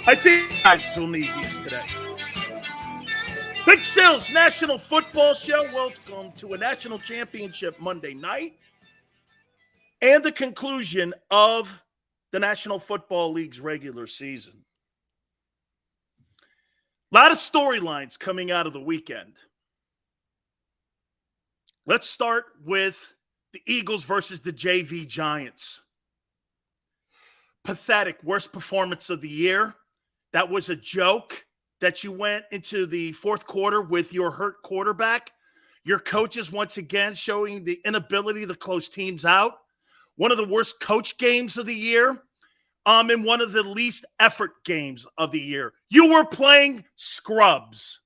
I think you guys will need these today. Big Sil's National Football Show. Welcome to a national championship Monday night and the conclusion of the National Football League's regular season. A lot of storylines coming out of the weekend. Let's start with the Eagles versus the JV Giants. Pathetic, worst performance of the year. That was a joke that you went into the fourth quarter with your hurt quarterback. Your coaches, once again, showing the inability to close teams out. One of the worst coach games of the year, and one of the least effort games of the year. You were playing scrubs.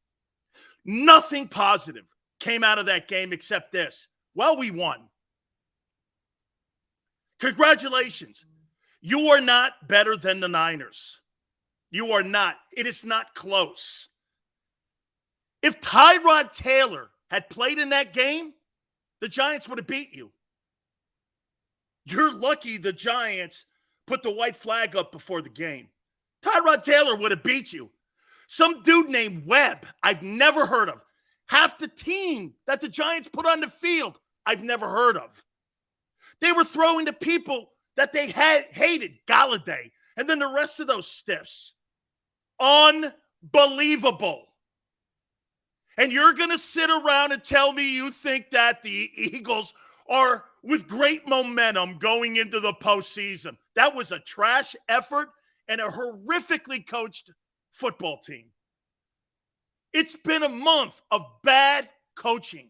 Nothing positive came out of that game except this. Well, we won. Congratulations. You are not better than the Niners. You are not. It is not close. If Tyrod Taylor had played in that game, the Giants would have beat you. You're lucky the Giants put the white flag up before the game. Tyrod Taylor would have beat you. Some dude named Webb, I've never heard of. Half the team that the Giants put on the field, I've never heard of. They were throwing to people that they hated, Galladay, and then the rest of those stiffs. Unbelievable. And you're going to sit around and tell me you think that the Eagles are with great momentum going into the postseason. That was a trash effort and a horrifically coached football team. It's been a month of bad coaching,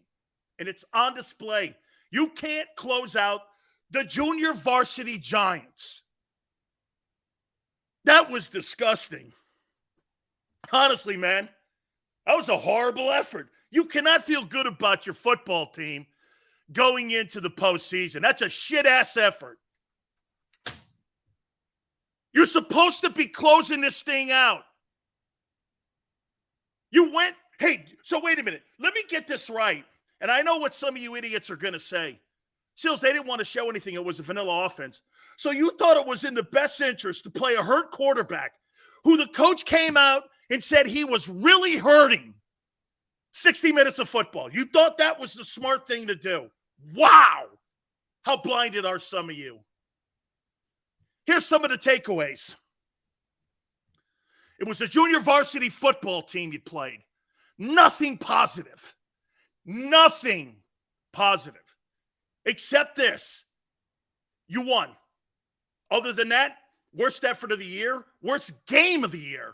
and it's on display. You can't close out the junior varsity Giants. That was disgusting. Honestly, man, that was a horrible effort. You cannot feel good about your football team going into the postseason. That's a shit-ass effort. You're supposed to be closing this thing out. You went, hey, so wait a minute. Let me get this right. And I know what some of you idiots are going to say. Sills, they didn't want to show anything. It was a vanilla offense. So you thought it was in the best interest to play a hurt quarterback who the coach came out and said he was really hurting 60 minutes of football. You thought that was the smart thing to do. Wow. How blinded are some of you? Here's some of the takeaways. It was a junior varsity football team you played. Nothing positive. Nothing positive. Except this. You won. Other than that, worst effort of the year, worst game of the year.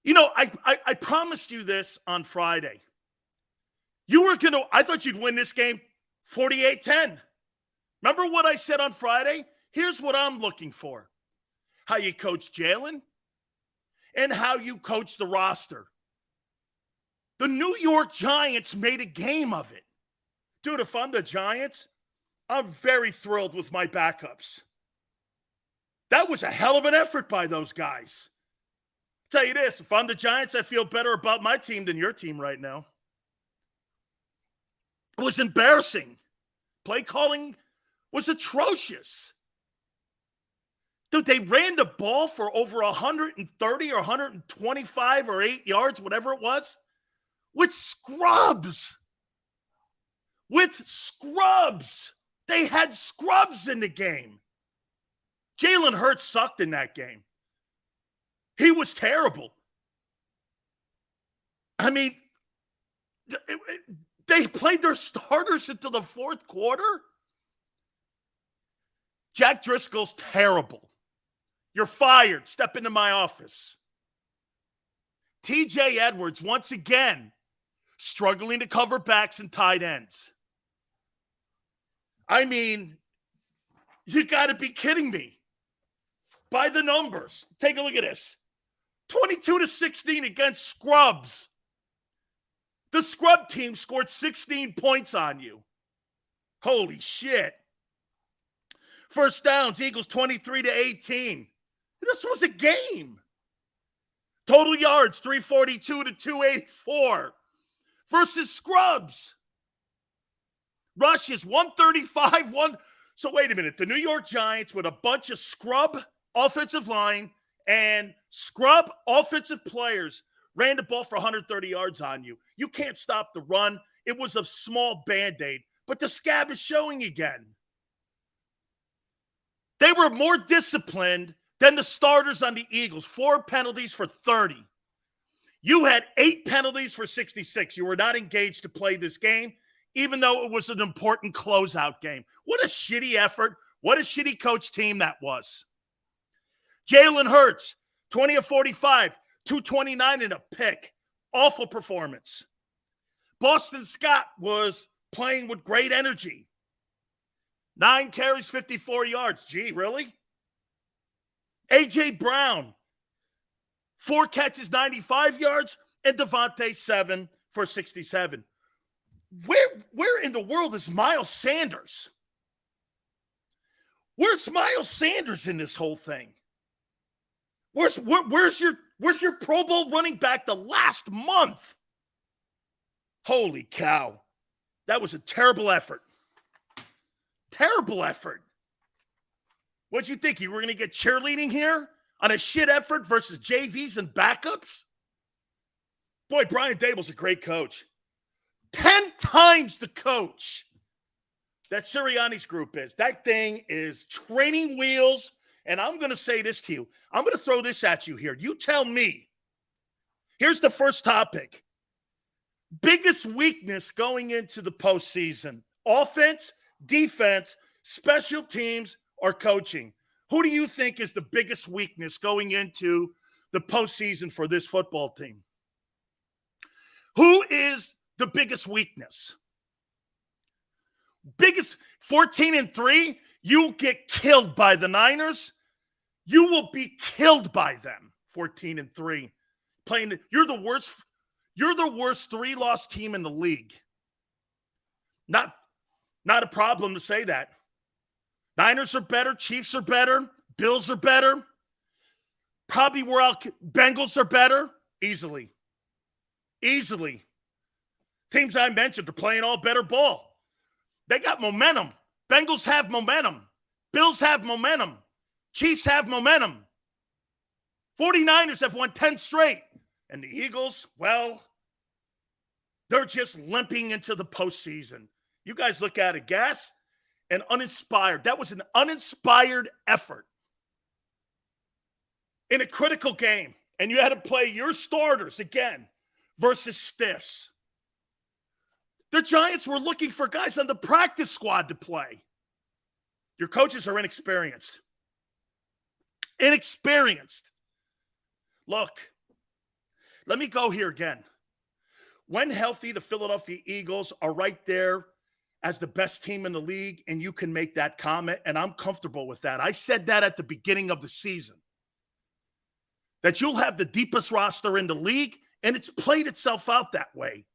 You know, I promised you this on Friday. I thought you'd win this game 48-10. Remember what I said on Friday? Here's what I'm looking for. How you coach Jalen and how you coach the roster. The New York Giants made a game of it. Dude, if I'm the Giants, I'm very thrilled with my backups. That was a hell of an effort by those guys. I'll tell you this, if I'm the Giants, I feel better about my team than your team right now. It was embarrassing. Play calling was atrocious. Dude, they ran the ball for over 130 or 125 or 8 yards, whatever it was, with scrubs. With scrubs. They had scrubs in the game. Jalen Hurts sucked in that game. He was terrible. I mean, they played their starters until the fourth quarter. Jack Driscoll's terrible. You're fired. Step into my office. TJ Edwards, once again, struggling to cover backs and tight ends. I mean, you got to be kidding me. By the numbers. Take a look at this. 22-16 against scrubs. The scrub team scored 16 points on you. Holy shit. First downs, Eagles 23-18. This was a game. Total yards, 342 to 284 versus scrubs. Rushes, 135, So wait a minute. The New York Giants with a bunch of scrub offensive line and scrub offensive players ran the ball for 130 yards on you. You can't stop the run. It was a small Band-Aid, but the scab is showing again. They were more disciplined than the starters on the Eagles. 4 penalties for 30. You had 8 penalties for 66. You were not engaged to play this game, even though it was an important closeout game. What a shitty effort. What a shitty coach team that was. Jalen Hurts, 20 of 45, 229 and a pick. Awful performance. Boston Scott was playing with great energy. 9 carries, 54 yards. Gee, really? A.J. Brown, 4 catches, 95 yards, and Devontae 7 for 67. Where in the world is Miles Sanders? Where's Miles Sanders in this whole thing? Where's your Pro Bowl running back the last month? Holy cow. That was a terrible effort. Terrible effort. What'd you think? You were going to get cheerleading here on a shit effort versus JVs and backups? Boy, Brian Dable's a great coach. 10 times the coach that Sirianni's group is. That thing is training wheels. And I'm going to say this to you. I'm going to throw this at you here. You tell me. Here's the first topic. Biggest weakness going into the postseason. Offense, defense, special teams, or coaching. Who do you think is the biggest weakness going into the postseason for this football team? Who is the biggest weakness? Biggest 14-3, you'll get killed by the Niners. You will be killed by them. 14-3. You're the worst 3-loss team in the league. Not a problem to say that. Niners are better, Chiefs are better, Bills are better. Probably Bengals are better. Easily. Teams I mentioned are playing all better ball. They got momentum. Bengals have momentum. Bills have momentum. Chiefs have momentum. 49ers have won 10 straight. And the Eagles, well, they're just limping into the postseason. You guys look at it, gas and uninspired. That was an uninspired effort in a critical game. And you had to play your starters again versus stiffs. The Giants were looking for guys on the practice squad to play. Your coaches are inexperienced. Look, let me go here again. When healthy, the Philadelphia Eagles are right there as the best team in the league, and you can make that comment, and I'm comfortable with that. I said that at the beginning of the season, that you'll have the deepest roster in the league, and it's played itself out that way.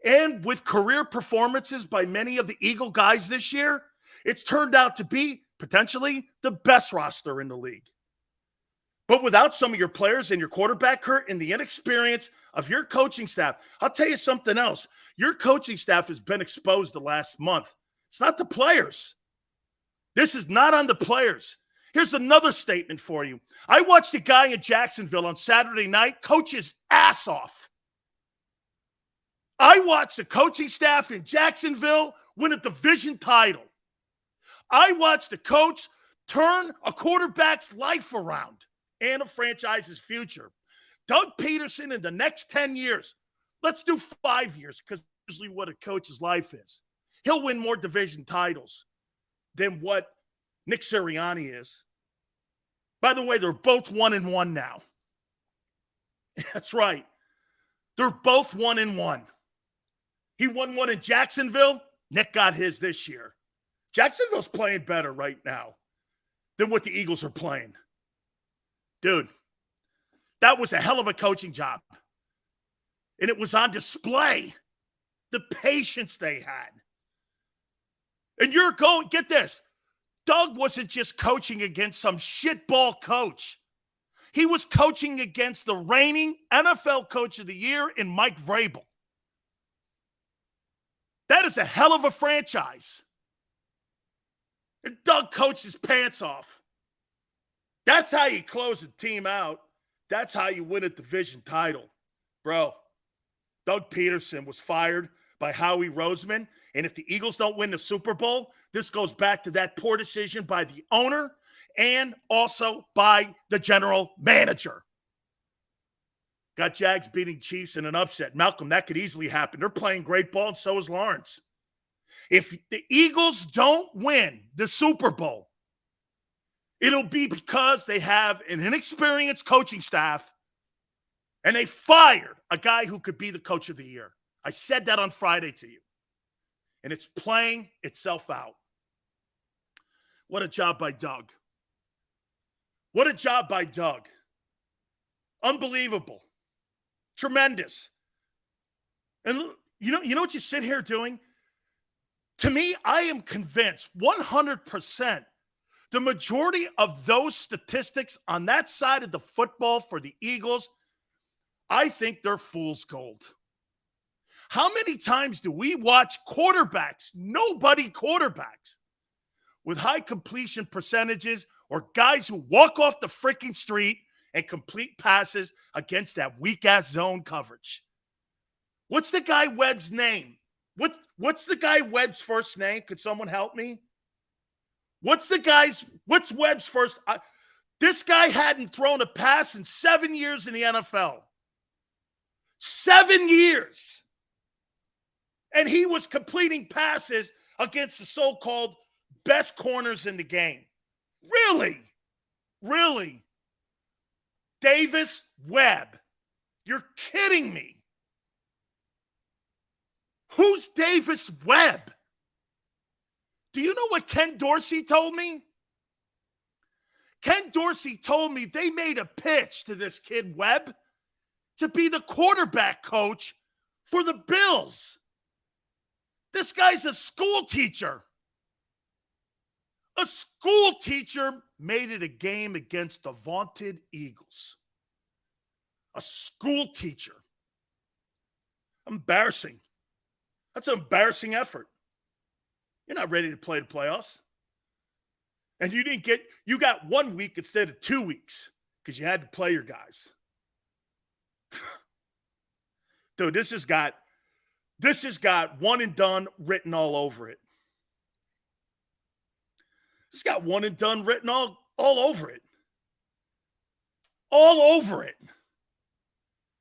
And with career performances by many of the Eagle guys this year, it's turned out to be potentially the best roster in the league. But without some of your players and your quarterback hurt and the inexperience of your coaching staff, I'll tell you something else. Your coaching staff has been exposed the last month. It's not the players. This is not on the players. Here's another statement for you. I watched a guy in Jacksonville on Saturday night coach his ass off. I watched the coaching staff in Jacksonville win a division title. I watched the coach turn a quarterback's life around and a franchise's future. Doug Peterson in the next 10 years, let's do 5 years because usually what a coach's life is. He'll win more division titles than what Nick Sirianni is. By the way, they're both 1-1 now. That's right. They're both 1-1. He won one in Jacksonville. Nick got his this year. Jacksonville's playing better right now than what the Eagles are playing. Dude, that was a hell of a coaching job. And it was on display, the patience they had. And you're going, get this, Doug wasn't just coaching against some shitball coach. He was coaching against the reigning NFL Coach of the Year in Mike Vrabel. That is a hell of a franchise. And Doug coached his pants off. That's how you close a team out. That's how you win a division title. Bro, Doug Peterson was fired by Howie Roseman. And if the Eagles don't win the Super Bowl, this goes back to that poor decision by the owner and also by the general manager. Got Jags beating Chiefs in an upset. Malcolm, that could easily happen. They're playing great ball, and so is Lawrence. If the Eagles don't win the Super Bowl, it'll be because they have an inexperienced coaching staff and they fired a guy who could be the coach of the year. I said that on Friday to you. And it's playing itself out. What a job by Doug. What a job by Doug. Unbelievable. Tremendous. And you know what you sit here doing? To me, I am convinced 100% the majority of those statistics on that side of the football for the Eagles, I think they're fool's gold. How many times do we watch quarterbacks, nobody quarterbacks, with high completion percentages or guys who walk off the freaking street and complete passes against that weak-ass zone coverage? What's the guy Webb's name? What's the guy Webb's first name? Could someone help me? What's Webb's first? This guy hadn't thrown a pass in 7 years in the NFL. 7 years. And he was completing passes against the so-called best corners in the game. Really? Really? Davis Webb. You're kidding me. Who's Davis Webb? Do you know what Ken Dorsey told me? Ken Dorsey told me they made a pitch to this kid Webb to be the quarterback coach for the Bills. This guy's a school teacher. A school teacher made it a game against the vaunted Eagles. A school teacher. Embarrassing. That's an embarrassing effort. You're not ready to play the playoffs. And you got 1 week instead of 2 weeks because you had to play your guys. Dude, this has got one and done written all over it. It's got one and done written all over it. All over it.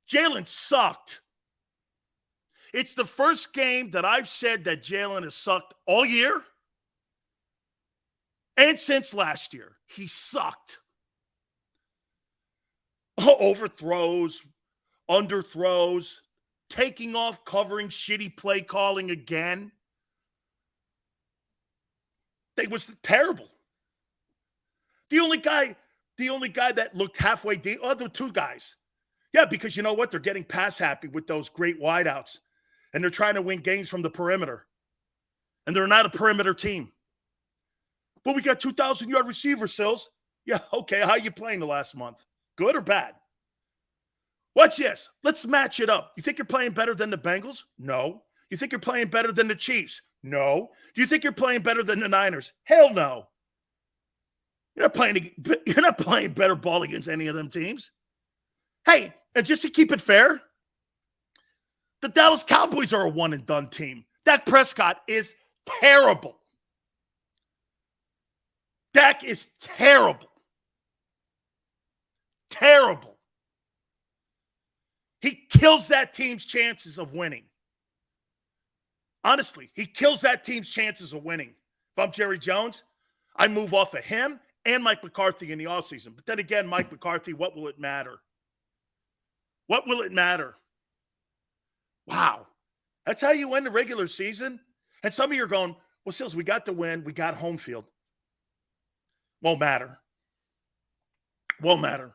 Jalen sucked. It's the first game that I've said that Jalen has sucked all year and since last year. He sucked. Overthrows, underthrows, taking off, covering, shitty play calling again. It was terrible. The only guy that looked halfway deep, oh, there were two guys. Yeah, because you know what? They're getting pass happy with those great wideouts. And they're trying to win games from the perimeter. And they're not a perimeter team. But we got 2,000-yard receiver, Sills. Yeah, okay. How you playing the last month? Good or bad? Watch this. Let's match it up. You think you're playing better than the Bengals? No. You think you're playing better than the Chiefs? No. Do you think you're playing better than the Niners? Hell no. You're not playing better ball against any of them teams. Hey, and just to keep it fair, the Dallas Cowboys are a one-and-done team. Dak Prescott is terrible. Dak is terrible. Terrible. He kills that team's chances of winning. Honestly, he kills that team's chances of winning. If I'm Jerry Jones, I move off of him and Mike McCarthy in the offseason. But then again, Mike McCarthy, what will it matter? What will it matter? Wow. That's how you win the regular season? And some of you are going, well, Sills, we got the win. We got home field. Won't matter. Won't matter.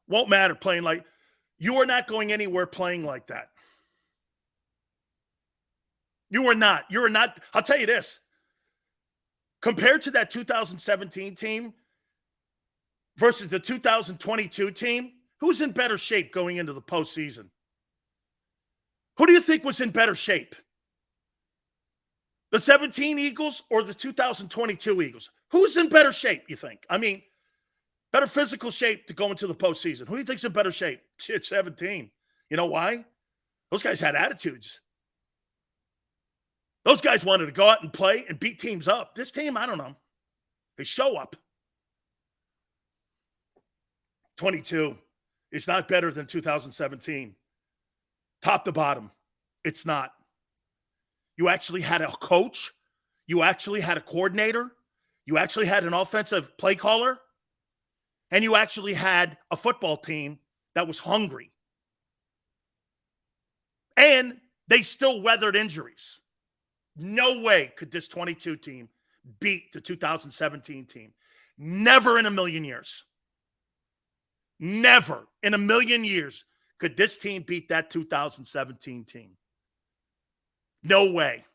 Won't matter playing like – you are not going anywhere playing like that. You are not. You are not – I'll tell you this. Compared to that 2017 team versus the 2022 team, who's in better shape going into the postseason? Who do you think was in better shape? The 17 Eagles or the 2022 Eagles? Who's in better shape, you think? I mean, Better physical shape to go into the postseason. Who do you think's in better shape? Shit, 17. You know why? Those guys had attitudes. Those guys wanted to go out and play and beat teams up. This team, I don't know. They show up. 22 is not better than 2017. Top to bottom, it's not. You actually had a coach. You actually had a coordinator. You actually had an offensive play caller. And you actually had a football team that was hungry. And they still weathered injuries. No way could this 22 team beat the 2017 team. Never in a million years. Never in a million years could this team beat that 2017 team. No way.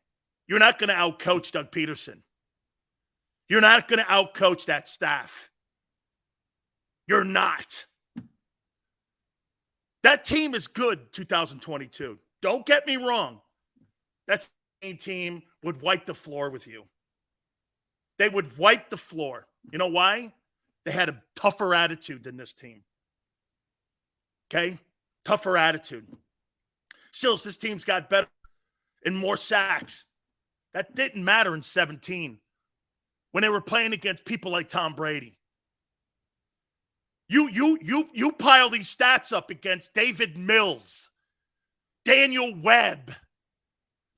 You're not going to outcoach Doug Peterson. You're not going to outcoach that staff. You're not. That team is good, 2022. Don't get me wrong. That team would wipe the floor with you. They would wipe the floor. You know why? They had a tougher attitude than this team. Okay? Tougher attitude. Sills, this team's got better and more sacks. That didn't matter in 17 when they were playing against people like Tom Brady. You pile these stats up against David Mills, Daniel Webb,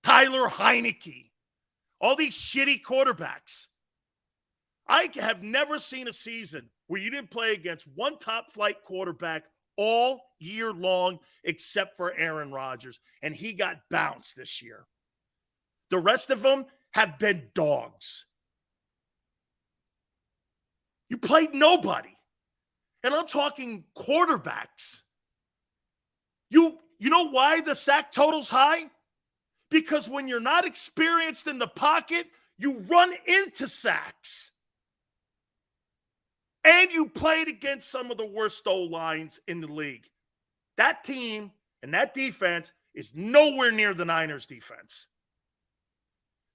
Tyler Heineke, all these shitty quarterbacks. I have never seen a season where you didn't play against one top-flight quarterback all year long except for Aaron Rodgers, and he got bounced this year. The rest of them have been dogs. You played nobody. And I'm talking quarterbacks. You know why the sack total's high? Because when you're not experienced in the pocket, you run into sacks. And you played against some of the worst O-lines in the league. That team and that defense is nowhere near the Niners defense.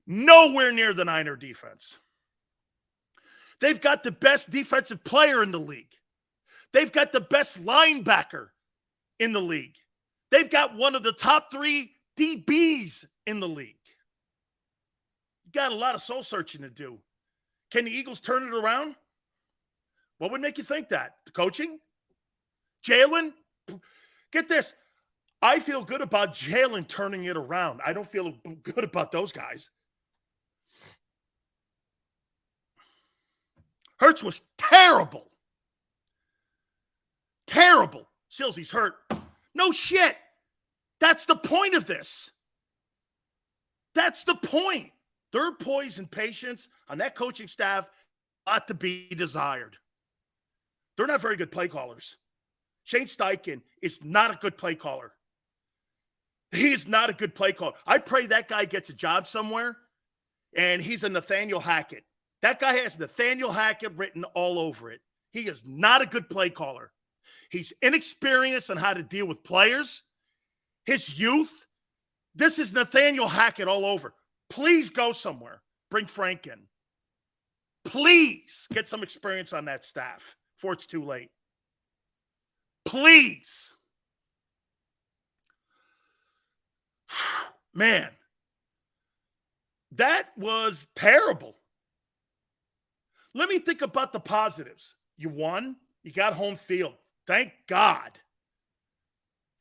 Nowhere near the Niner defense. They've got the best defensive player in the league. They've got the best linebacker in the league. They've got one of the top 3 DBs in the league. You got a lot of soul searching to do. Can the Eagles turn it around? What would make you think that? The coaching? Jalen? Get this. I feel good about Jalen turning it around. I don't feel good about those guys. Hurts was terrible. Terrible. Silsy's hurt. No shit. That's the point of this. That's the point. Their poise and patience on that coaching staff ought to be desired. They're not very good play callers. Shane Steichen is not a good play caller. He is not a good play caller. I pray that guy gets a job somewhere, and he's a Nathaniel Hackett. That guy has Nathaniel Hackett written all over it. He is not a good play caller. He's inexperienced on how to deal with players. His youth, this is Nathaniel Hackett all over. Please go somewhere. Bring Frank in. Please get some experience on that staff before it's too late. Please. Man, that was terrible. Let me think about the positives. You won. You got home field. Thank God.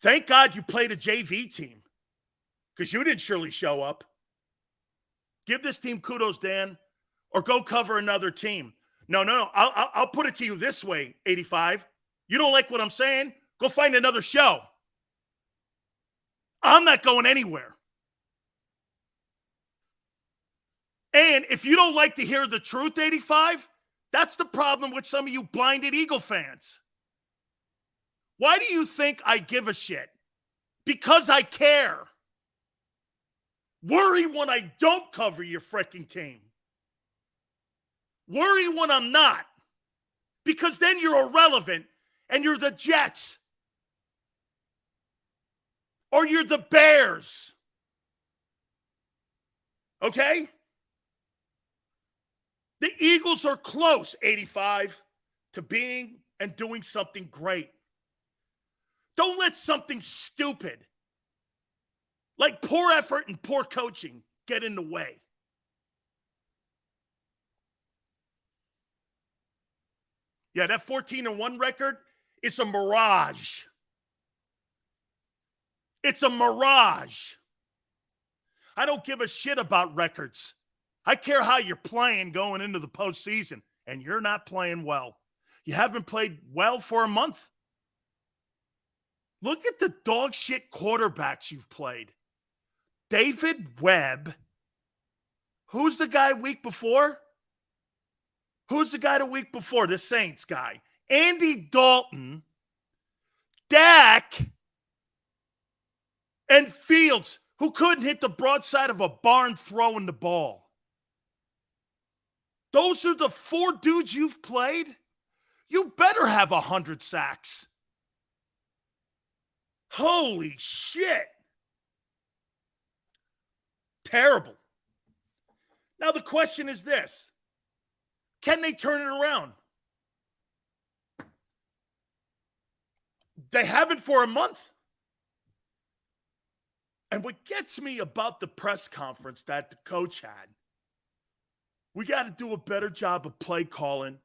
Thank God you played a JV team because you didn't surely show up. Give this team kudos, Dan, or go cover another team. No. I'll put it to you this way, 85. You don't like what I'm saying? Go find another show. I'm not going anywhere. And if you don't like to hear the truth, 85, that's the problem with some of you blinded Eagle fans. Why do you think I give a shit? Because I care. Worry when I don't cover your freaking team. Worry when I'm not. Because then you're irrelevant and you're the Jets. Or you're the Bears. Okay? The Eagles are close, 85. to being and doing something great. Don't let something stupid, like poor effort and poor coaching, get in the way. Yeah, that 14-1 record is a mirage. It's a mirage. I don't give a shit about records. I care how you're playing going into the postseason, and you're not playing well. You haven't played well for a month. Look at the dog shit quarterbacks you've played. David Webb. Who's the guy week before? Who's the guy the week before? The Saints guy. Andy Dalton, Dak, and Fields, who couldn't hit the broadside of a barn throwing the ball. Those are the 4 dudes you've played? You better have 100 sacks. Holy shit. Terrible. Now the question is this. Can they turn it around? They haven't for a month. And what gets me about the press conference that the coach had, we got to do a better job of play calling,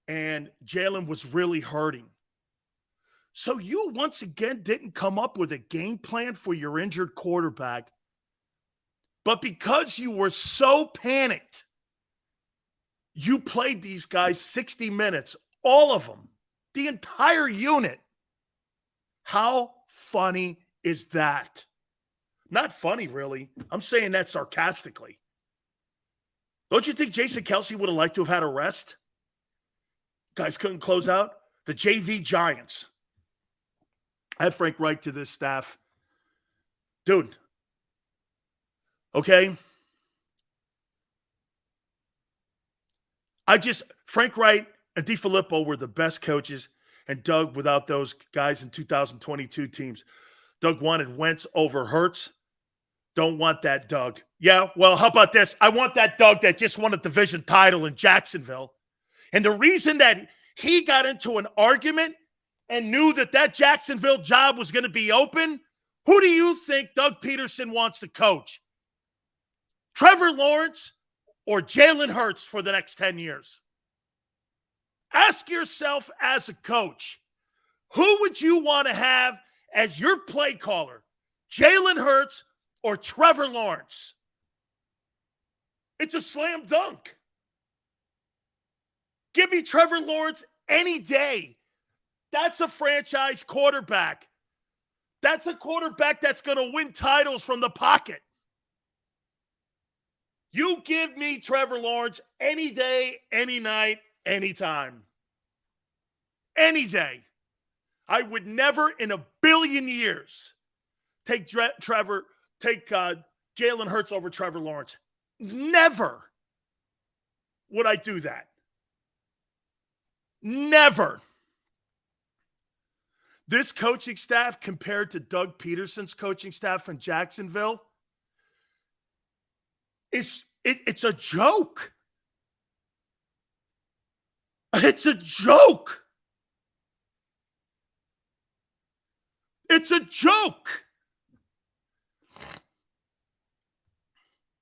and Jalen was really hurting. So you once again didn't come up with a game plan for your injured quarterback, but because you were so panicked, you played these guys 60 minutes, all of them, the entire unit. How funny is that? Not funny, really. I'm saying that sarcastically. Don't you think Jason Kelce would have liked to have had a rest? Guys couldn't close out. The JV Giants. I had Frank Reich to this staff. Dude. Okay. Frank Wright and DiFilippo were the best coaches, and Doug, without those guys in 2022 teams. Doug wanted Wentz over Hurts. Don't want that Doug. Yeah, well, how about this? I want that Doug that just won a division title in Jacksonville. And the reason that he got into an argument and knew that Jacksonville job was going to be open, who do you think Doug Peterson wants to coach? Trevor Lawrence or Jalen Hurts for the next 10 years? Ask yourself as a coach, who would you want to have as your play caller? Jalen Hurts or Trevor Lawrence? It's a slam dunk. Give me Trevor Lawrence any day. That's a franchise quarterback. That's a quarterback that's going to win titles from the pocket. You give me Trevor Lawrence any day, any night, anytime. Any day. I would never in a billion years take Jalen Hurts over Trevor Lawrence. Never would I do that. Never. This coaching staff compared to Doug Peterson's coaching staff in Jacksonville, it's a joke. It's a joke. It's a joke.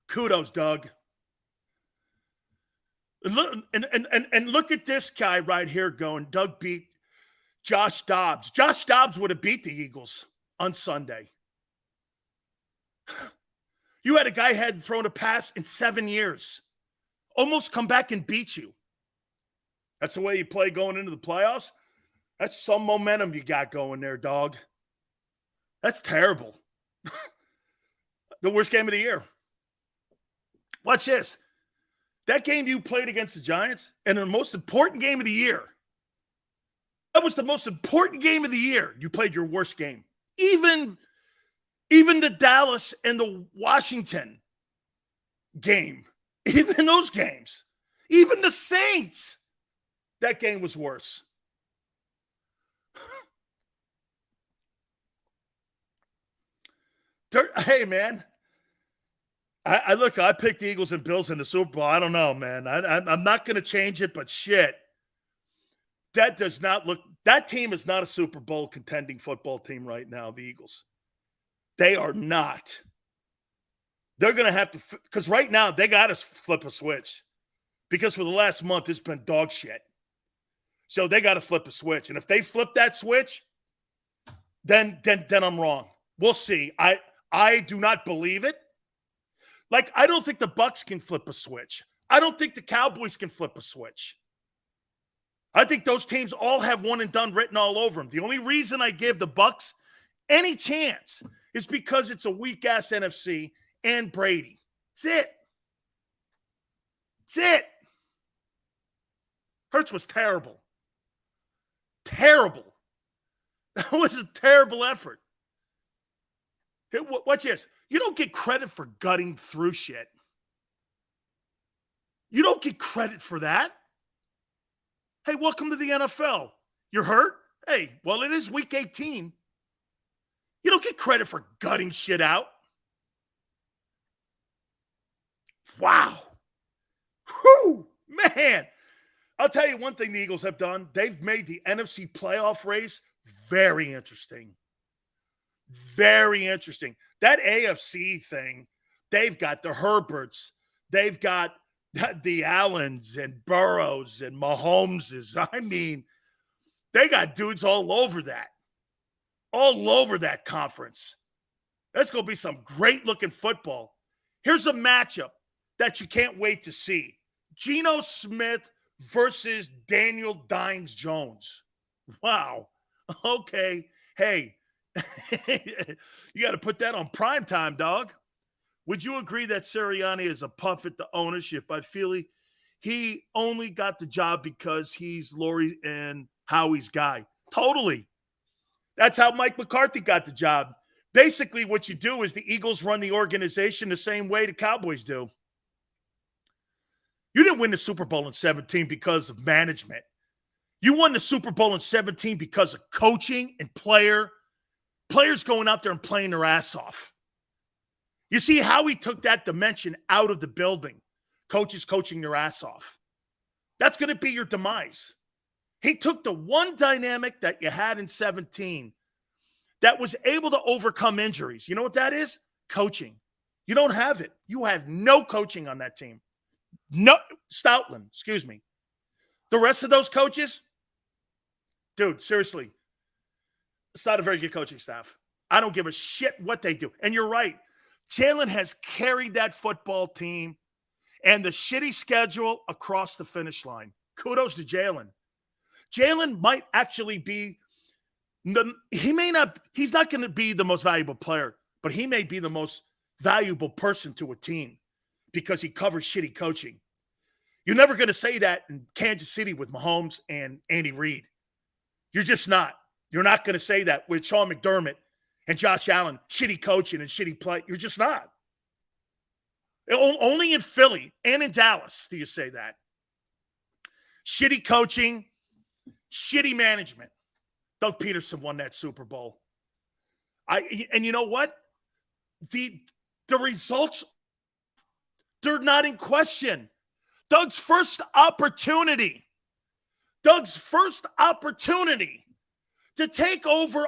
Kudos, Doug. And look at this guy right here going, Doug beat Josh Dobbs. Josh Dobbs would have beat the Eagles on Sunday. You had a guy who hadn't thrown a pass in 7 years. Almost come back and beat you. That's the way you play going into the playoffs? That's some momentum you got going there, dog. That's terrible. The worst game of the year. Watch this. That game you played against the Giants, and the most important game of the year. That was the most important game of the year. You played your worst game. Even the Dallas and the Washington game, even those games, even the Saints, that game was worse. Hey, man. I picked the Eagles and Bills in the Super Bowl. I don't know, man. I'm not going to change it, but shit. That does not look – that team is not a Super Bowl contending football team right now, the Eagles. They are not. They're going to have to – because right now they got to flip a switch because for the last month it's been dog shit. So they got to flip a switch. And if they flip that switch, then I'm wrong. We'll see. I do not believe it. Like, I don't think the Bucs can flip a switch. I don't think the Cowboys can flip a switch. I think those teams all have one and done written all over them. The only reason I give the Bucs any chance is because it's a weak-ass NFC and Brady. That's it. That's it. Hurts was terrible. Terrible. That was a terrible effort. Watch this. You don't get credit for gutting through shit. You don't get credit for that. Hey, welcome to the NFL. You're hurt? Hey, well, it is week 18. You don't get credit for gutting shit out. Wow. Whew, man. I'll tell you one thing the Eagles have done. They've made the NFC playoff race very interesting. Very interesting. That AFC thing, they've got the Herberts. They've got the Allens and Burrows and Mahomeses. I mean, they got dudes all over that. All over that conference. That's going to be some great-looking football. Here's a matchup that you can't wait to see. Geno Smith versus Daniel Dimes-Jones. Wow. Okay. Hey, you got to put that on primetime, dog. Would you agree that Sirianni is a puff at the ownership? I feel he only got the job because he's Laurie and Howie's guy. Totally. That's how Mike McCarthy got the job. Basically, what you do is the Eagles run the organization the same way the Cowboys do. You didn't win the Super Bowl in 17 because of management. You won the Super Bowl in 17 because of coaching and players going out there and playing their ass off. You see how he took that dimension out of the building. Coaches coaching their ass off. That's going to be your demise. He took the one dynamic that you had in 17 that was able to overcome injuries. You know what that is? Coaching. You don't have it. You have no coaching on that team. No, Stoutland, excuse me. The rest of those coaches, dude, seriously, it's not a very good coaching staff. I don't give a shit what they do. And you're right. Jalen has carried that football team and the shitty schedule across the finish line. Kudos to Jalen. Jalen might actually be he's not going to be the most valuable player, but he may be the most valuable person to a team because he covers shitty coaching. You're never going to say that in Kansas City with Mahomes and Andy Reid. You're just not. You're not going to say that with Sean McDermott and Josh Allen, shitty coaching and shitty play. You're just not. Only in Philly and in Dallas do you say that. Shitty coaching, shitty management. Doug Peterson won that Super Bowl. And you know what? The results, they're not in question. Doug's first opportunity to take over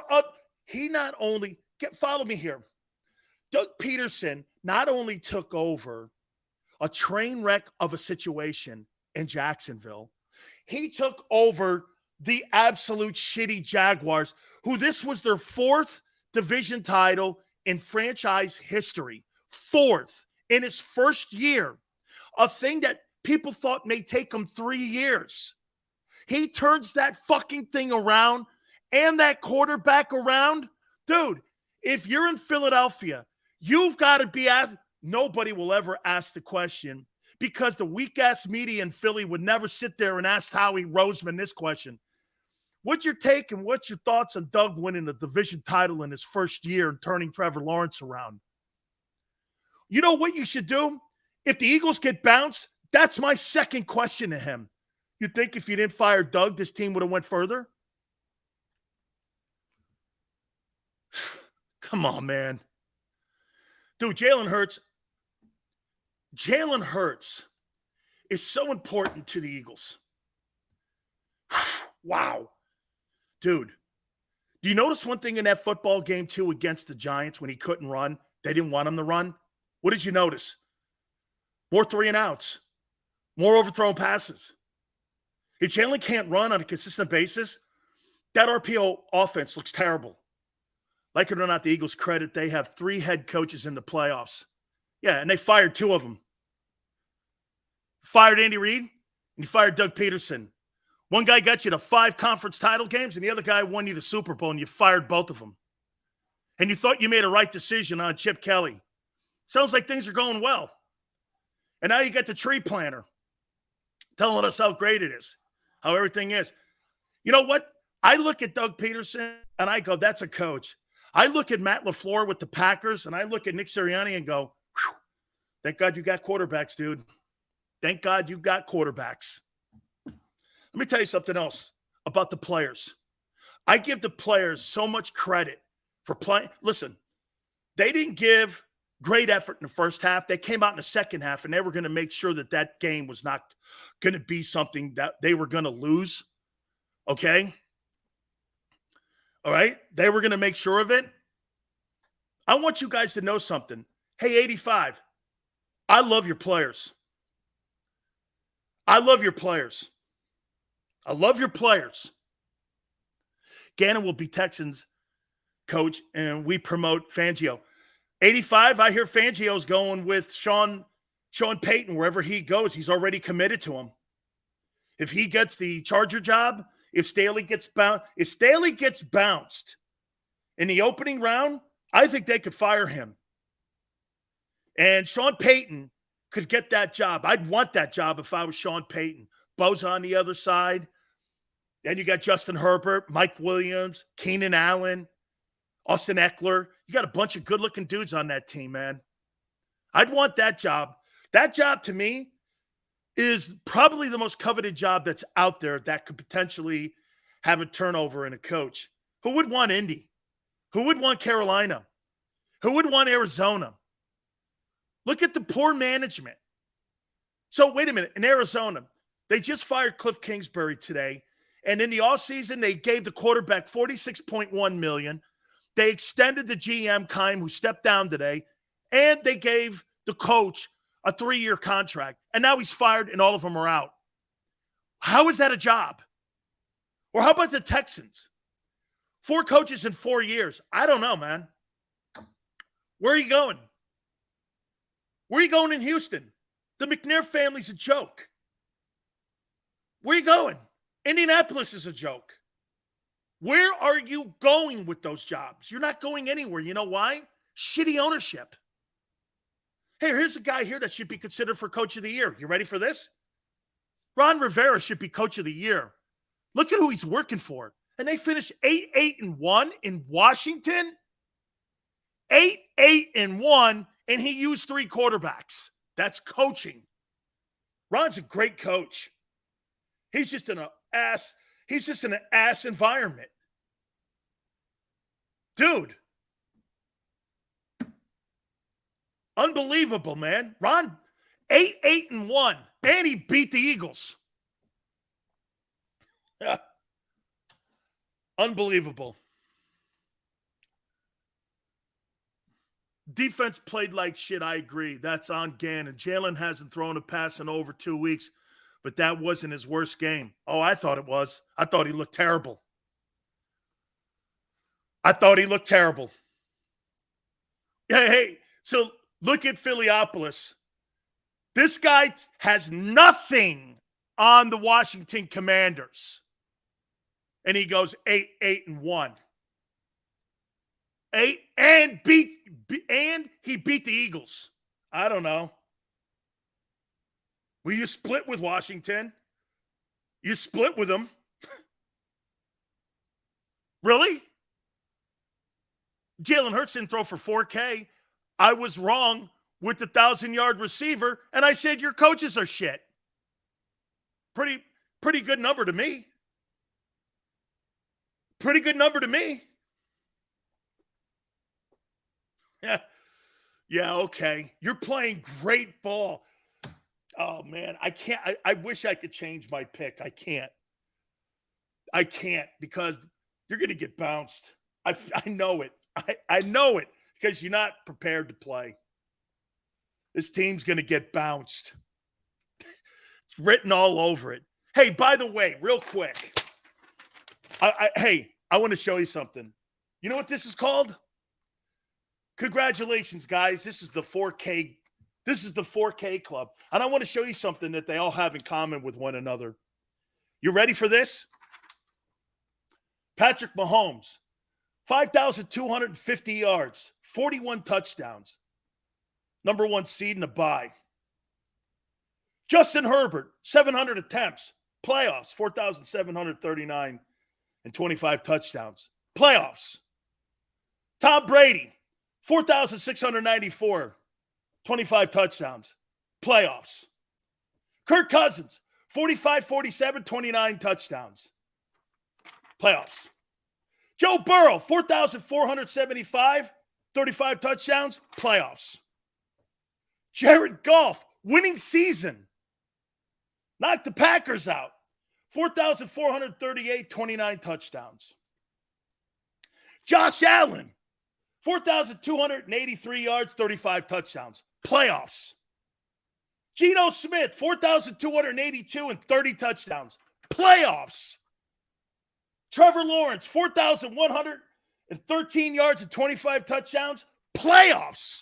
he not only follow me here. Doug Peterson not only took over a train wreck of a situation in Jacksonville, he took over the absolute shitty Jaguars, who this was their fourth division title in franchise history. Fourth in his first year. A thing that people thought may take him 3 years. He turns that fucking thing around and that quarterback around. Dude, if you're in Philadelphia, you've got to be asked. Nobody will ever ask the question because the weak-ass media in Philly would never sit there and ask Howie Roseman this question. What's your take and what's your thoughts on Doug winning the division title in his first year and turning Trevor Lawrence around? You know what you should do? If the Eagles get bounced, that's my second question to him. You think if you didn't fire Doug, this team would have went further? Come on, man. Dude, Jalen Hurts is so important to the Eagles. Wow. Dude, do you notice one thing in that football game, too, against the Giants when he couldn't run? They didn't want him to run. What did you notice? More 3-and-outs. More overthrown passes. If Jalen can't run on a consistent basis, that RPO offense looks terrible. Like it or not, the Eagles credit, they have 3 head coaches in the playoffs. Yeah, and they fired 2 of them. Fired Andy Reid, and you fired Doug Peterson. One guy got you to 5 conference title games, and the other guy won you the Super Bowl, and you fired both of them. And you thought you made a right decision on Chip Kelly. Sounds like things are going well. And now you get the tree planter telling us how great it is, how everything is. You know what? I look at Doug Peterson, and I go, that's a coach. I look at Matt LaFleur with the Packers, and I look at Nick Sirianni and go, thank God you got quarterbacks, dude. Thank God you got quarterbacks. Let me tell you something else about the players. I give the players so much credit for playing. Listen, they didn't give great effort in the first half. They came out in the second half, and they were going to make sure that that game was not going to be something that they were going to lose. Okay? All right? They were going to make sure of it. I want you guys to know something. Hey, 85, I love your players. I love your players. I love your players. Gannon will be Texans coach, and we promote Fangio. 85, I hear Fangio's going with Sean Payton wherever he goes. He's already committed to him. If he gets the Charger job, if Staley gets bounced in the opening round, I think they could fire him. And Sean Payton could get that job. I'd want that job if I was Sean Payton. Bo's on the other side. Then you got Justin Herbert, Mike Williams, Keenan Allen, Austin Eckler. You got a bunch of good-looking dudes on that team, man. I'd want that job. That job, to me, is probably the most coveted job that's out there that could potentially have a turnover in a coach. Who would want Indy? Who would want Carolina? Who would want Arizona? Look at the poor management. So wait a minute. In Arizona, they just fired Cliff Kingsbury today. And in the offseason, they gave the quarterback $46.1 million. They extended the GM, Keim, who stepped down today. And they gave the coach a 3-year contract. And now he's fired and all of them are out. How is that a job? Or how about the Texans? 4 coaches in 4 years. I don't know, man. Where are you going? Where are you going in Houston? The McNair family's a joke. Where are you going? Indianapolis is a joke. Where are you going with those jobs? You're not going anywhere. You know why? Shitty ownership. Hey, here's a guy here that should be considered for Coach of the Year. You ready for this? Ron Rivera should be Coach of the Year. Look at who he's working for. And they finished 8-1 in Washington. 8-1, and he used 3 quarterbacks. That's coaching. Ron's a great coach. He's just in an ass environment. Dude. Unbelievable, man. Ron, 8-1, and he beat the Eagles. Unbelievable. Defense played like shit, I agree. That's on Gannon. Jalen hasn't thrown a pass in over 2 weeks, but that wasn't his worst game. Oh, I thought it was. I thought he looked terrible. Hey, so look at Philiopolis. This guy has nothing on the Washington Commanders. And he goes 8-1. And he beat the Eagles. I don't know. Will you split with Washington? You split with them. Really? Jalen Hurts didn't throw for 4K. I was wrong with the 1,000-yard receiver, and I said your coaches are shit. Pretty good number to me. Pretty good number to me. Yeah, okay. You're playing great ball. Oh, man, I can't. I wish I could change my pick. I can't. I can't because you're going to get bounced. I know it. I know it because you're not prepared to play. This team's going to get bounced. It's written all over it. Hey, by the way, real quick. I want to show you something. You know what this is called? Congratulations, guys. This is the 4K. This is the 4K club. And I want to show you something that they all have in common with one another. You ready for this? Patrick Mahomes, 5,250 yards, 41 touchdowns. Number 1 seed in a bye. Justin Herbert, 700 attempts. Playoffs, 4,739 and 25 touchdowns. Playoffs. Tom Brady, 4,694, 25 touchdowns. Playoffs. Kirk Cousins, 45-47, 29 touchdowns. Playoffs. Joe Burrow, 4,475, 35 touchdowns. Playoffs. Jared Goff, winning season. Knocked the Packers out. 4,438, 29 touchdowns. Josh Allen, 4,283 yards, 35 touchdowns. Playoffs. Geno Smith, 4,282 and 30 touchdowns. Playoffs. Trevor Lawrence, 4,113 yards and 25 touchdowns. Playoffs.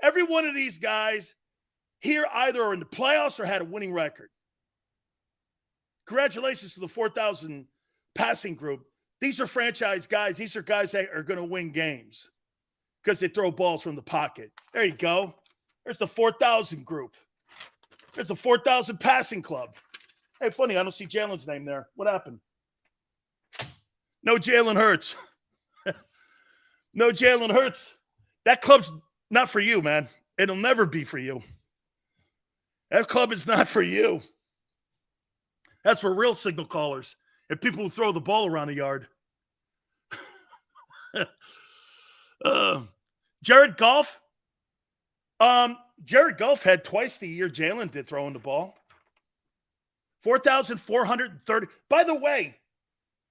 Every one of these guys here either are in the playoffs or had a winning record. Congratulations to the 4,000 passing group. These are franchise guys. These are guys that are going to win games because they throw balls from the pocket. There you go. There's the 4,000 group. There's the 4,000 passing club. Hey, funny, I don't see Jalen's name there. What happened? No Jalen Hurts. No Jalen Hurts. That club's not for you, man. It'll never be for you. That club is not for you. That's for real signal callers and people who throw the ball around the yard. Jared Goff. Jared Goff had twice the year Jalen did throwing the ball. 4,430. By the way,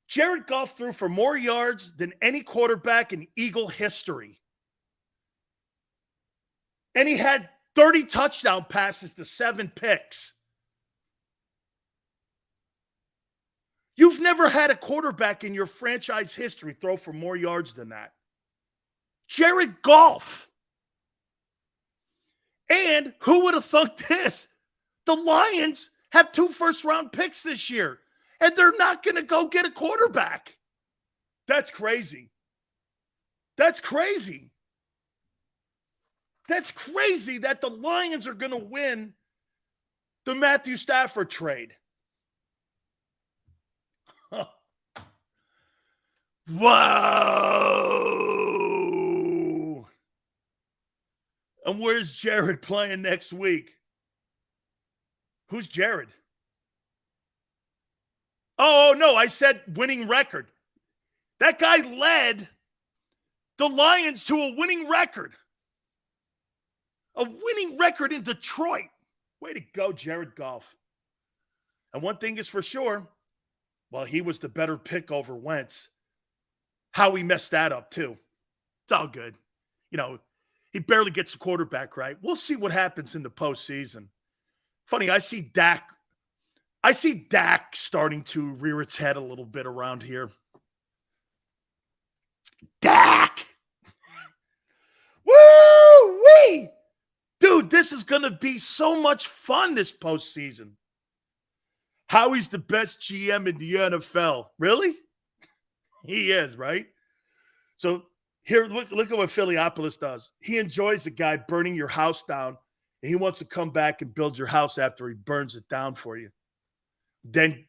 Jared Goff threw for more yards than any quarterback in Eagle history. And he had 30 touchdown passes to 7 picks. You've never had a quarterback in your franchise history throw for more yards than that. Jared Goff. And who would have thought this? The Lions have 2 first-round picks this year, and they're not going to go get a quarterback. That's crazy. That's crazy. That's crazy that the Lions are going to win the Matthew Stafford trade. Huh. Whoa. And where's Jared playing next week? Who's Jared? Oh, no, I said winning record. That guy led the Lions to a winning record. A winning record in Detroit. Way to go, Jared Goff. And one thing is for sure, well, he was the better pick over Wentz. Howie messed that up too. It's all good. You know, he barely gets the quarterback right. We'll see what happens in the postseason. Funny, I see Dak starting to rear its head a little bit around here. Dak! Woo-wee! Dude, this is going to be so much fun this postseason. Howie's the best GM in the NFL. Really? He is, right? So here, look at what Philiopolis does. He enjoys a guy burning your house down, and he wants to come back and build your house after he burns it down for you. Then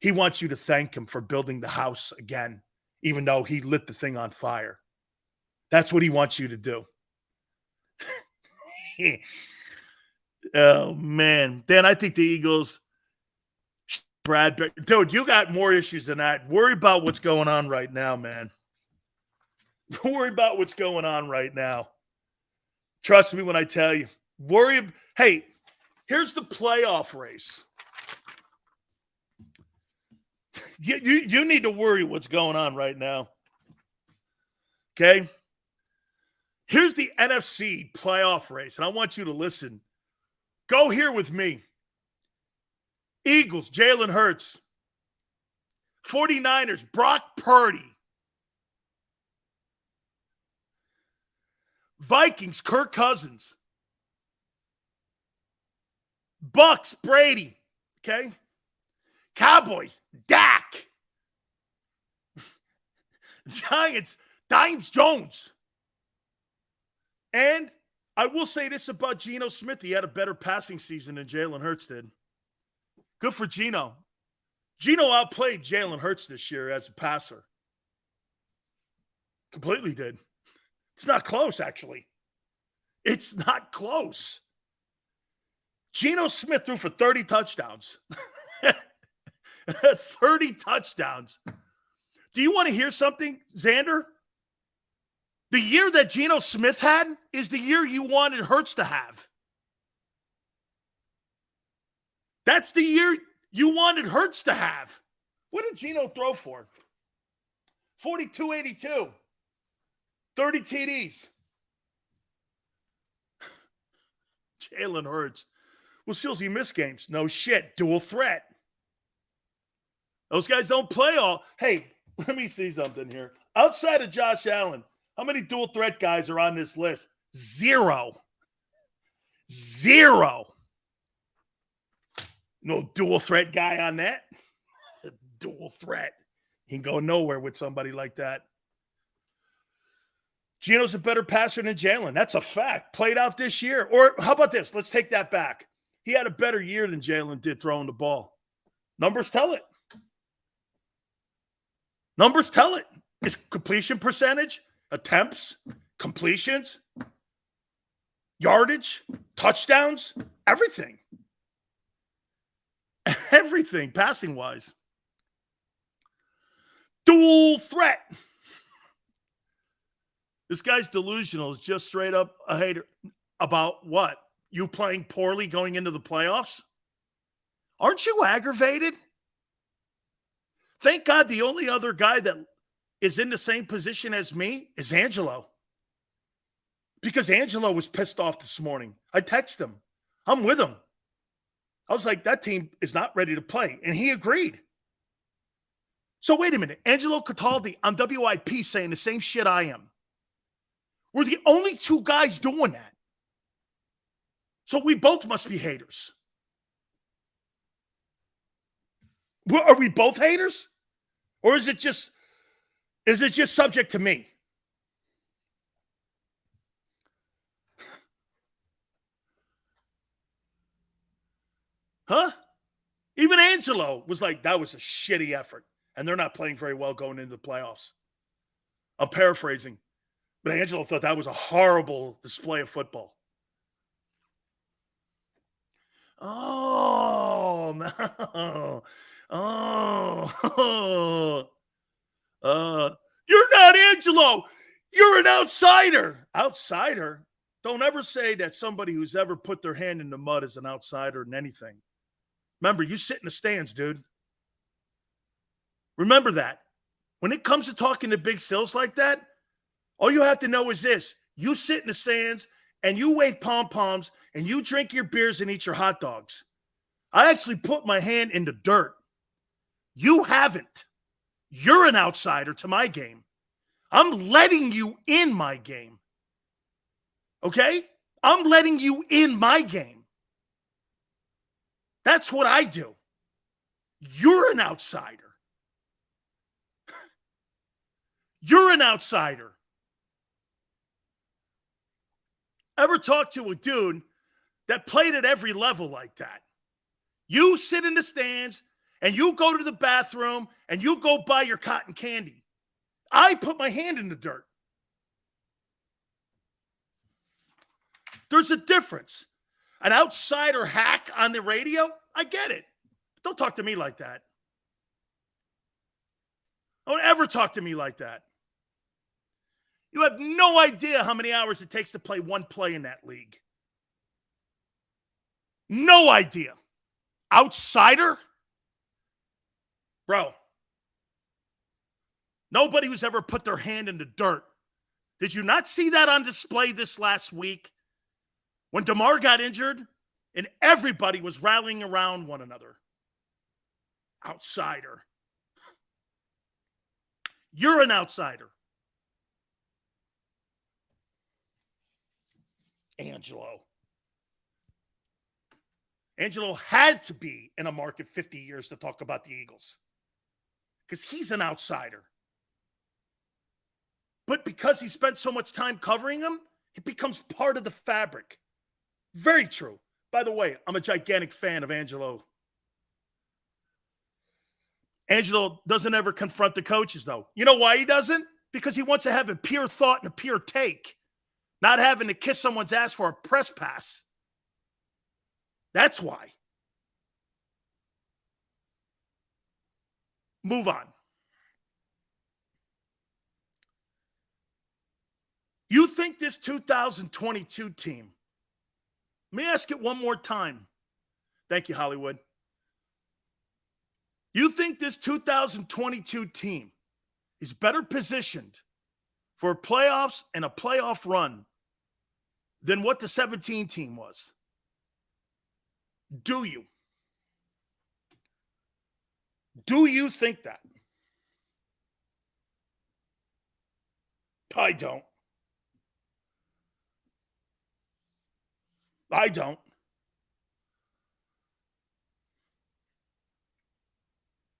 he wants you to thank him for building the house again, even though he lit the thing on fire. That's what he wants you to do. Oh, man. Dan, I think the Eagles, Brad, dude, you got more issues than that. Worry about what's going on right now, man. Worry about what's going on right now. Trust me when I tell you. Hey, here's the playoff race. You need to worry what's going on right now. Okay? Here's the NFC playoff race, and I want you to listen. Go here with me. Eagles, Jalen Hurts. 49ers, Brock Purdy. Vikings, Kirk Cousins. Bucks, Brady. Okay? Cowboys, Dak. Giants, Dimes Jones. And I will say this about Geno Smith. He had a better passing season than Jalen Hurts did. Good for Geno. Geno outplayed Jalen Hurts this year as a passer. Completely did. It's not close, actually. It's not close. Geno Smith threw for 30 touchdowns. 30 touchdowns. Do you want to hear something, Xander? The year that Geno Smith had is the year you wanted Hurts to have. That's the year you wanted Hurts to have. What did Geno throw for? 42.82. 30 TDs. Jalen Hurts. Well, Seals, he missed games. No shit. Dual threat. Those guys don't play all. Hey, let me see something here. Outside of Josh Allen, how many dual threat guys are on this list? 0. 0. No dual threat guy on that. Dual threat. He can go nowhere with somebody like that. Geno's a better passer than Jalen. That's a fact. Played out this year. Or how about this? Let's take that back. He had a better year than Jalen did throwing the ball. Numbers tell it. Numbers tell it. His completion percentage, attempts, completions, yardage, touchdowns, everything. Everything passing-wise. Dual threat. This guy's delusional. Is just straight up a hater. About what? You playing poorly going into the playoffs? Aren't you aggravated? Thank God the only other guy that is in the same position as me is Angelo. Because Angelo was pissed off this morning. I texted him. I'm with him. I was like, that team is not ready to play. And he agreed. So wait a minute. Angelo Cataldi on WIP saying the same shit I am. We're the only two guys doing that. So we both must be haters. Are we both haters? Or is it just subject to me? Huh? Even Angelo was like, that was a shitty effort. And they're not playing very well going into the playoffs. I'm paraphrasing. But Angelo thought that was a horrible display of football. Oh, no. Oh. You're not Angelo. You're an outsider. Outsider? Don't ever say that somebody who's ever put their hand in the mud is an outsider in anything. Remember, you sit in the stands, dude. Remember that. When it comes to talking to big sills like that, all you have to know is this. You sit in the stands and you wave pom-poms and you drink your beers and eat your hot dogs. I actually put my hand in the dirt. You haven't. You're an outsider to my game. I'm letting you in my game. Okay? I'm letting you in my game. That's what I do. You're an outsider. You're an outsider. Ever talk to a dude that played at every level like that? You sit in the stands and you go to the bathroom and you go buy your cotton candy. I put my hand in the dirt. There's a difference. An outsider hack on the radio, I get it. But don't talk to me like that. Don't ever talk to me like that. You have no idea how many hours it takes to play one play in that league. No idea. Outsider? Bro, Nobody who's ever put their hand in the dirt. Did you not see that on display this last week? When DeMar got injured and everybody was rallying around one another. Outsider. You're an outsider. Angelo had to be in a market 50 years to talk about the Eagles because he's an outsider. But because he spent so much time covering them, it becomes part of the fabric. Very true. By the way, I'm a gigantic fan of Angelo. Angelo doesn't ever confront the coaches, though. You know why he doesn't? Because he wants to have a pure thought and a pure take, not having to kiss someone's ass for a press pass. That's why. Move on. You think this 2022 team, let me ask it one more time. Thank you, Hollywood. You think this 2022 team is better positioned for playoffs and a playoff run than what the 17 team was? Do you? Do you think that? I don't. I don't.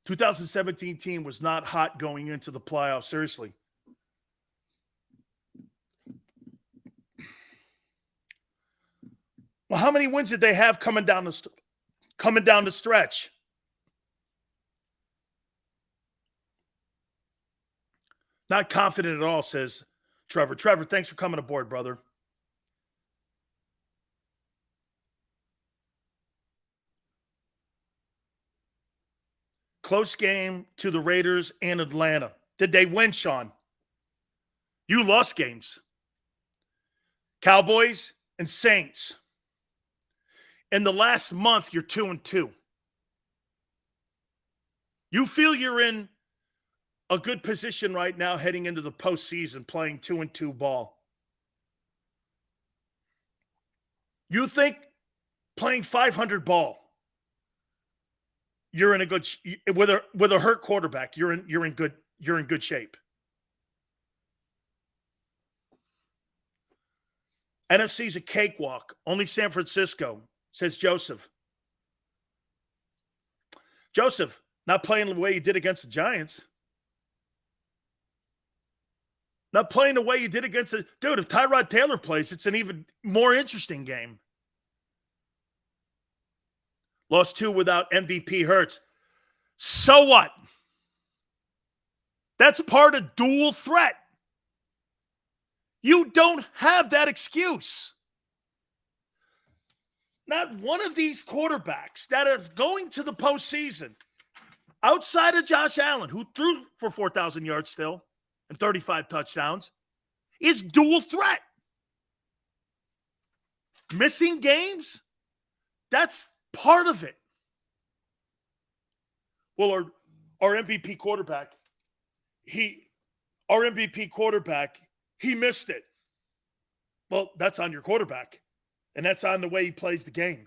The 2017 team was not hot going into the playoffs, seriously. Well, how many wins did they have coming down the stretch? Not confident at all, says Trevor. Trevor, thanks for coming aboard, brother. Close game to the Raiders and Atlanta. Did they win, Sean? You lost games. Cowboys and Saints. In the last month, you're 2-2. You feel you're in a good position right now heading into the postseason playing 2-2 ball. You think playing 500 ball, you're in a good with a hurt quarterback. You're in good shape. NFC's a cakewalk. Only San Francisco, says Joseph. Joseph, not playing the way you did against the Giants. Not playing the way you did against the dude. If Tyrod Taylor plays, it's an even more interesting game. Lost 2 without MVP Hurts. So what? That's part of dual threat. You don't have that excuse. Not one of these quarterbacks that are going to the postseason, outside of Josh Allen, who threw for 4,000 yards still and 35 touchdowns, is dual threat. Missing games? That's part of it. Well, our MVP quarterback, he missed it. Well, that's on your quarterback, and that's on the way he plays the game.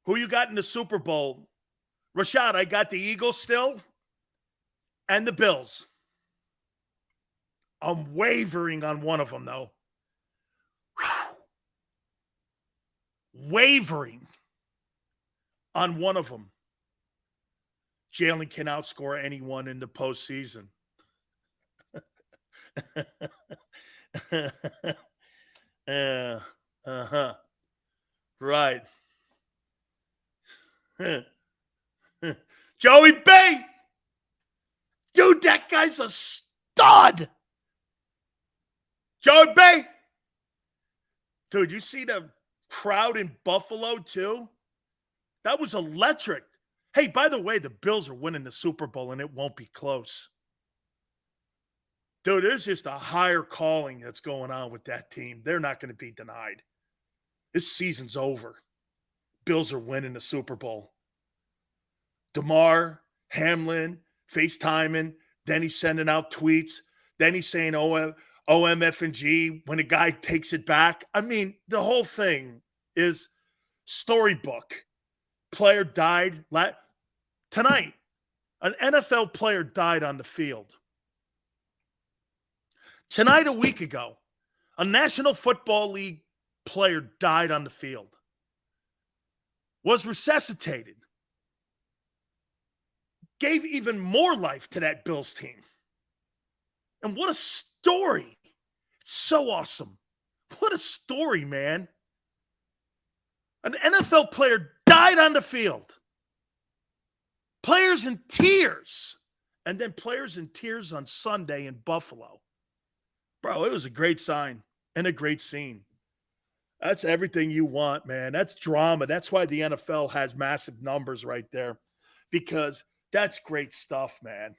Who you got in the Super Bowl? Rashad, I got the Eagles still and the Bills. I'm wavering on one of them, though. Wavering on one of them. Jalen can outscore anyone in the postseason. Right. Joey B! Dude, that guy's a stud! Joey B! Dude, you see the crowd in Buffalo, too? That was electric. Hey, by the way, the Bills are winning the Super Bowl, and it won't be close. Dude, there's just a higher calling that's going on with that team. They're not going to be denied. This season's over. Bills are winning the Super Bowl. DeMar Hamlin FaceTiming. Then he's sending out tweets. Then he's saying OMFG when a guy takes it back. I mean, the whole thing is storybook. Player died tonight. An NFL player died on the field. Tonight, a week ago, a National Football League player died on the field. Was resuscitated. Gave even more life to that Bills team. And what a story. It's so awesome. What a story, man. An NFL player died on the field. Players in tears. And then players in tears on Sunday in Buffalo. Bro, it was a great sign and a great scene. That's everything you want, man. That's drama. That's why the NFL has massive numbers right there. Because that's great stuff, man.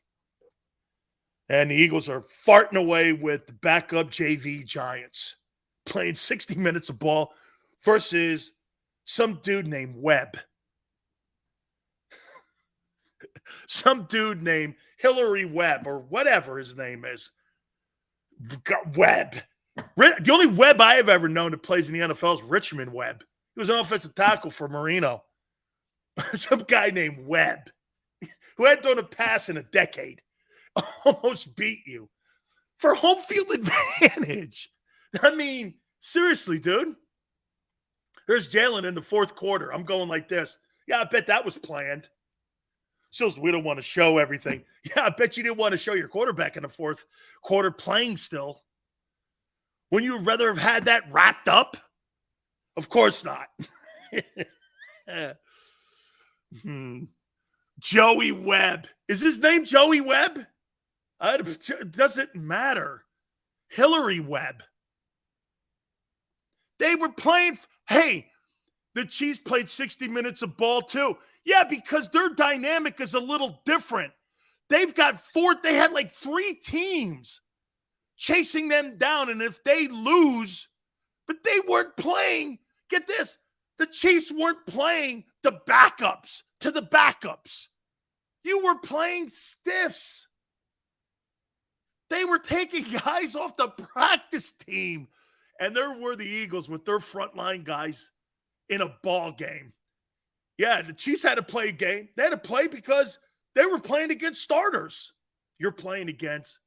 And the Eagles are farting away with the backup JV Giants. Playing 60 minutes of ball versus some dude named Webb. Some dude named Hillary Webb or whatever his name is. Webb. The only Webb I have ever known that plays in the NFL is Richmond Webb. He was an offensive tackle for Marino. Some guy named Webb who hadn't thrown a pass in a decade. Almost beat you for home field advantage. I mean, seriously, dude. There's Jalen in the fourth quarter. I'm going like this. Yeah, I bet that was planned. So we don't want to show everything. Yeah, I bet you didn't want to show your quarterback in the fourth quarter playing still. Wouldn't you rather have had that wrapped up? Of course not. Joey Webb. Is his name Joey Webb? It doesn't matter. Hillary Webb. They were playing. Hey, the Chiefs played 60 minutes of ball too. Yeah, because their dynamic is a little different. They had like 3 teams chasing them down. And if they lose, but they weren't playing, get this, the Chiefs weren't playing the backups to the backups. You were playing stiffs. They were taking guys off the practice team. And there were the Eagles with their frontline guys in a ball game. Yeah, the Chiefs had to play a game. They had to play because they were playing against starters. You're playing against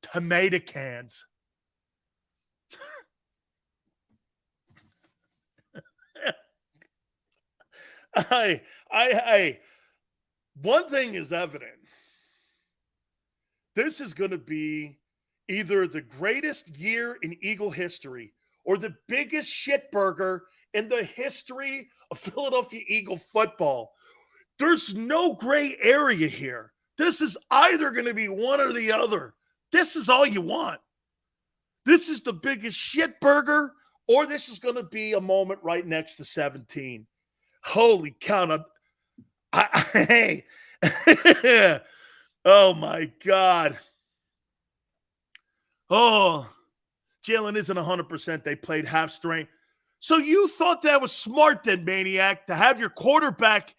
tomato cans. One thing is evident. This is going to be either the greatest year in Eagle history or the biggest shitburger in the history of Philadelphia Eagle football. There's no gray area here. This is either going to be one or the other. This is all you want. This is the biggest shitburger, or this is going to be a moment right next to 17. Holy cow. Hey. Oh, my God. Oh, Jalen isn't 100%. They played half strength. So you thought that was smart then, Maniac, to have your quarterback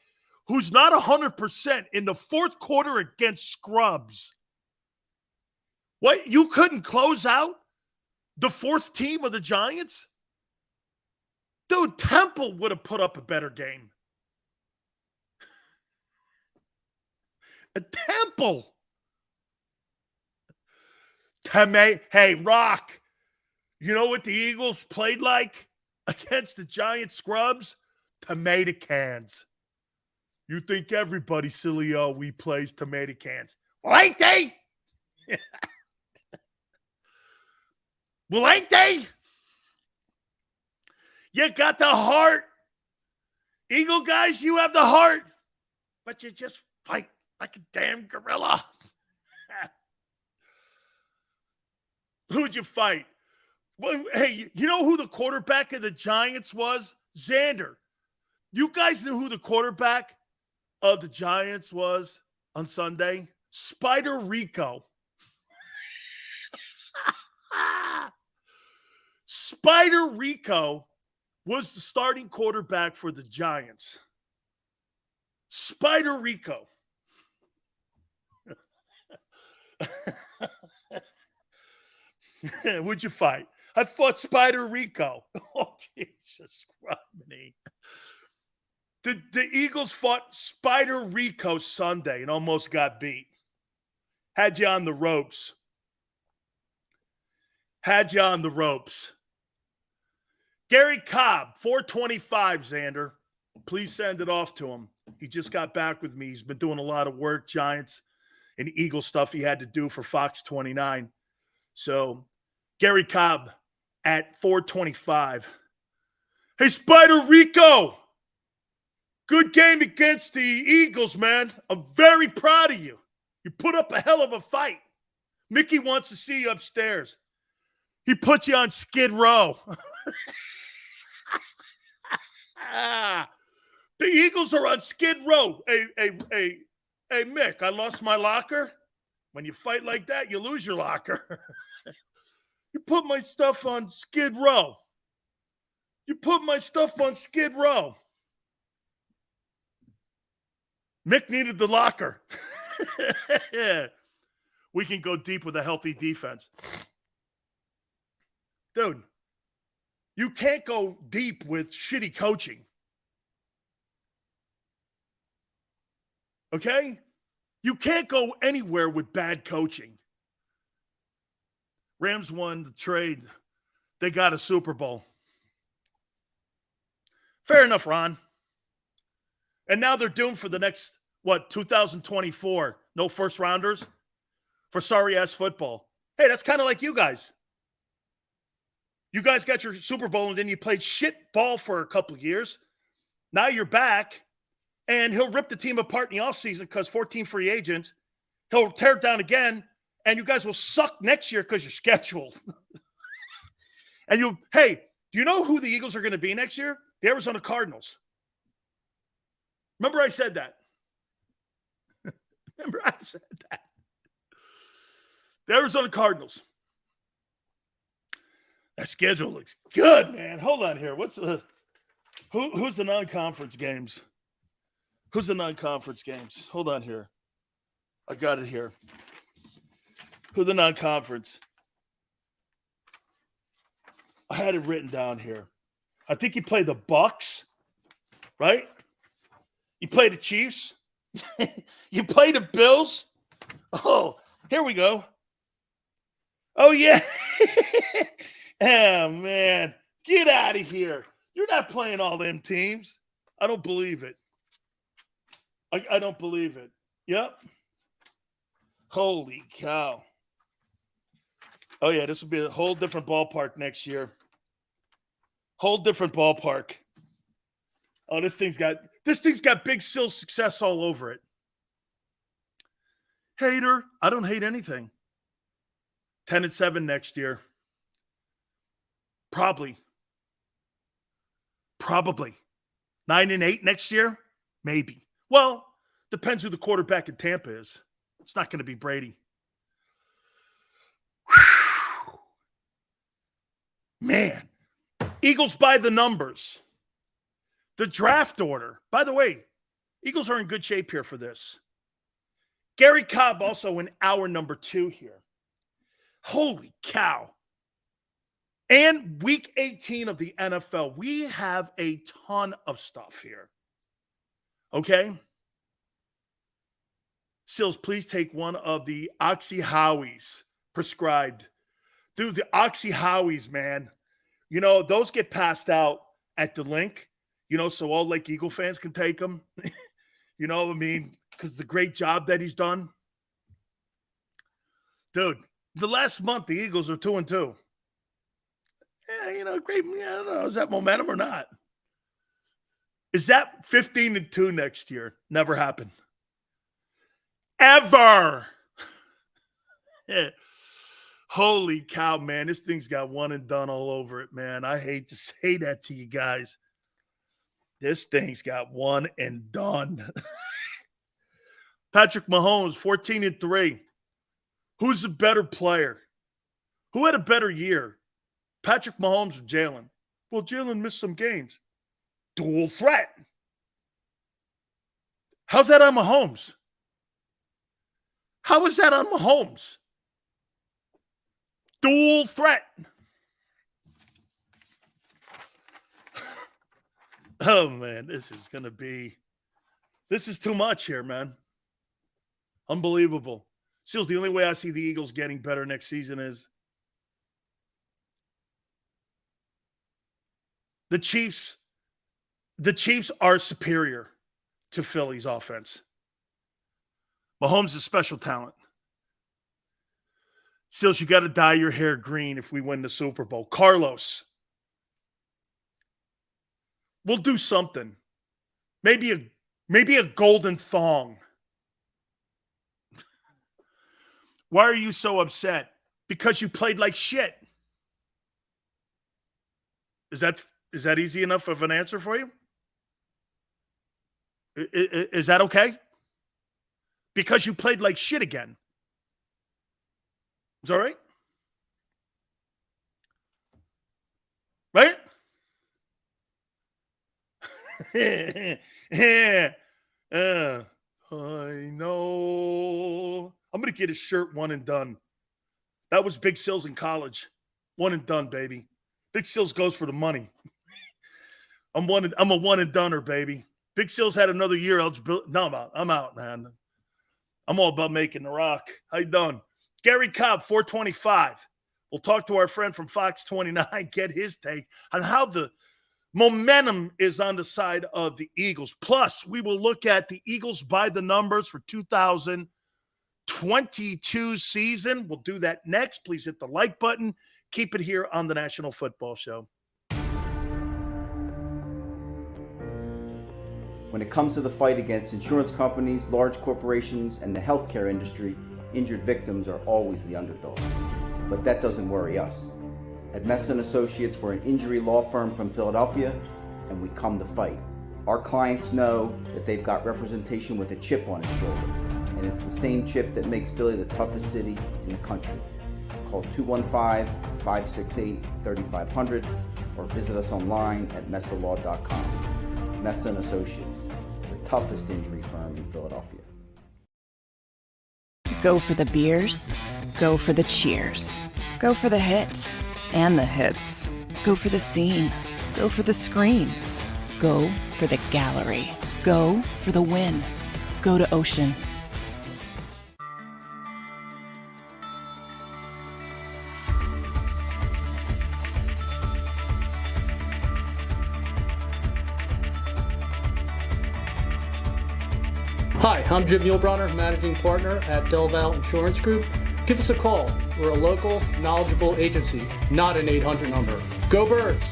who's not 100% in the fourth quarter against scrubs. What? You couldn't close out the fourth team of the Giants? Dude, Temple would have put up a better game. A Temple. Hey, Rock, you know what the Eagles played like against the Giant scrubs? Tomato cans. You think everybody, Sileo, we plays tomato cans. Well, ain't they? Well, ain't they? You got the heart. Eagle guys, you have the heart. But you just fight like a damn gorilla. Who'd you fight? Well, hey, you know who the quarterback of the Giants was? Xander. You guys knew who the quarterback of the Giants was on Sunday? Spider Rico. Spider Rico was the starting quarterback for the Giants. Spider Rico. Would you fight? I fought Spider Rico. Oh, Jesus Christ. The Eagles fought Spider Rico Sunday and almost got beat. Had you on the ropes. Had you on the ropes. Gary Cobb, 425, Xander. Please send it off to him. He just got back with me. He's been doing a lot of work, Giants and Eagle stuff he had to do for Fox 29. So, Gary Cobb at 425. Hey, Spider Rico. Good game against the Eagles, man. I'm very proud of you. You put up a hell of a fight. Mickey wants to see you upstairs. He put you on Skid Row. The Eagles are on Skid Row. Hey, Mick, I lost my locker. When you fight like that, you lose your locker. You put my stuff on Skid Row. You put my stuff on Skid Row. Mick needed the locker. We can go deep with a healthy defense. Dude, you can't go deep with shitty coaching. Okay? You can't go anywhere with bad coaching. Rams won the trade. They got a Super Bowl. Fair enough, Ron. And now they're doomed for the next, 2024. No first rounders for sorry-ass football. Hey, that's kind of like you guys. You guys got your Super Bowl, and then you played shit ball for a couple of years. Now you're back, and he'll rip the team apart in the offseason because 14 free agents. He'll tear it down again, and you guys will suck next year because you're scheduled. And do you know who the Eagles are going to be next year? The Arizona Cardinals. Remember I said that. The Arizona Cardinals. That schedule looks good, man. Hold on here. Who's the non-conference games? Who's the non-conference games? Hold on here. I got it here. Who the non-conference? I had it written down here. I think you play the Bucks, right? You play the Chiefs. You play the Bills. Oh, here we go. Oh, yeah. Oh, man. Get out of here. You're not playing all them teams. I don't believe it. I don't believe it. Yep. Holy cow. Oh, yeah, this will be a whole different ballpark next year. Whole different ballpark. Oh, this thing's got Big Sil's success all over it. Hater. I don't hate anything. 10-7 next year. Probably. 9-8 next year? Maybe. Well, depends who the quarterback in Tampa is. It's not going to be Brady. Whew. Man. Eagles by the numbers. The draft order. By the way, Eagles are in good shape here for this. Gary Cobb also in hour number 2 here. Holy cow. And week 18 of the NFL. We have a ton of stuff here. Okay? Sills, please take one of the Oxy Howies prescribed. Dude, the Oxy Howies, man. You know, those get passed out at the link, so all Lake Eagle fans can take them. You know what I mean? Because the great job that he's done. Dude, the last month, the Eagles are 2-2. Yeah, great. I don't know. Is that momentum or not? Is that 15-2 next year? Never happened. Ever. Yeah. Holy cow, man. This thing's got one and done all over it, man. I hate to say that to you guys. This thing's got one and done. Patrick Mahomes, 14-3. Who's the better player? Who had a better year? Patrick Mahomes or Jalen? Well, Jalen missed some games. Dual threat. How's that on Mahomes? How is that on Mahomes? Dual threat. Oh, man, this is too much here, man. Unbelievable. Seals, the only way I see the Eagles getting better next season is the Chiefs are superior to Philly's offense. Mahomes is special talent. Seals, you got to dye your hair green if we win the Super Bowl. Carlos, we'll do something. Maybe a golden thong. Why are you so upset? Because you played like shit. Is that easy enough of an answer for you? Is that okay? Because you played like shit again. Is that right? Right? I know. I'm going to get his shirt one and done. That was Big Sills in college. One and done, baby. Big Sills goes for the money. I'm a one and doneer, baby. Big Sills had another year eligibility. No, I'm out, man. I'm all about making the rock. How you done? Gary Cobb, 425. We'll talk to our friend from Fox 29, get his take on how the momentum is on the side of the Eagles. Plus, we will look at the Eagles by the numbers for 2022 season. We'll do that next. Please hit the like button. Keep it here on the National Football Show. When it comes to the fight against insurance companies, large corporations, and the healthcare industry, injured victims are always the underdog. But that doesn't worry us. At Messa & Associates, we're an injury law firm from Philadelphia, and we come to fight. Our clients know that they've got representation with a chip on its shoulder, and it's the same chip that makes Philly the toughest city in the country. Call 215-568-3500 or visit us online at messalaw.com. Messa & Associates, the toughest injury firm in Philadelphia. Go for the beers, go for the cheers, go for the hit and the hits, go for the scene, go for the screens, go for the gallery, go for the win, go to Ocean. Hi, I'm Jim Muehlbronner, Managing Partner at Del Val Insurance Group. Give us a call. We're a local, knowledgeable agency, not an 800 number. Go Birds!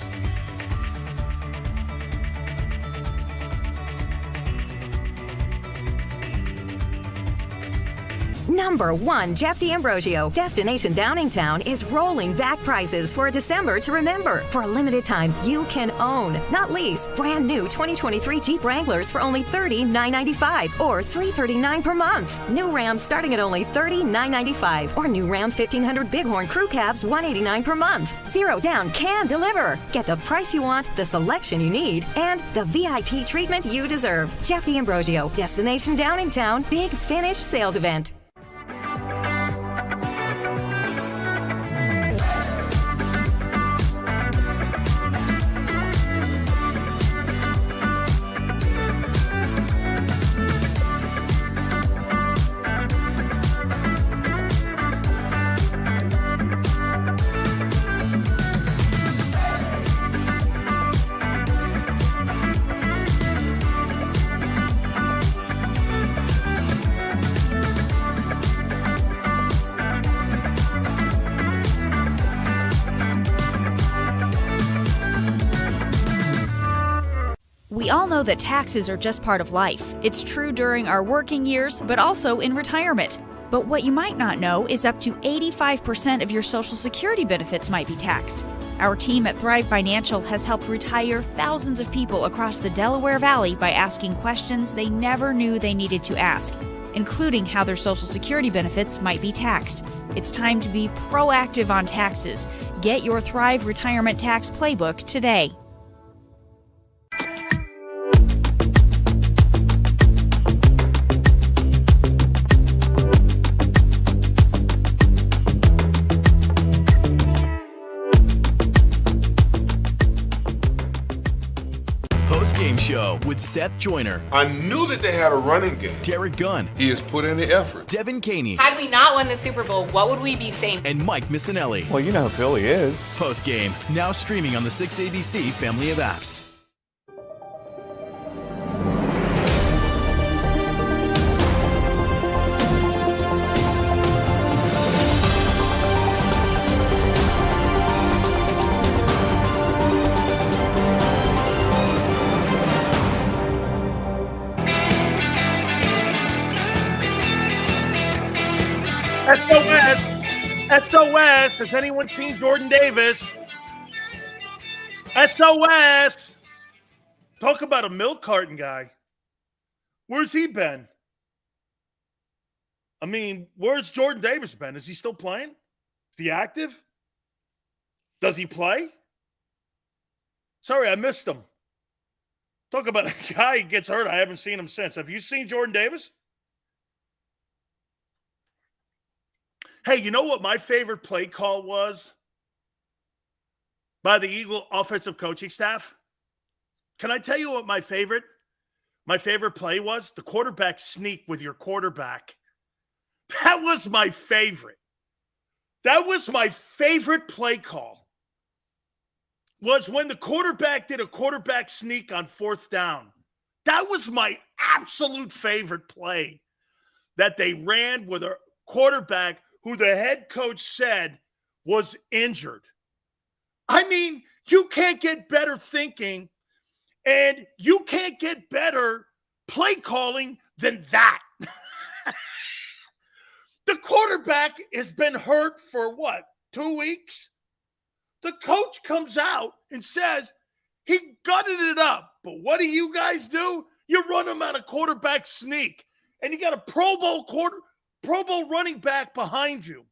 Number 1, Jeff D'Ambrosio. Destination Downingtown is rolling back prices for a December to remember. For a limited time, you can own, not lease, brand new 2023 Jeep Wranglers for only $30,995 or $339 per month. New Rams starting at only $30,995 or new Ram 1500 Bighorn Crew Cabs $189 per month. Zero down can deliver. Get the price you want, the selection you need, and the VIP treatment you deserve. Jeff D'Ambrosio, Destination Downingtown, Big Finish Sales Event. We all know that taxes are just part of life. It's true during our working years, but also in retirement. But what you might not know is up to 85% of your Social Security benefits might be taxed. Our team at Thrive Financial has helped retire thousands of people across the Delaware Valley by asking questions they never knew they needed to ask. including how their Social Security benefits might be taxed. It's time to be proactive on taxes. Get your Thrive Retirement Tax Playbook today. Game show with Seth Joyner. I knew that they had a running game. Derek Gunn. He has put in the effort. Devin Caney. Had we not won the Super Bowl, what would we be saying? And Mike Missinelli. Well, you know who Philly is. Post game, now streaming on the 6ABC family of apps. SOS. Has anyone seen Jordan Davis? SOS. Talk about a milk carton guy. Where's he been? I mean, where's Jordan Davis been? Is he still playing? Is he active? Does he play? Sorry, I missed him. Talk about a guy who gets hurt. I haven't seen him since. Have you seen Jordan Davis? Hey, you know what my favorite play call was by the Eagle offensive coaching staff? Can I tell you what my favorite play was? The quarterback sneak with your quarterback. That was my favorite. That was my favorite play call. Was when the quarterback did a quarterback sneak on 4th down. That was my absolute favorite play that they ran with a quarterback who the head coach said was injured. I mean, you can't get better thinking and you can't get better play calling than that. The quarterback has been hurt for what, 2 weeks? The coach comes out and says he gutted it up. But what do you guys do? You run him on a quarterback sneak and you got a Pro Bowl running back behind you.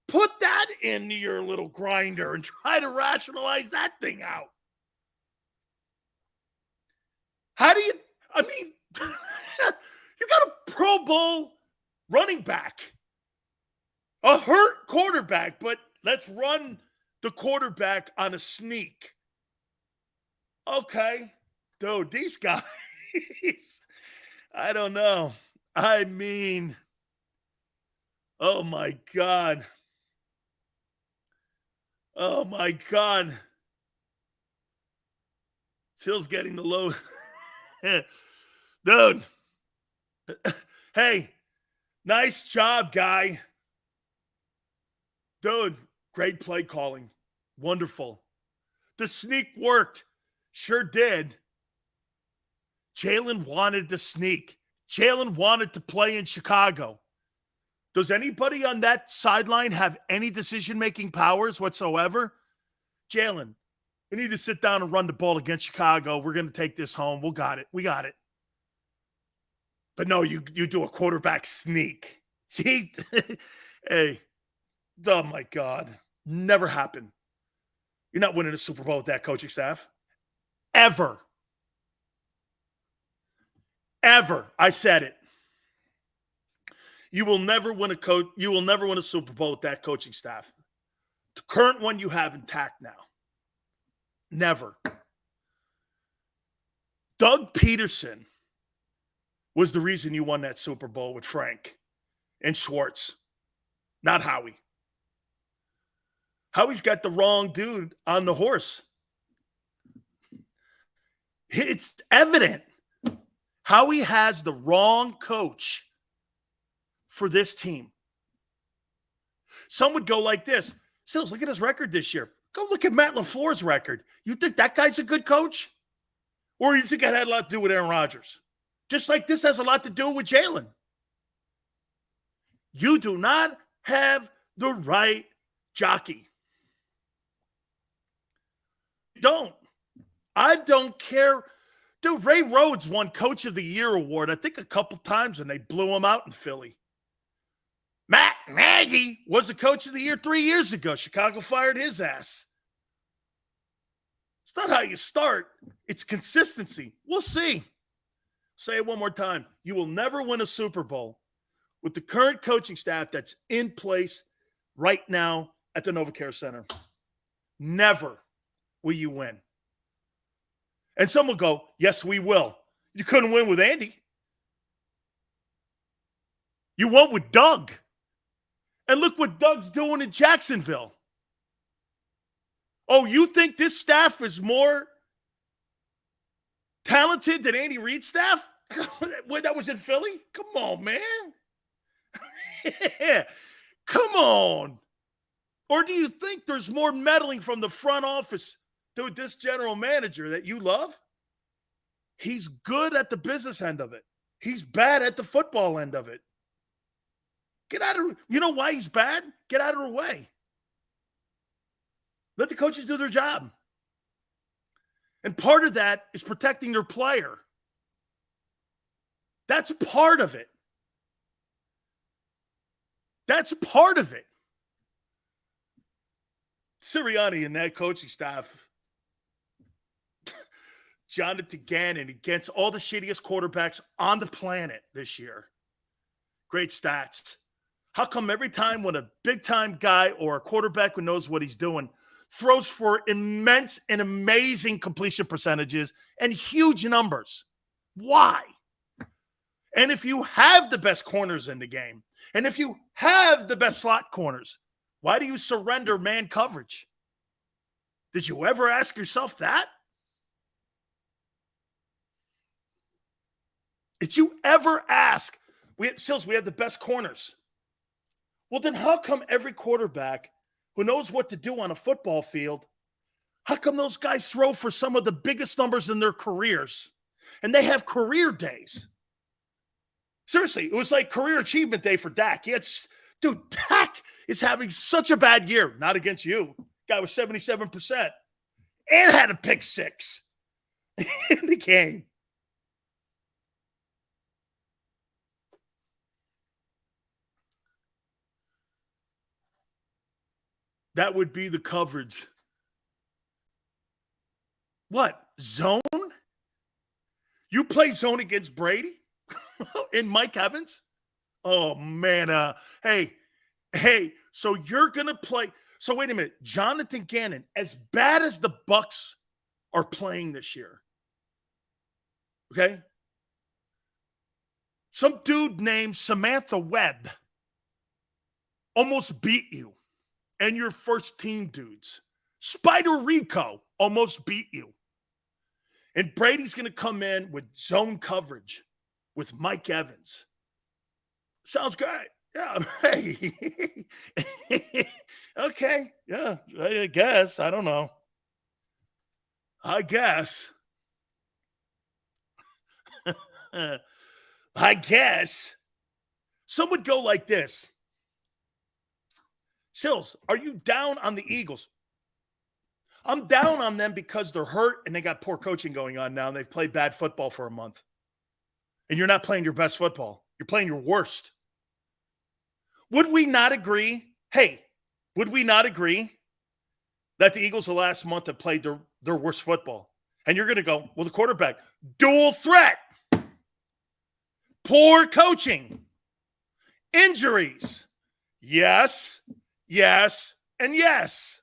Put that into your little grinder and try to rationalize that thing out. How do you, I mean, you got a Pro Bowl running back, a hurt quarterback, but let's run the quarterback on a sneak. Okay. Dude, these guys, I don't know. I mean, oh my God. Oh my God. Phil's getting the low. Dude. Hey, nice job, guy. Dude, great play calling. Wonderful. The sneak worked. Sure did. Jalen wanted to sneak. Jalen wanted to play in Chicago. Does anybody on that sideline have any decision-making powers whatsoever? Jalen, we need to sit down and run the ball against Chicago. We're going to take this home. We got it. We got it. But no, you do a quarterback sneak. Gee, hey, oh my God. Never happened. You're not winning a Super Bowl with that coaching staff. Ever. Ever. I said it. You will never win a Super Bowl with that coaching staff. The current one you have intact now. Never. Doug Peterson was the reason you won that Super Bowl with Frank and Schwartz, not Howie. Howie's got the wrong dude on the horse. It's evident. Howie has the wrong coach for this team. Some would go like this. Sills, look at his record this year. Go look at Matt LaFleur's record. You think that guy's a good coach? Or you think that had a lot to do with Aaron Rodgers? Just like this has a lot to do with Jalen. You do not have the right jockey. Don't. I don't care. Dude, Ray Rhodes won Coach of the Year award, I think a couple times, and they blew him out in Philly. Matt Nagy was the Coach of the Year 3 years ago. Chicago fired his ass. It's not how you start. It's consistency. We'll see. Say it one more time. You will never win a Super Bowl with the current coaching staff that's in place right now at the NovaCare Center. Never will you win. And some will go, yes, we will. You couldn't win with Andy. You won with Doug. And look what Doug's doing in Jacksonville. Oh, you think this staff is more talented than Andy Reid's staff? That was in Philly? Come on, man. Come on. Or do you think there's more meddling from the front office to this general manager that you love? He's good at the business end of it. He's bad at the football end of it. Get out of, you know why he's bad? Get out of the way. Let the coaches do their job. And part of that is protecting their player. That's part of it. That's part of it. Sirianni and that coaching staff, Jonathan Gannon against all the shittiest quarterbacks on the planet this year. Great stats. How come every time when a big-time guy or a quarterback who knows what he's doing throws for immense and amazing completion percentages and huge numbers? Why? And if you have the best corners in the game, and if you have the best slot corners, why do you surrender man coverage? Did you ever ask yourself that? Did you ever ask, we have the best corners. Well, then how come every quarterback who knows what to do on a football field, how come those guys throw for some of the biggest numbers in their careers? And they have career days. Seriously, it was like career achievement day for Dak. Dude, Dak is having such a bad year. Not against you. Guy was 77% and had a pick six in the game. That would be the coverage. What? Zone? You play zone against Brady and Mike Evans? Oh, man. Hey, so you're going to play. So wait a minute. Jonathan Gannon, as bad as the Bucs are playing this year, okay? Some dude named Samantha Webb almost beat you and your first team dudes. Spider Rico almost beat you. And Brady's going to come in with zone coverage with Mike Evans. Sounds great. Yeah. Hey. Okay. Yeah. I guess. I don't know. I guess. I guess. Some would go like this. Sills, are you down on the Eagles? I'm down on them because they're hurt and they got poor coaching going on now and they've played bad football for a month. And you're not playing your best football. You're playing your worst. Would we not agree? Hey, would we not agree that the Eagles the last month have played their worst football? And you're going to go, well, the quarterback, dual threat, poor coaching, injuries. Yes, yes, and yes.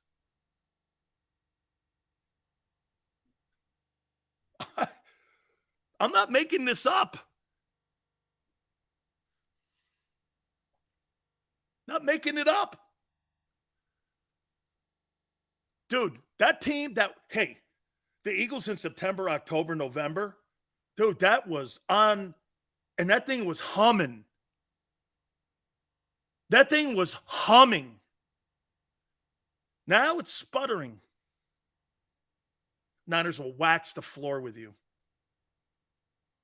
I'm not making this up. Not making it up. Dude, that team the Eagles in September, October, November, dude, that was on, and that thing was humming. That thing was humming. Now it's sputtering. Niners will wax the floor with you.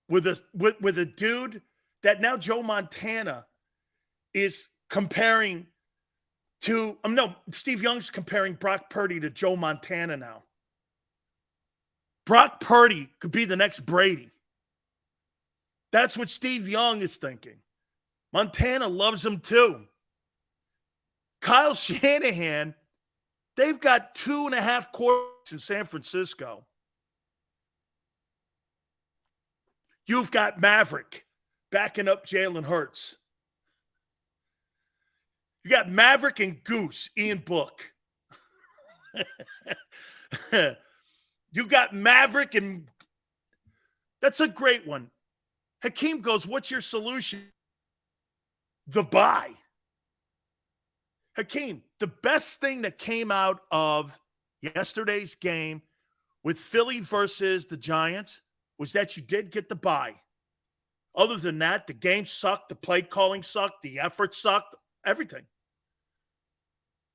With a dude that now Joe Montana is comparing to, Steve Young's comparing Brock Purdy to Joe Montana now. Brock Purdy could be the next Brady. That's what Steve Young is thinking. Montana loves him too. Kyle Shanahan, they've got 2.5 quarterbacks in San Francisco. You've got Maverick backing up Jalen Hurts. You got Maverick and Goose, Ian Book. You got Maverick and that's a great one. Hakeem goes, what's your solution? The bye. Hakeem, the best thing that came out of yesterday's game with Philly versus the Giants was that you did get the bye. Other than that, the game sucked, the play calling sucked, the effort sucked, everything.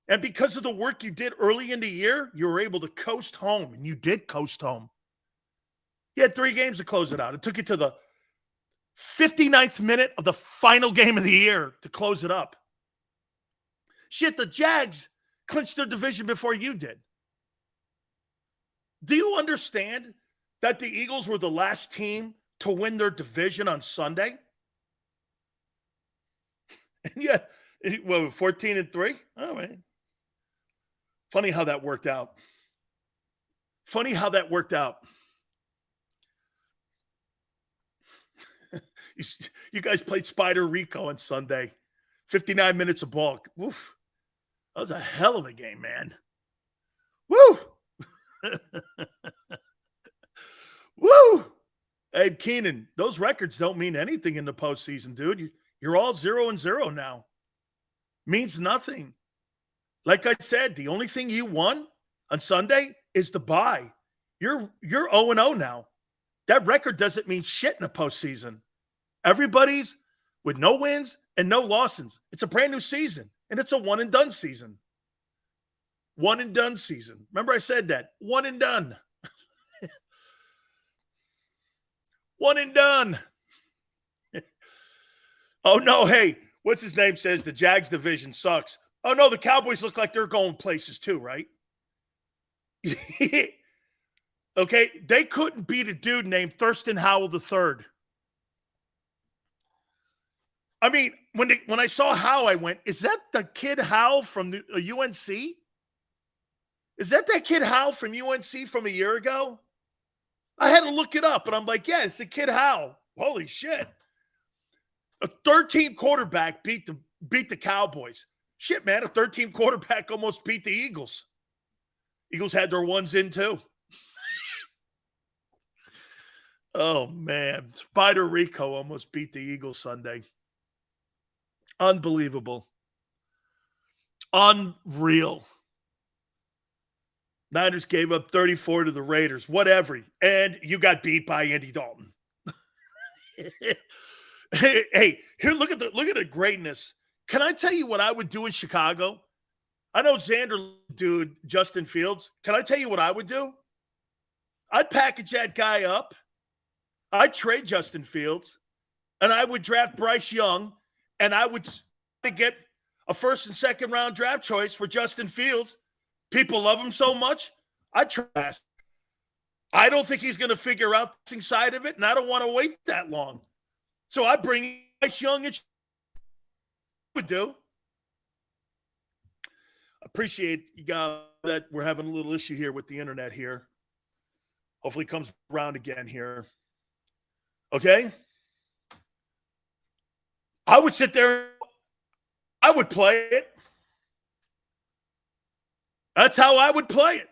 And because of the work you did early in the year, you were able to coast home, and you did coast home. You had 3 games to close it out. It took you to the 59th minute of the final game of the year to close it up. Shit, the Jags clinched their division before you did. Do you understand that the Eagles were the last team to win their division on Sunday? And yet, 14-3? Oh, man. Funny how that worked out. You guys played Spider Rico on Sunday. 59 minutes of ball. Woof. That was a hell of a game, man. Woo! Woo! Hey, Keenan, those records don't mean anything in the postseason, dude. You're all 0-0 now. Means nothing. Like I said, the only thing you won on Sunday is the bye. You're 0-0 now. That record doesn't mean shit in the postseason. Everybody's with no wins and no losses. It's a brand new season, and it's a one-and-done season. One-and-done season. Remember I said that. One and done. One and done. Oh, no, hey, what's his name says the Jags division sucks. Oh, no, the Cowboys look like they're going places too, right? Okay, they couldn't beat a dude named Thurston Howell III. I mean, when I saw Howe, I went, is that the kid Howe from the UNC? Is that kid Howe from UNC from a year ago? I had to look it up, and I'm like, yeah, it's the kid Howe. Holy shit. A third-team quarterback beat the Cowboys. Shit, man, a third-team quarterback almost beat the Eagles. Eagles had their ones in, too. Oh, man. Spider Rico almost beat the Eagles Sunday. Unbelievable. Unreal. Niners gave up 34 to the Raiders. Whatever. And you got beat by Andy Dalton. Hey, here, look at the greatness. Can I tell you what I would do in Chicago? I know Xander do Justin Fields. Can I tell you what I would do? I'd package that guy up. I'd trade Justin Fields. And I would draft Bryce Young. And I would get a first and second round draft choice for Justin Fields. People love him so much. I trust. I don't think he's going to figure out the side of it, and I don't want to wait that long. So I bring Bryce Young and would do. Appreciate you guys that we're having a little issue here with the internet here. Hopefully it comes around again here. Okay? I would sit there. I would play it. That's how I would play it.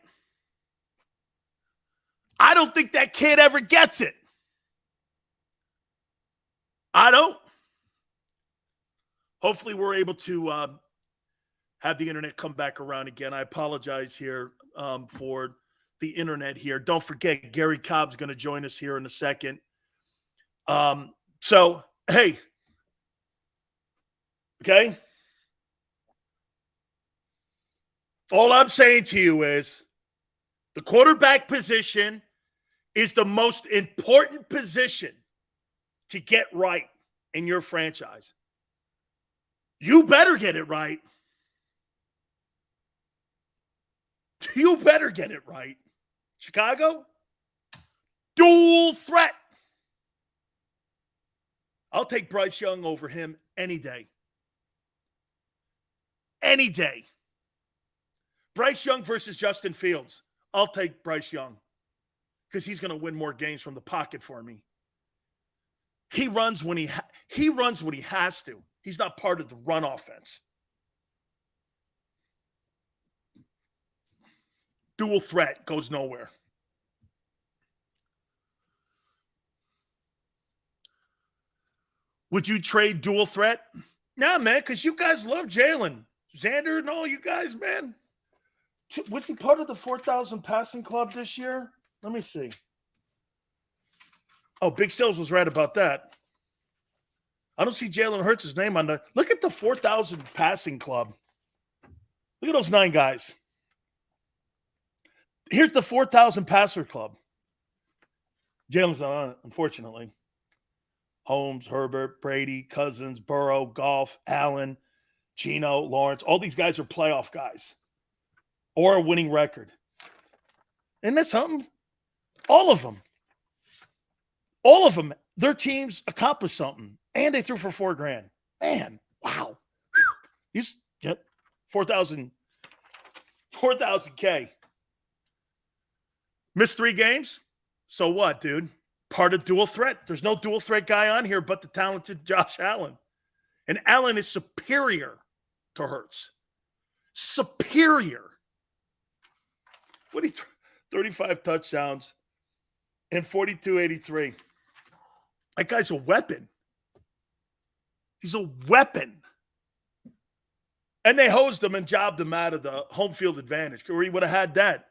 I don't think that kid ever gets it. I don't. Hopefully we're able to have the internet come back around again. I apologize here for the internet here. Don't forget, Gary Cobb's going to join us here in a second. So, hey. Okay? All I'm saying to you is the quarterback position is the most important position to get right in your franchise. You better get it right. You better get it right. Chicago, Dual threat. I'll take Bryce Young over him any day. Any day. Bryce Young versus Justin Fields. I'll take Bryce Young because he's going to win more games from the pocket for me. He runs when he has to. He's not part of the run offense. Dual threat goes nowhere. Would you trade dual threat? Nah, man, because you guys love Jalen. Xander and all you guys, man. Was he part of the 4,000 passing club this year? Let me see. Oh, Big Sales was right about that. I don't see Jalen Hurts' name on the – look at the 4,000 passing club. Look at those 9 guys. Here's the 4,000 passer club. Jalen's not on it, unfortunately. Holmes, Herbert, Brady, Cousins, Burrow, Goff, Allen, Geno, Lawrence. All these guys are playoff guys or a winning record. Isn't that something? All of them, their teams accomplished something, and they threw for $4,000. Man, wow. He's 4,000 K. Missed 3 games? So what, dude? Part of dual threat. There's no dual threat guy on here but the talented Josh Allen. And Allen is superior to Hurts. Superior. What did he throw? 35 touchdowns and 42-83. That guy's a weapon. He's a weapon. And they hosed him and jobbed him out of the home field advantage, where he would have had that.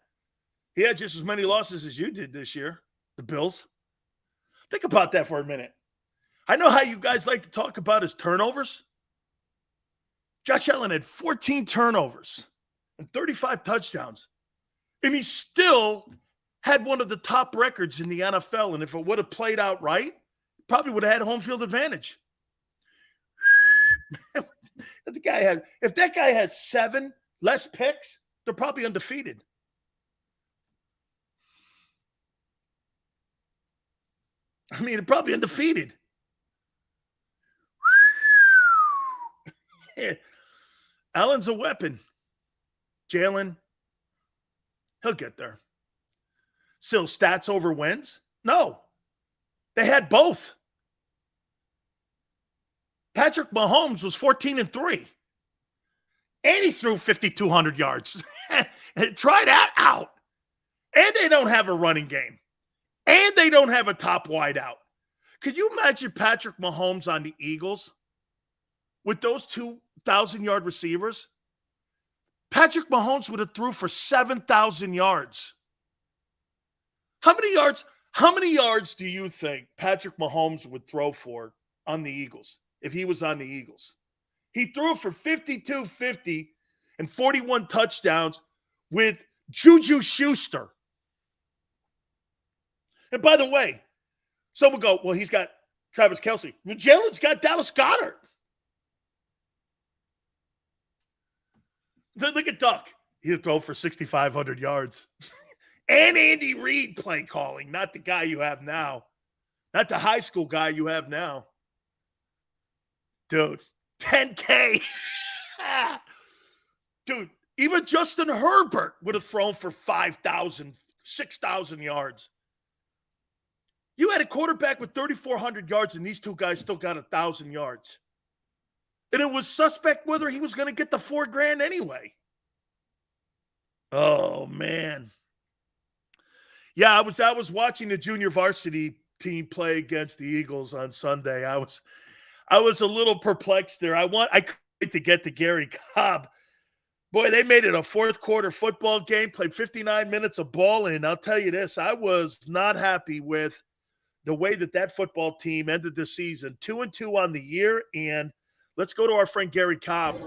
He had just as many losses as you did this year, the Bills. Think about that for a minute. I know how you guys like to talk about his turnovers. Josh Allen had 14 turnovers and 35 touchdowns. And he still had one of the top records in the NFL. And if it would have played out right, probably would have had home field advantage. If that guy has 7 less picks, they're probably undefeated. I mean, they're probably undefeated. Allen's a weapon. Jalen, he'll get there. Still, stats over wins? No. They had both. Patrick Mahomes was 14-3. And he threw 5,200 yards. Try that out. And they don't have a running game. And they don't have a top wide out. Could you imagine Patrick Mahomes on the Eagles with those 2,000-yard receivers? Patrick Mahomes would have threw for 7,000 yards. How many yards do you think Patrick Mahomes would throw for on the Eagles if he was on the Eagles? He threw for 52-50 and 41 touchdowns with Juju Schuster. And by the way, someone go, well, he's got Travis Kelce. Well, Jalen's got Dallas Goedert. Look at Duck. He'll throw for 6,500 yards. And Andy Reid play calling, not the guy you have now. Not the high school guy you have now. Dude, 10K. Dude, even Justin Herbert would have thrown for 5,000, 6,000 yards. You had a quarterback with 3,400 yards, and these two guys still got 1,000 yards. And it was suspect whether he was going to get the $4,000 anyway. Oh, man. Yeah, I was watching the junior varsity team play against the Eagles on Sunday. I was a little perplexed there. I couldn't to get to Gary Cobb. Boy, they made it a fourth quarter football game, played 59 minutes of ball, and I'll tell you this, I was not happy with the way that football team ended the season. 2-2 on the year, and let's go to our friend Gary Cobb.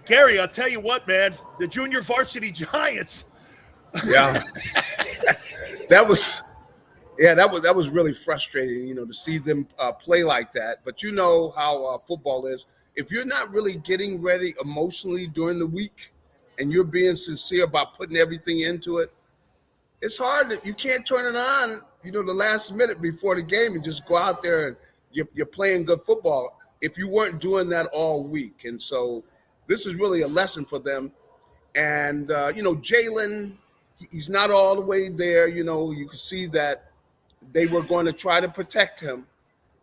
Gary, I'll tell you what, man, the junior varsity Giants. Yeah. That was really frustrating, to see them play like that. But you know how football is. If you're not really getting ready emotionally during the week and you're being sincere about putting everything into it, it's hard. You can't turn it on the last minute before the game and just go out there and you're playing good football if you weren't doing that all week. And so this is really a lesson for them. And, Jalen, he's not all the way there. You can see that they were going to try to protect him.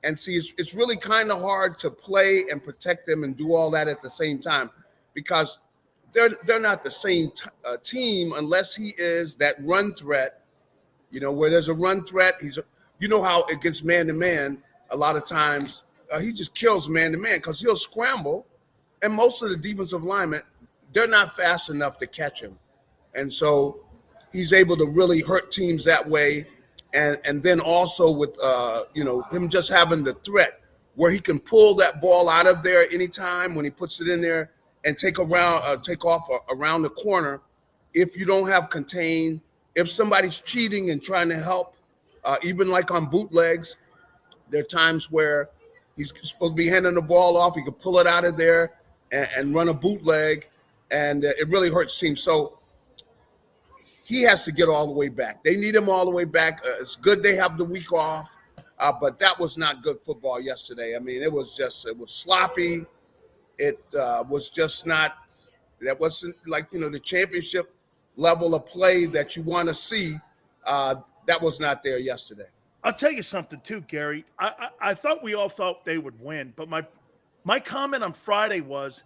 And see, it's really kind of hard to play and protect them and do all that at the same time because they're not the same team unless he is that run threat. Where there's a run threat, how against man-to-man, a lot of times he just kills man-to-man because he'll scramble. And most of the defensive linemen, they're not fast enough to catch him. And so he's able to really hurt teams that way. And then also with, him just having the threat where he can pull that ball out of there anytime when he puts it in there and take off around the corner. If you don't have contain, if somebody's cheating and trying to help, even like on bootlegs, there are times where he's supposed to be handing the ball off. He can pull it out of there and run a bootleg, and it really hurts teams. So he has to get all the way back. They need him all the way back. It's good they have the week off, but that was not good football yesterday. I mean, it was sloppy. It was just not – that wasn't like, the championship level of play that you want to see. That was not there yesterday. I'll tell you something too, Gary. I thought we all thought they would win, but my comment on Friday was,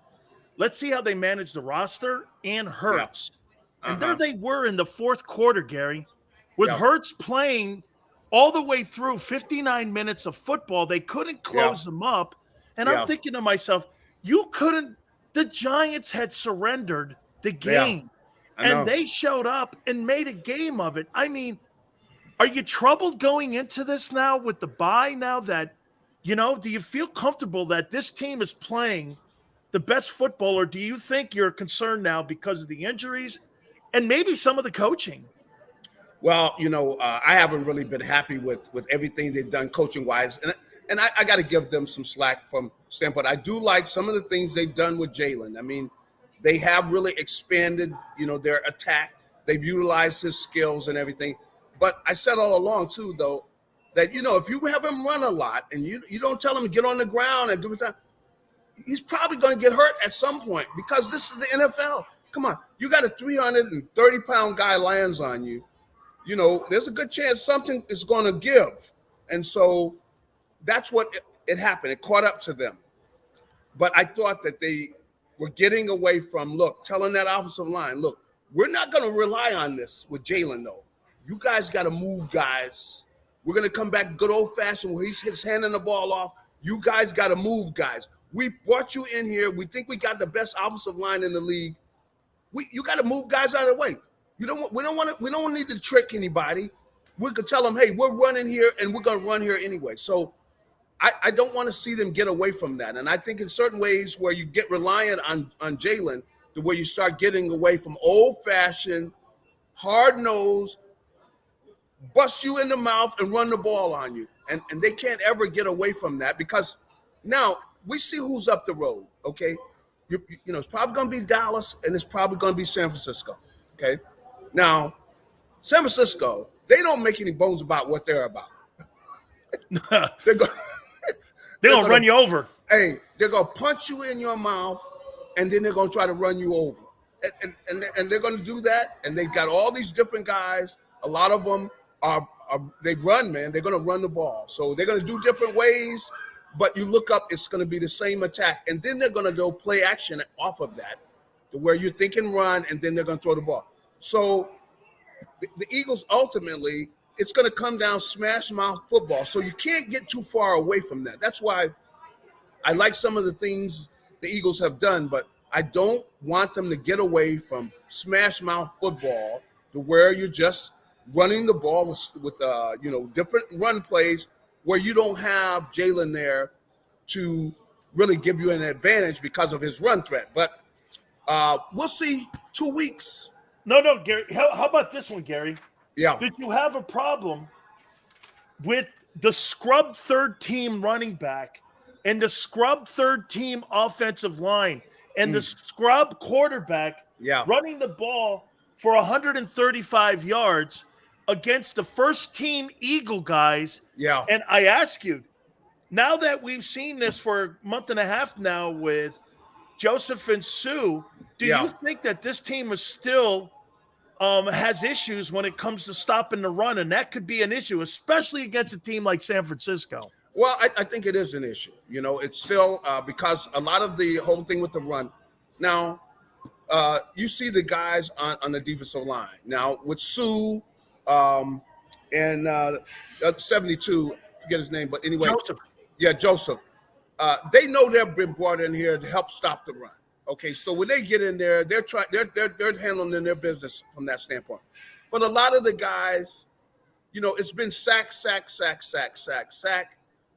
let's see how they manage the roster and Hurts. Yeah. And there they were in the fourth quarter, Gary, with Hurts playing all the way through 59 minutes of football. They couldn't close them up. And I'm thinking to myself, the Giants had surrendered the game. And they showed up and made a game of it. I mean, are you troubled going into this now with the bye now that, do you feel comfortable that this team is playing the best football, or do you think you're concerned now because of the injuries and maybe some of the coaching? Well, I haven't really been happy with everything they've done coaching-wise. And I got to give them some slack from standpoint. I do like some of the things they've done with Jalen. I mean, they have really expanded, their attack. They've utilized his skills and everything. But I said all along, too, though, that, if you have him run a lot and you don't tell him to get on the ground and do it, he's probably going to get hurt at some point because this is the NFL. Come on, you got a 330-pound guy lands on you. There's a good chance something is going to give. And so that's what it happened. It caught up to them. But I thought that they were getting away from, telling that offensive line, we're not going to rely on this with Jalen, though. You guys got to move guys. We're going to come back good old-fashioned where he's handing the ball off. You guys got to move guys. We brought you in here. We think we got the best offensive line in the league. You got to move guys out of the way. We don't need to trick anybody. We could tell them, hey, we're running here and we're going to run here anyway. So I don't want to see them get away from that. And I think in certain ways where you get reliant on Jalen, the way you start getting away from old-fashioned, hard-nosed, bust you in the mouth and run the ball on you. And they can't ever get away from that because now we see who's up the road, okay? It's probably going to be Dallas, and it's probably going to be San Francisco, okay? Now, San Francisco, they don't make any bones about what they're about. They're going to run you over. Hey, they're going to punch you in your mouth, and then they're going to try to run you over. And they're going to do that, and they've got all these different guys. A lot of them they run, man. They're going to run the ball. So they're going to do different ways. But you look up, it's going to be the same attack. And then they're going to go play action off of that to where you're thinking run, and then they're going to throw the ball. So the Eagles, ultimately, it's going to come down smash mouth football. So you can't get too far away from that. That's why I like some of the things the Eagles have done, but I don't want them to get away from smash mouth football to where you're just running the ball with different run plays where you don't have Jalen there to really give you an advantage because of his run threat. But we'll see 2 weeks. No, Gary. How about this one, Gary? Yeah. Did you have a problem with the scrub third-team running back and the scrub third-team offensive line and the scrub quarterback running the ball for 135 yards against the first team Eagle guys. Yeah. And I ask you, now that we've seen this for a month and a half now with Joseph and Sue, do you think that this team is still has issues when it comes to stopping the run? And that could be an issue, especially against a team like San Francisco. Well, I think it is an issue. You know, it's still because a lot of the whole thing with the run. Now, you see the guys on the defensive line. Now, with Sue and 72, forget his name, but anyway. Joseph. Yeah, Joseph. They know they've been brought in here to help stop the run. Okay, so when they get in there, they're handling their business from that standpoint. But a lot of the guys, you know, it's been sack.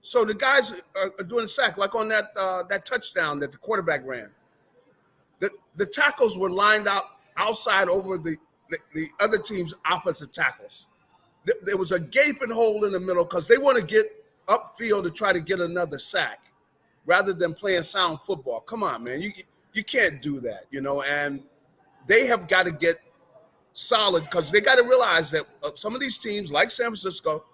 So the guys are doing sack, like on that touchdown that the quarterback ran. The tackles were lined out outside over the other team's offensive tackles. There was a gaping hole in the middle because they want to get upfield to try to get another sack rather than playing sound football. Come on, man. You can't do that, you know, and they have got to get solid because they got to realize that some of these teams like San Francisco,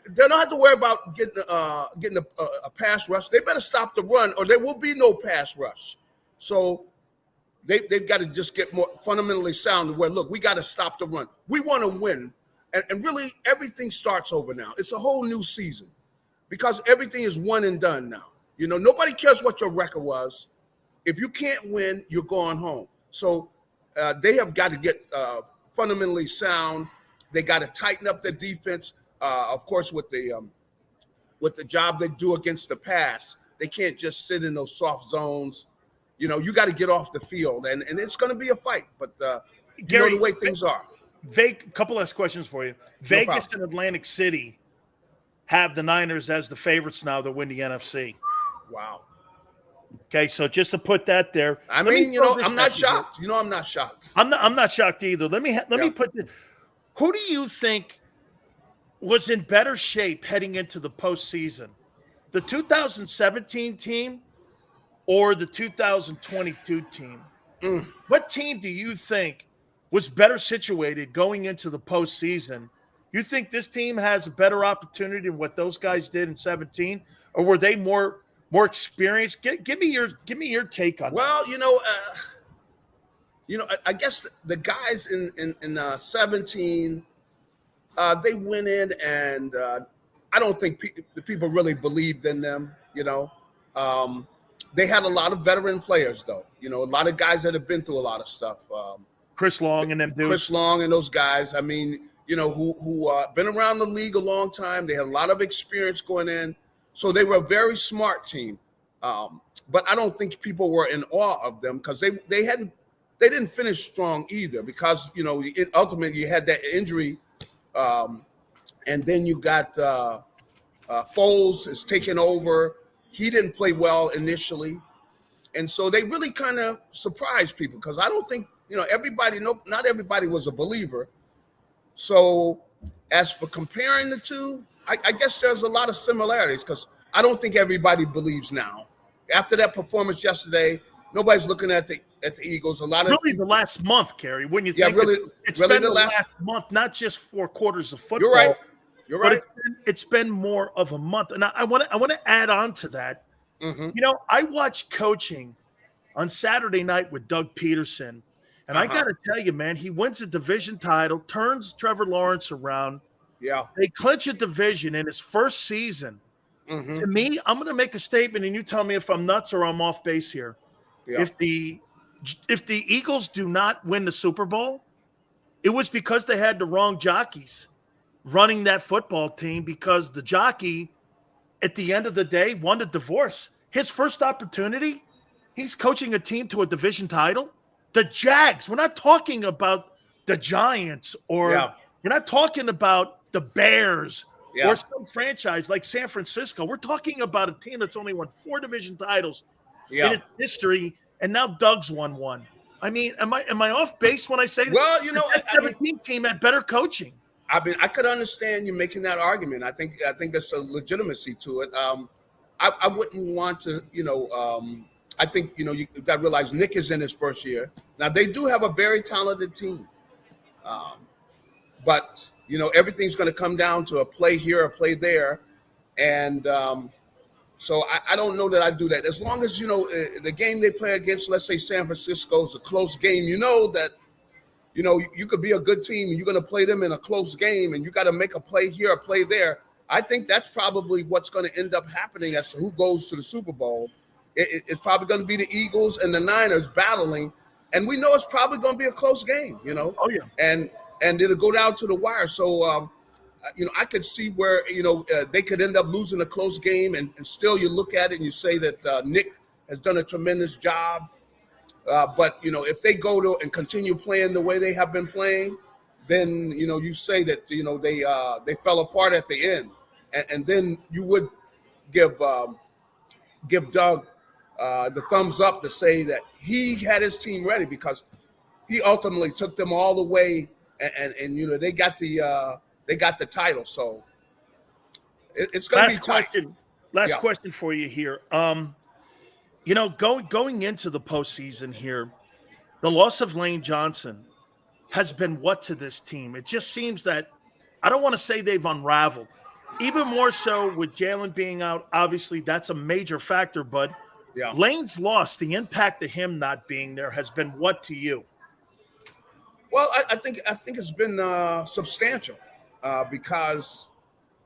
they don't have to worry about getting a pass rush. They better stop the run or there will be no pass rush. So they've got to just get more fundamentally sound where, look, we got to stop the run. We want to win. And really, everything starts over now. It's a whole new season because everything is one and done now. You know, nobody cares what your record was. If you can't win, you're going home. So they have got to get fundamentally sound. They got to tighten up their defense. Of course, with the job they do against the pass, they can't just sit in those soft zones. You know, you got to get off the field, and it's going to be a fight. But you know the way things are. Couple last questions for you. Vegas and Atlantic City have the Niners as the favorites now to win the NFC. Wow. Okay, so just to put that there. I mean, you know, I'm not shocked. You know, I'm not shocked. I'm not shocked either. Let me put this. Who do you think was in better shape heading into the postseason? The 2017 team or the 2022 team? What team do you think was better situated going into the postseason? You think this team has a better opportunity than what those guys did in 17, or were they more experienced? Give me your take on that. Well, you know, I guess the guys in 17, they went in and I don't think the people really believed in them. You know, they had a lot of veteran players though. You know, a lot of guys that have been through a lot of stuff. Chris Long and them dudes. Chris Long and those guys. I mean, you know, who been around the league a long time. They had a lot of experience going in. So they were a very smart team. But I don't think people were in awe of them because they didn't finish strong either because, you know, ultimately you had that injury. And then you got Foles is taking over. He didn't play well initially. And so they really kind of surprised people because I don't think, you know, not everybody was a believer. So as for comparing the two, I guess there's a lot of similarities because I don't think everybody believes now. After that performance yesterday, nobody's looking at the Eagles. A lot of really the last month, Kerry. When you think it's really been the last month, not just 4 quarters of football. You're right. You're right. But it's been more of a month, and I want to add on to that. Mm-hmm. You know, I watched coaching on Saturday night with Doug Peterson, and I got to tell you, man, he wins a division title, turns Trevor Lawrence around. Yeah, they clinch a division in his first season. Mm-hmm. To me, I'm going to make a statement, and you tell me if I'm nuts or I'm off base here. Yeah. If the Eagles do not win the Super Bowl, it was because they had the wrong jockeys running that football team because the jockey, at the end of the day, won a divorce. His first opportunity, he's coaching a team to a division title. The Jags, we're not talking about the Giants or we're not talking about the Bears or some franchise like San Francisco. We're talking about a team that's only won 4 division titles in its history, and now Doug's won 1. I mean, am I off base when I say that? Well, you know, that 17 team had better coaching. I mean, I could understand you making that argument. I think there's a legitimacy to it. I wouldn't want to, you know, I think, you know, you've got to realize Nick is in his first year. Now, they do have a very talented team. but everything's going to come down to a play here, a play there, and so I don't know that I do that. As long as the game they play against, let's say San Francisco, is a close game. That you could be a good team and you're going to play them in a close game, and you got to make a play here, a play there. I think that's probably what's going to end up happening as to who goes to the Super Bowl. It's probably going to be the Eagles and the Niners battling, and we know it's probably going to be a close game. Oh yeah. And it'll go down to the wire. So I could see where they could end up losing a close game, and still you look at it and you say that Nick has done a tremendous job. But if they go to and continue playing the way they have been playing, then you say that they fell apart at the end, and then you would give Doug the thumbs up to say that he had his team ready, because he ultimately took them all the way, and they got the title. So it's going to be tight. Last question for you here. Going into the postseason here, the loss of Lane Johnson has been what to this team? It just seems that, I don't want to say they've unraveled. Even more so with Jalen being out, obviously that's a major factor, but Lane's loss, the impact of him not being there has been what to you? Well, I think it's been substantial because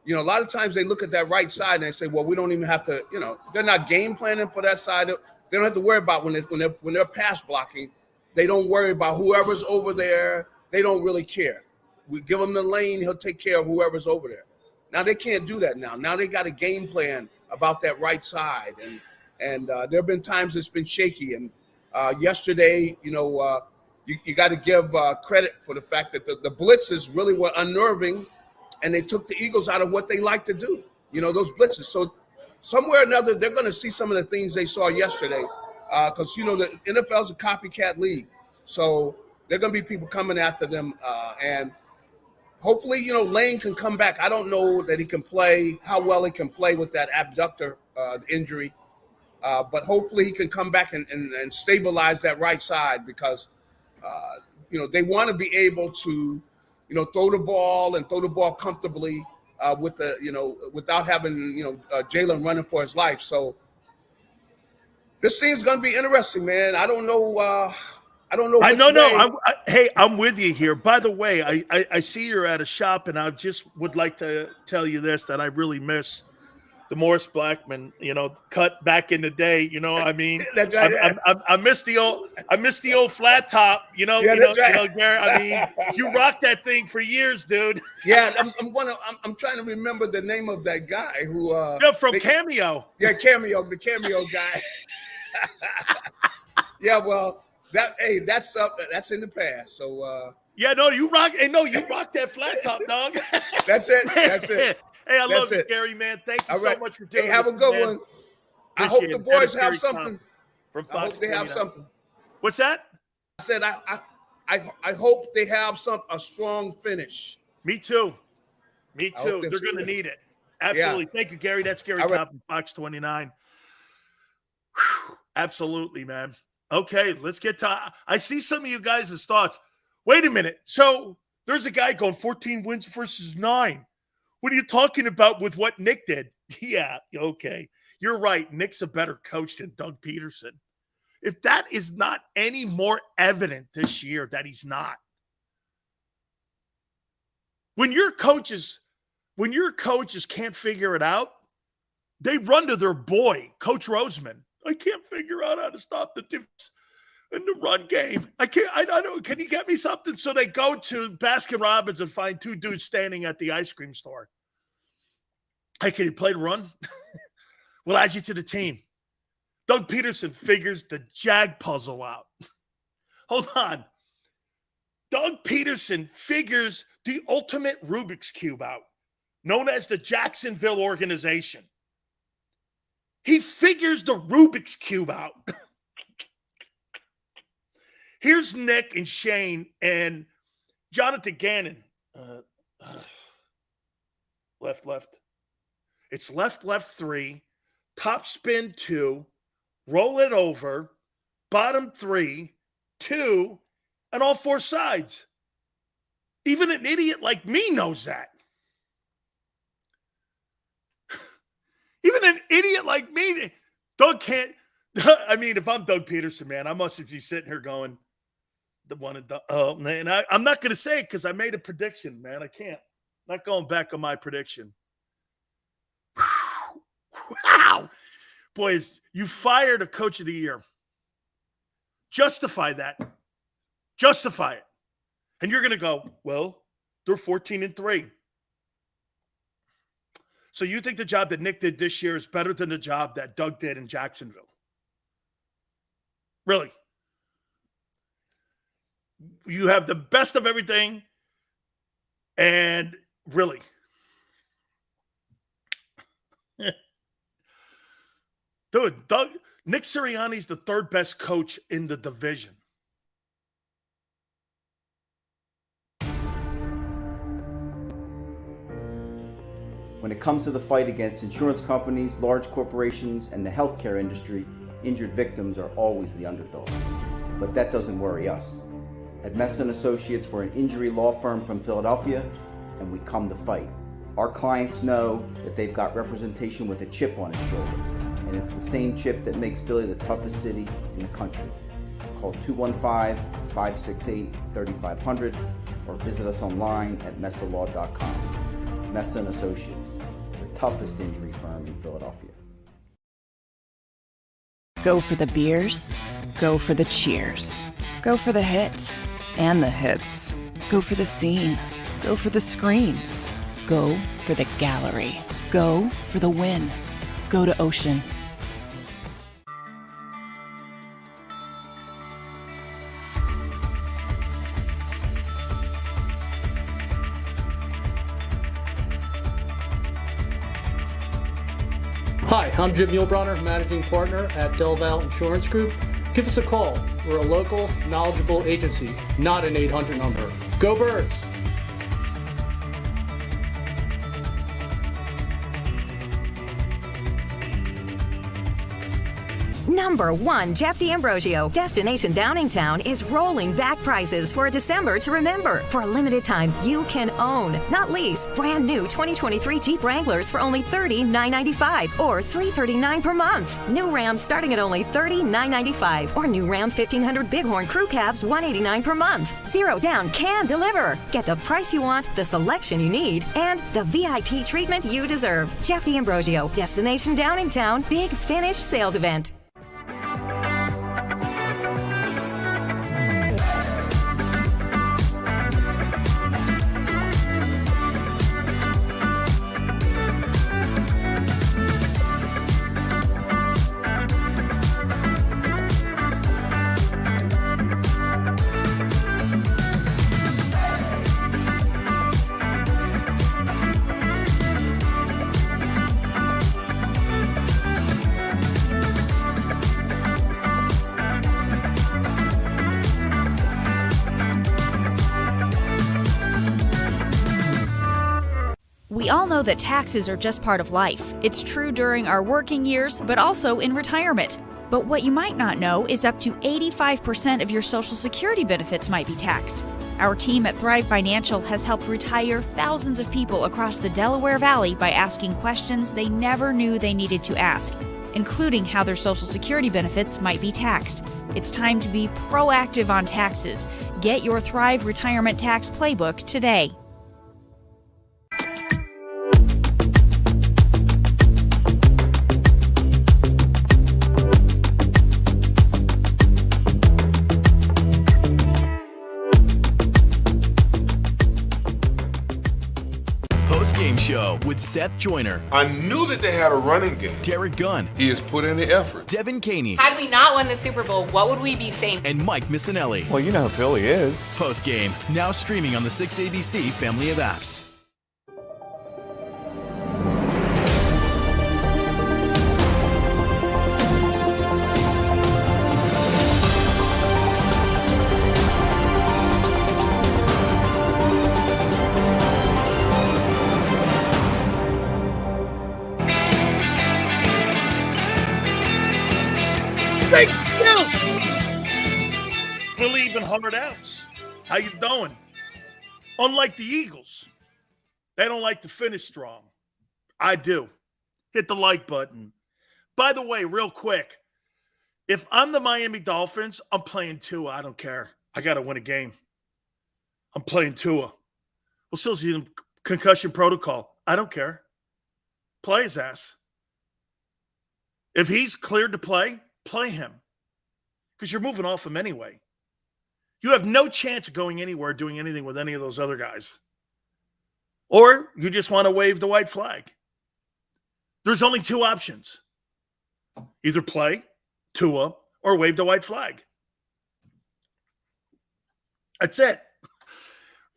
a lot of times they look at that right side and they say, well, we don't even have to, they're not game planning for that side. They don't have to worry about when they're pass blocking. They don't worry about whoever's over there. They don't really care. We give him the lane, he'll take care of whoever's over there. Now they can't do that now. Now they got a game plan about that right side, and there have been times it's been shaky. And yesterday, you got to give credit for the fact that the blitzes really were unnerving, and they took the Eagles out of what they like to do, those blitzes. So somewhere or another, they're going to see some of the things they saw yesterday, because, the NFL's a copycat league. So there are going to be people coming after them. And hopefully, Lane can come back. I don't know that he can play, how well he can play with that abductor injury. But hopefully he can come back and stabilize that right side, because, they want to be able to, throw the ball comfortably with without having, Jalen running for his life. So this thing's going to be interesting, man. I don't know. I'm with you here. By the way, I see you're at a shop, and I just would like to tell you this, that I really miss the Morris Blackman, cut back in the day. I mean, that's right. I miss the old flat top. Gary. I mean, you rocked that thing for years, dude. Yeah, I'm trying to remember the name of that guy who. From Cameo. Yeah, the Cameo guy. Yeah, well, that's in the past. So. You rock that flat top, dog. That's it. Hey, I love you, Gary, man. Thank you so much for doing this. Hey, have a good man. one. I hope the boys have something. From Fox I hope they have something. What's that? I said I hope they have a strong finish. Me too. They're going to need it. Absolutely. Yeah. Thank you, Gary. That's Gary Cobb from Fox 29. Whew. Absolutely, man. Okay, let's get to – I see some of you guys' thoughts. Wait a minute. So there's a guy going 14 wins versus 9. What are you talking about with what Nick did? Yeah, okay. You're right. Nick's a better coach than Doug Peterson. If that is not any more evident this year that he's not. When your coaches can't figure it out, they run to their boy, Coach Roseman. I can't figure out how to stop the difference in the run game. I don't. Can you get me something? So they go to Baskin Robbins and find 2 dudes standing at the ice cream store. Hey, can you play the run? We'll add you to the team. Doug Peterson figures the Jag puzzle out. Hold on. Doug Peterson figures the ultimate Rubik's Cube out, known as the Jacksonville organization. He figures the Rubik's Cube out. Here's Nick and Shane and Jonathan Gannon. Left. It's left 3, top spin 2, roll it over, bottom 3, 2, and all 4 sides. Even an idiot like me knows that. Even an idiot like me, Doug can't. I mean, if I'm Doug Peterson, man, I must be sitting here going, oh, man, I'm not going to say it because I made a prediction, man. I can't. Not going back on my prediction. Wow. Boys, you fired a coach of the year. Justify that. Justify it. And you're going to go, well, they're 14-3. So you think the job that Nick did this year is better than the job that Doug did in Jacksonville? Really? You have the best of everything, and really. Dude, Nick Sirianni's the third best coach in the division. When it comes to the fight against insurance companies, large corporations, and the healthcare industry, injured victims are always the underdog. But that doesn't worry us. At Messon Associates, we're an injury law firm from Philadelphia, and we come to fight. Our clients know that they've got representation with a chip on its shoulder, and it's the same chip that makes Philly the toughest city in the country. Call 215-568-3500 or visit us online at messalaw.com. Messon Associates, the toughest injury firm in Philadelphia. Go for the beers, go for the cheers, go for the hit and the hits. Go for the scene, go for the screens, go for the gallery, go for the win. Go to Ocean. Hi, I'm Jim Muehlbronner, Managing Partner at Delval Insurance Group. Give us a call. We're a local, knowledgeable agency, not an 800 number. Go Birds! Number 1, Jeff D'Ambrosio. Destination Downingtown is rolling back prices for a December to remember. For a limited time, you can own, not lease, brand new 2023 Jeep Wranglers for only $30,995 or $339 per month. New Rams starting at only $30,995 or new Ram 1500 Bighorn Crew Cabs $189 per month. Zero down can deliver. Get the price you want, the selection you need, and the VIP treatment you deserve. Jeff D'Ambrosio, Destination Downingtown, Big Finish Sales Event. We all know that taxes are just part of life. It's true during our working years, but also in retirement. But what you might not know is up to 85% of your Social Security benefits might be taxed. Our team at Thrive Financial has helped retire thousands of people across the Delaware Valley by asking questions they never knew they needed to ask, including how their Social Security benefits might be taxed. It's time to be proactive on taxes. Get your Thrive Retirement Tax Playbook today. Game show with Seth Joyner. I knew that they had a running game. Derek Gunn. He has put in the effort. Devin Caney. Had we not won the Super Bowl, what would we be saying? And Mike Missinelli. Well, you know who Philly is. Post game, now streaming on the 6ABC family of apps. Big skills. Believe in hard outs. How you doing? Unlike the Eagles, they don't like to finish strong. I do. Hit the like button. By the way, real quick, if I'm the Miami Dolphins, I'm playing Tua. I don't care. I got to win a game. I'm playing Tua. We'll still see him concussion protocol. I don't care. Play his ass. If he's cleared to play him. Because you're moving off him anyway. You have no chance of going anywhere doing anything with any of those other guys. Or you just want to wave the white flag. There's only two options. Either play Tua or wave the white flag. That's it.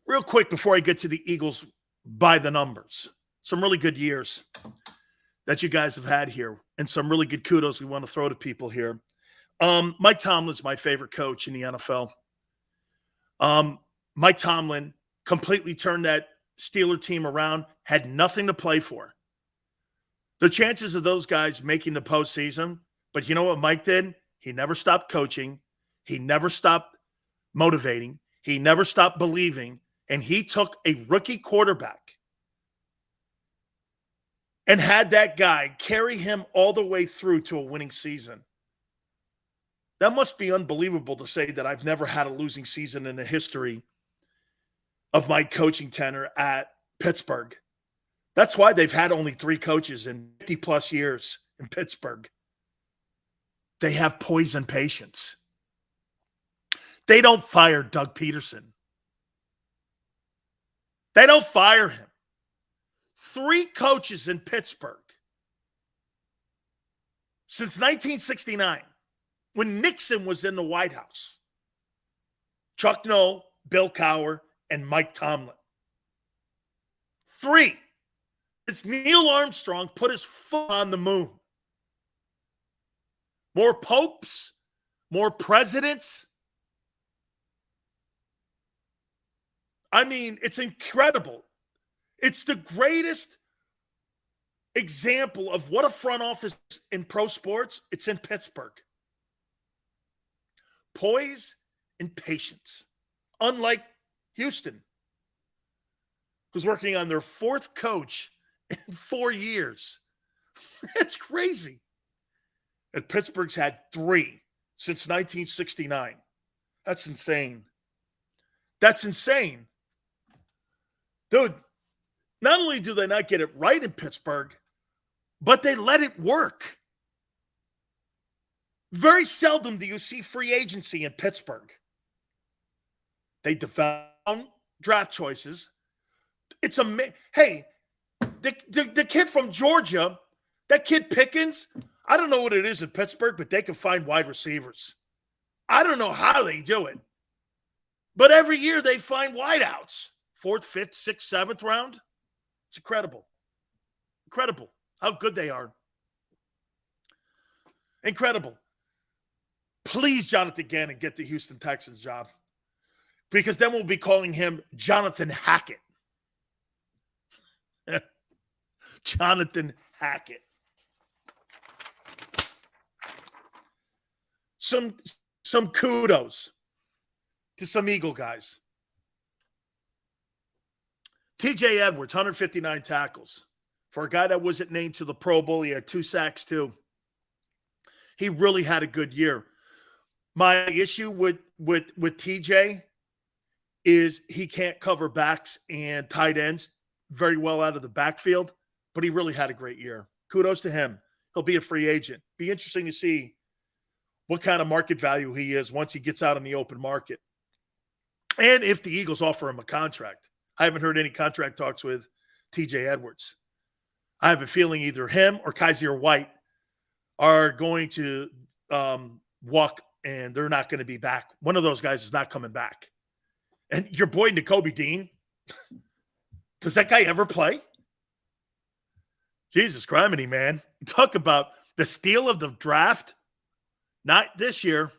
Real quick before I get to the Eagles by the numbers. Some really good years that you guys have had here and some really good kudos we want to throw to people here. Mike Tomlin's my favorite coach in the NFL. Mike Tomlin completely turned that Steeler team around, had nothing to play for. The chances of those guys making the postseason, but you know what Mike did? He never stopped coaching. He never stopped motivating. He never stopped believing. And he took a rookie quarterback and had that guy carry him all the way through to a winning season. That must be unbelievable to say that I've never had a losing season in the history of my coaching tenure at Pittsburgh. That's why they've had only 3 coaches in 50-plus years in Pittsburgh. They have poison patience. They don't fire Doug Peterson. They don't fire him. 3 coaches in Pittsburgh since 1969, when Nixon was in the White House. Chuck Noll, Bill Cowher, and Mike Tomlin. 3. It's Neil Armstrong put his foot on the moon. More popes, more presidents. I mean, it's incredible. It's the greatest example of what a front office in pro sports. It's in Pittsburgh. Poise and patience. Unlike Houston, who's working on their 4th coach in 4 years. That's crazy. And Pittsburgh's had 3 since 1969. That's insane. That's insane. Dude, not only do they not get it right in Pittsburgh, but they let it work. Very seldom do you see free agency in Pittsburgh. They develop draft choices. It's hey, the kid from Georgia, that kid Pickens, I don't know what it is in Pittsburgh, but they can find wide receivers. I don't know how they do it. But every year they find wideouts. 4th, 5th, 6th, 7th round. It's incredible. Incredible how good they are. Incredible. Please, Jonathan Gannon, get the Houston Texans job. Because then we'll be calling him Jonathan Hackett. Jonathan Hackett. Some kudos to some Eagle guys. TJ Edwards, 159 tackles. For a guy that wasn't named to the Pro Bowl, he had 2 sacks too. He really had a good year. My issue with TJ is he can't cover backs and tight ends very well out of the backfield, but he really had a great year. Kudos to him. He'll be a free agent. Be interesting to see what kind of market value he is once he gets out in the open market. And if the Eagles offer him a contract. I haven't heard any contract talks with TJ Edwards. I have a feeling either him or Kaiser White are going to walk, and they're not going to be back. One of those guys is not coming back. And your boy Nakobe Dean, does that guy ever play? Jesus criminy, man. Talk about the steal of the draft. Not this year.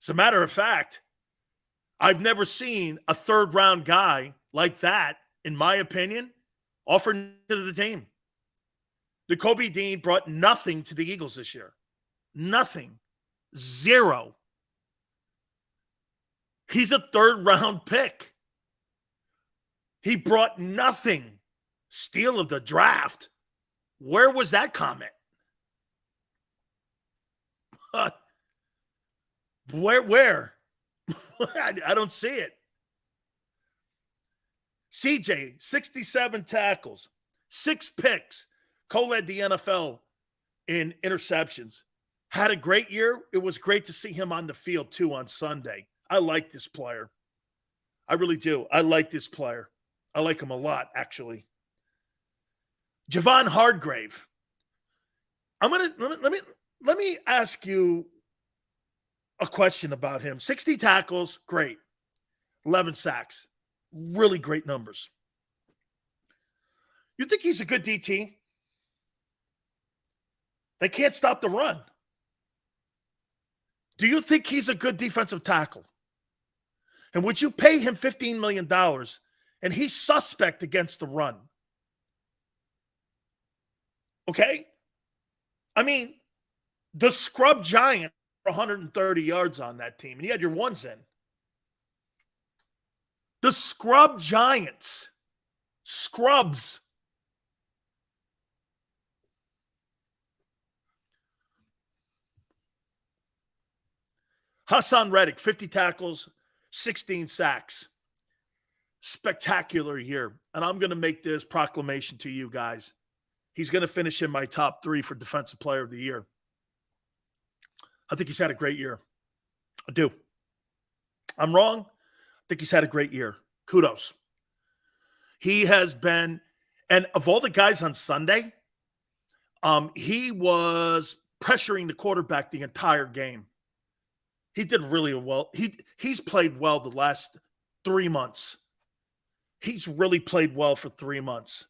As a matter of fact, I've never seen a 3rd-round guy like that, in my opinion, offered to the team. Nakobe Dean brought nothing to the Eagles this year. Nothing. 0. He's a 3rd-round pick. He brought nothing. Steal of the draft. Where was that comment? Where? I don't see it. CJ, 67 tackles, 6 picks, co-led the NFL in interceptions. Had a great year. It was great to see him on the field, too, on Sunday. I like this player. I really do. I like this player. I like him a lot, actually. Javon Hargrave. Let me ask you a question about him. 60 tackles, great. 11 sacks. Really great numbers. You think he's a good DT? They can't stop the run. Do you think he's a good defensive tackle? And would you pay him $15 million and he's suspect against the run? Okay? I mean, the scrub giant for 130 yards on that team, and you had your ones in. The scrub giants. Scrubs. Hassan Reddick, 50 tackles, 16 sacks. Spectacular year. And I'm going to make this proclamation to you guys. He's going to finish in my top 3 for Defensive Player of the Year. I think he's had a great year. I do. I'm wrong. I think he's had a great year. Kudos. He has been, and of all the guys on Sunday, he was pressuring the quarterback the entire game. He did really well. He's played well the last 3 months. He's really played well for 3 months.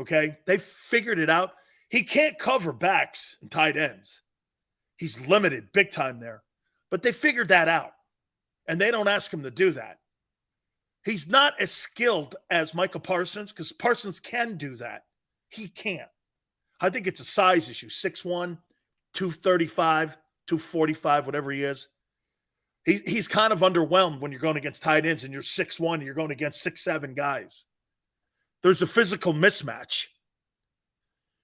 Okay? They figured it out. He can't cover backs and tight ends. He's limited big time there. But they figured that out. And they don't ask him to do that. He's not as skilled as Micah Parsons because Parsons can do that. He can't. I think it's a size issue. 6'1", 235, 245, whatever he is. He's kind of underwhelmed when you're going against tight ends and you're 6'1", and you're going against 6'7" guys. There's a physical mismatch.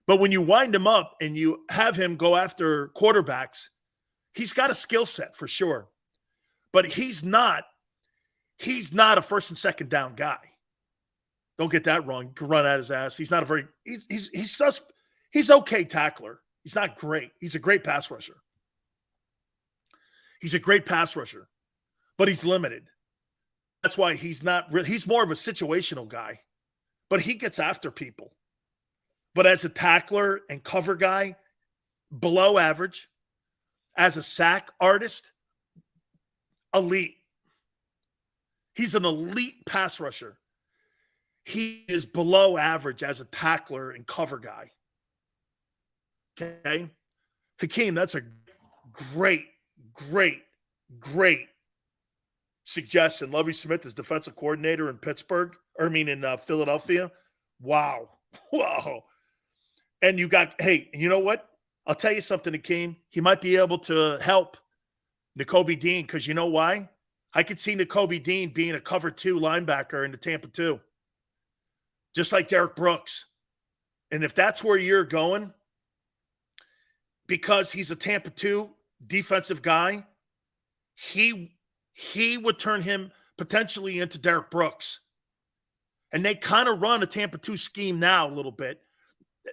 But when you wind him up and you have him go after quarterbacks, he's got a skill set for sure. But he's not a first and second down guy. Don't get that wrong. He can run at his ass. He's not a very he's okay tackler. He's not great. He's a great pass rusher. He's a great pass rusher, but he's limited. That's why he's more of a situational guy, but he gets after people. But as a tackler and cover guy, below average. As a sack artist, elite. He's an elite pass rusher. He is below average as a tackler and cover guy. Okay? Hakeem, that's a great suggestion. Lovie Smith is defensive coordinator in Philadelphia. Wow. And you know what? I'll tell you something, Hakeem. He might be able to help Nakobe Dean because you know why? I could see Nakobe Dean being a cover 2 linebacker in the Tampa 2, just like Derek Brooks. And if that's where you're going, because he's a Tampa 2 defensive guy, he would turn him potentially into Derek Brooks. And they kind of run a Tampa 2 scheme now a little bit.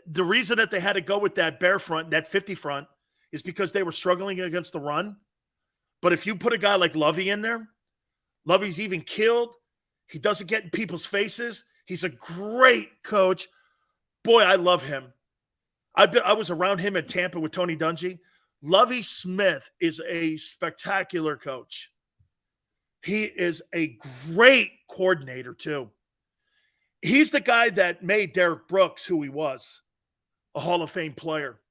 The reason that they had to go with that bear front, that 50 front, is because they were struggling against the run. But if you put a guy like Lovey in there, Lovey's even killed. He doesn't get in people's faces. He's a great coach. Boy, I love him. I was around him in Tampa with Tony Dungy. Lovie Smith is a spectacular coach. He is a great coordinator, too. He's the guy that made Derek Brooks who he was, a Hall of Fame player.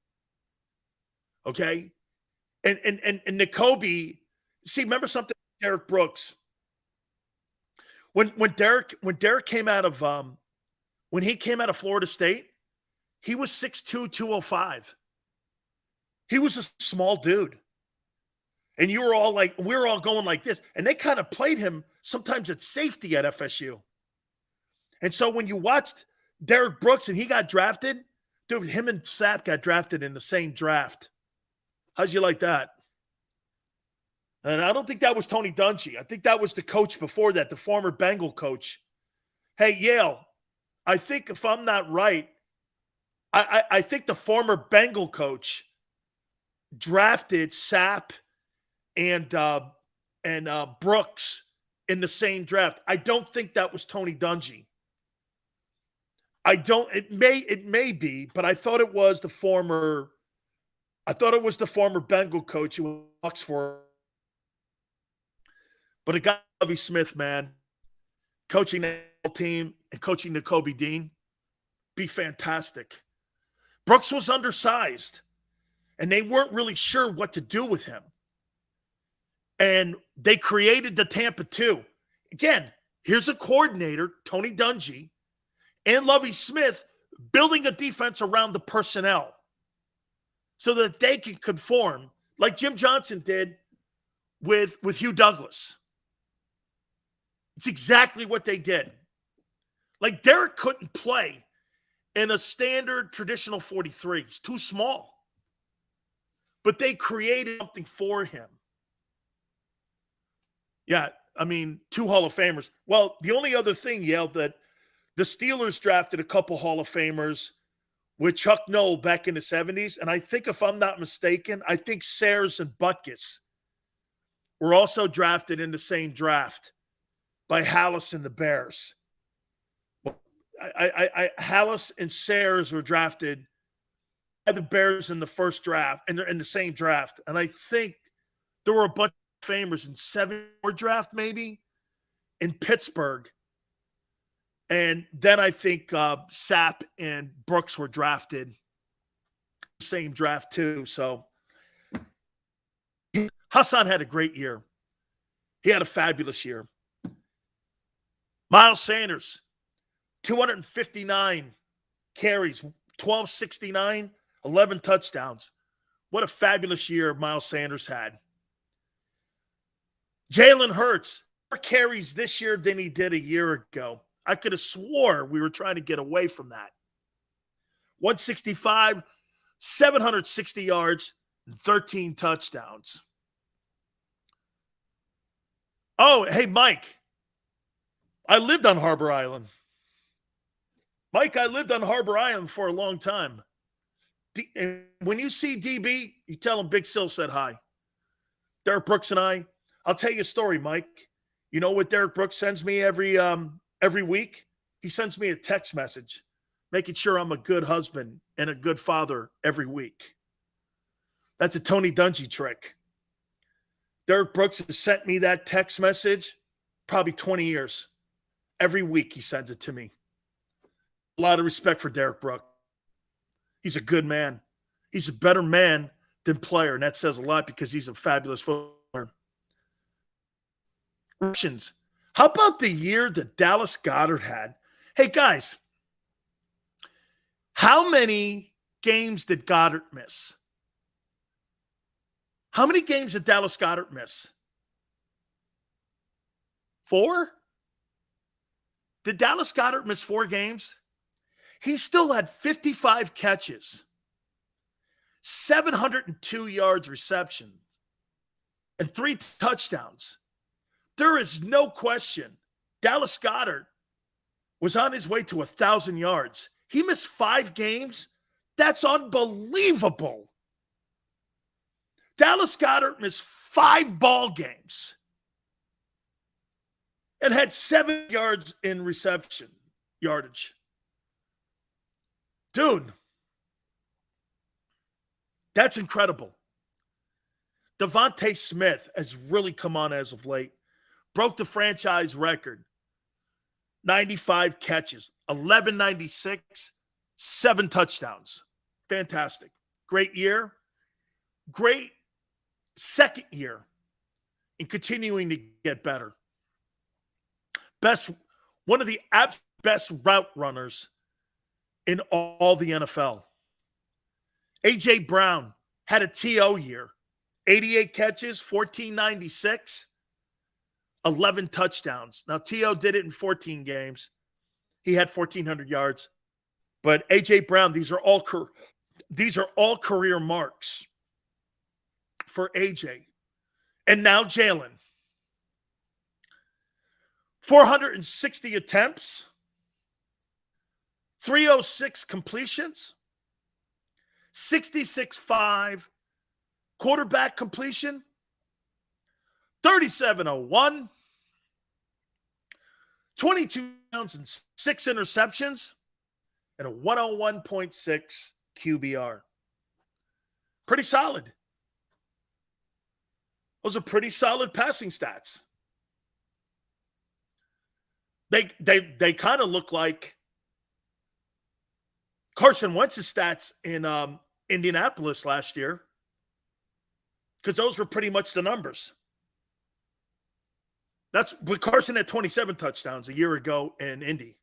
Okay? And Nakobe, see, remember something, Derek Brooks. When Derek came out of when he came out of Florida State, he was 6'2", 205. He was a small dude. And we were all going like this. And they kind of played him sometimes at safety at FSU. And so when you watched Derek Brooks and he got drafted, dude, him and Sapp got drafted in the same draft. How'd you like that? And I don't think that was Tony Dungy. I think that was the coach before that, the former Bengal coach. Hey, Yale, I think if I'm not right, I think the former Bengal coach drafted Sapp and Brooks in the same draft. I don't think that was Tony Dungy. It may be, but I thought it was the former Bengal coach who works for. But it got Lovie Smith, man, coaching the team and coaching the Kobe Dean, be fantastic. Brooks was undersized, and they weren't really sure what to do with him. And they created the Tampa 2. Again, here's a coordinator, Tony Dungy, and Lovie Smith building a defense around the personnel so that they can conform like Jim Johnson did with Hugh Douglas. It's exactly what they did. Like Derek couldn't play in a standard traditional 43. He's too small. But they created something for him. Yeah, I mean, 2 Hall of Famers. Well, the only other thing, Yale, that the Steelers drafted a couple Hall of Famers with Chuck Noll back in the 70s. And I think, if I'm not mistaken, I think Sayers and Butkus were also drafted in the same draft by Hallis and the Bears. Hallis and Sayers were drafted by the Bears in the first draft, in the same draft. And I think there were a bunch of famers in 7-4 draft, maybe, in Pittsburgh. And then I think Sapp and Brooks were drafted same draft too. So Hassan had a great year. He had a fabulous year. Miles Sanders, 259 carries, 1,269, 11 touchdowns. What a fabulous year Miles Sanders had. Jalen Hurts, more carries this year than he did a year ago. I could have swore we were trying to get away from that. 165, 760 yards, and 13 touchdowns. Oh, hey, Mike. I lived on Harbor Island. Mike, I lived on Harbor Island for a long time. And when you see DB, you tell him Big Sil said hi. Derek Brooks and I'll tell you a story, Mike. You know what Derek Brooks sends me every week? He sends me a text message making sure I'm a good husband and a good father every week. That's a Tony Dungy trick. Derek Brooks has sent me that text message probably 20 years. Every week he sends it to me. A lot of respect for Derek Brooks. He's a good man. He's a better man than player, and that says a lot because he's a fabulous footballer. How about the year that Dallas Goedert had? Hey, guys, how many games did Goedert miss? How many games did Dallas Goedert miss? 4? Did Dallas Goedert miss 4 games? He still had 55 catches, 702 yards receptions, and 3 touchdowns. There is no question Dallas Goedert was on his way to 1,000 yards. He missed 5 games. That's unbelievable. Dallas Goedert missed 5 ball games and had 7 yards in reception yardage. Dude, that's incredible. Devontae Smith has really come on as of late. Broke the franchise record. 95 catches, 1196, 7 touchdowns. Fantastic. Great year. Great second year and continuing to get better. One of the absolute best route runners in all the NFL. A.J. Brown had a TO year. 88 catches, 1496, 11 touchdowns. Now, T.O. did it in 14 games. He had 1,400 yards. But A.J. Brown, these are all career marks for A.J. And now Jalen. 460 attempts, 306 completions, 66.5 quarterback completion, 37.01, 22 touchdowns and 6 interceptions, and a 101.6 QBR. Pretty solid. Those are pretty solid passing stats. They kind of look like Carson Wentz's stats in Indianapolis last year, because those were pretty much the numbers. But Carson had 27 touchdowns a year ago in Indy.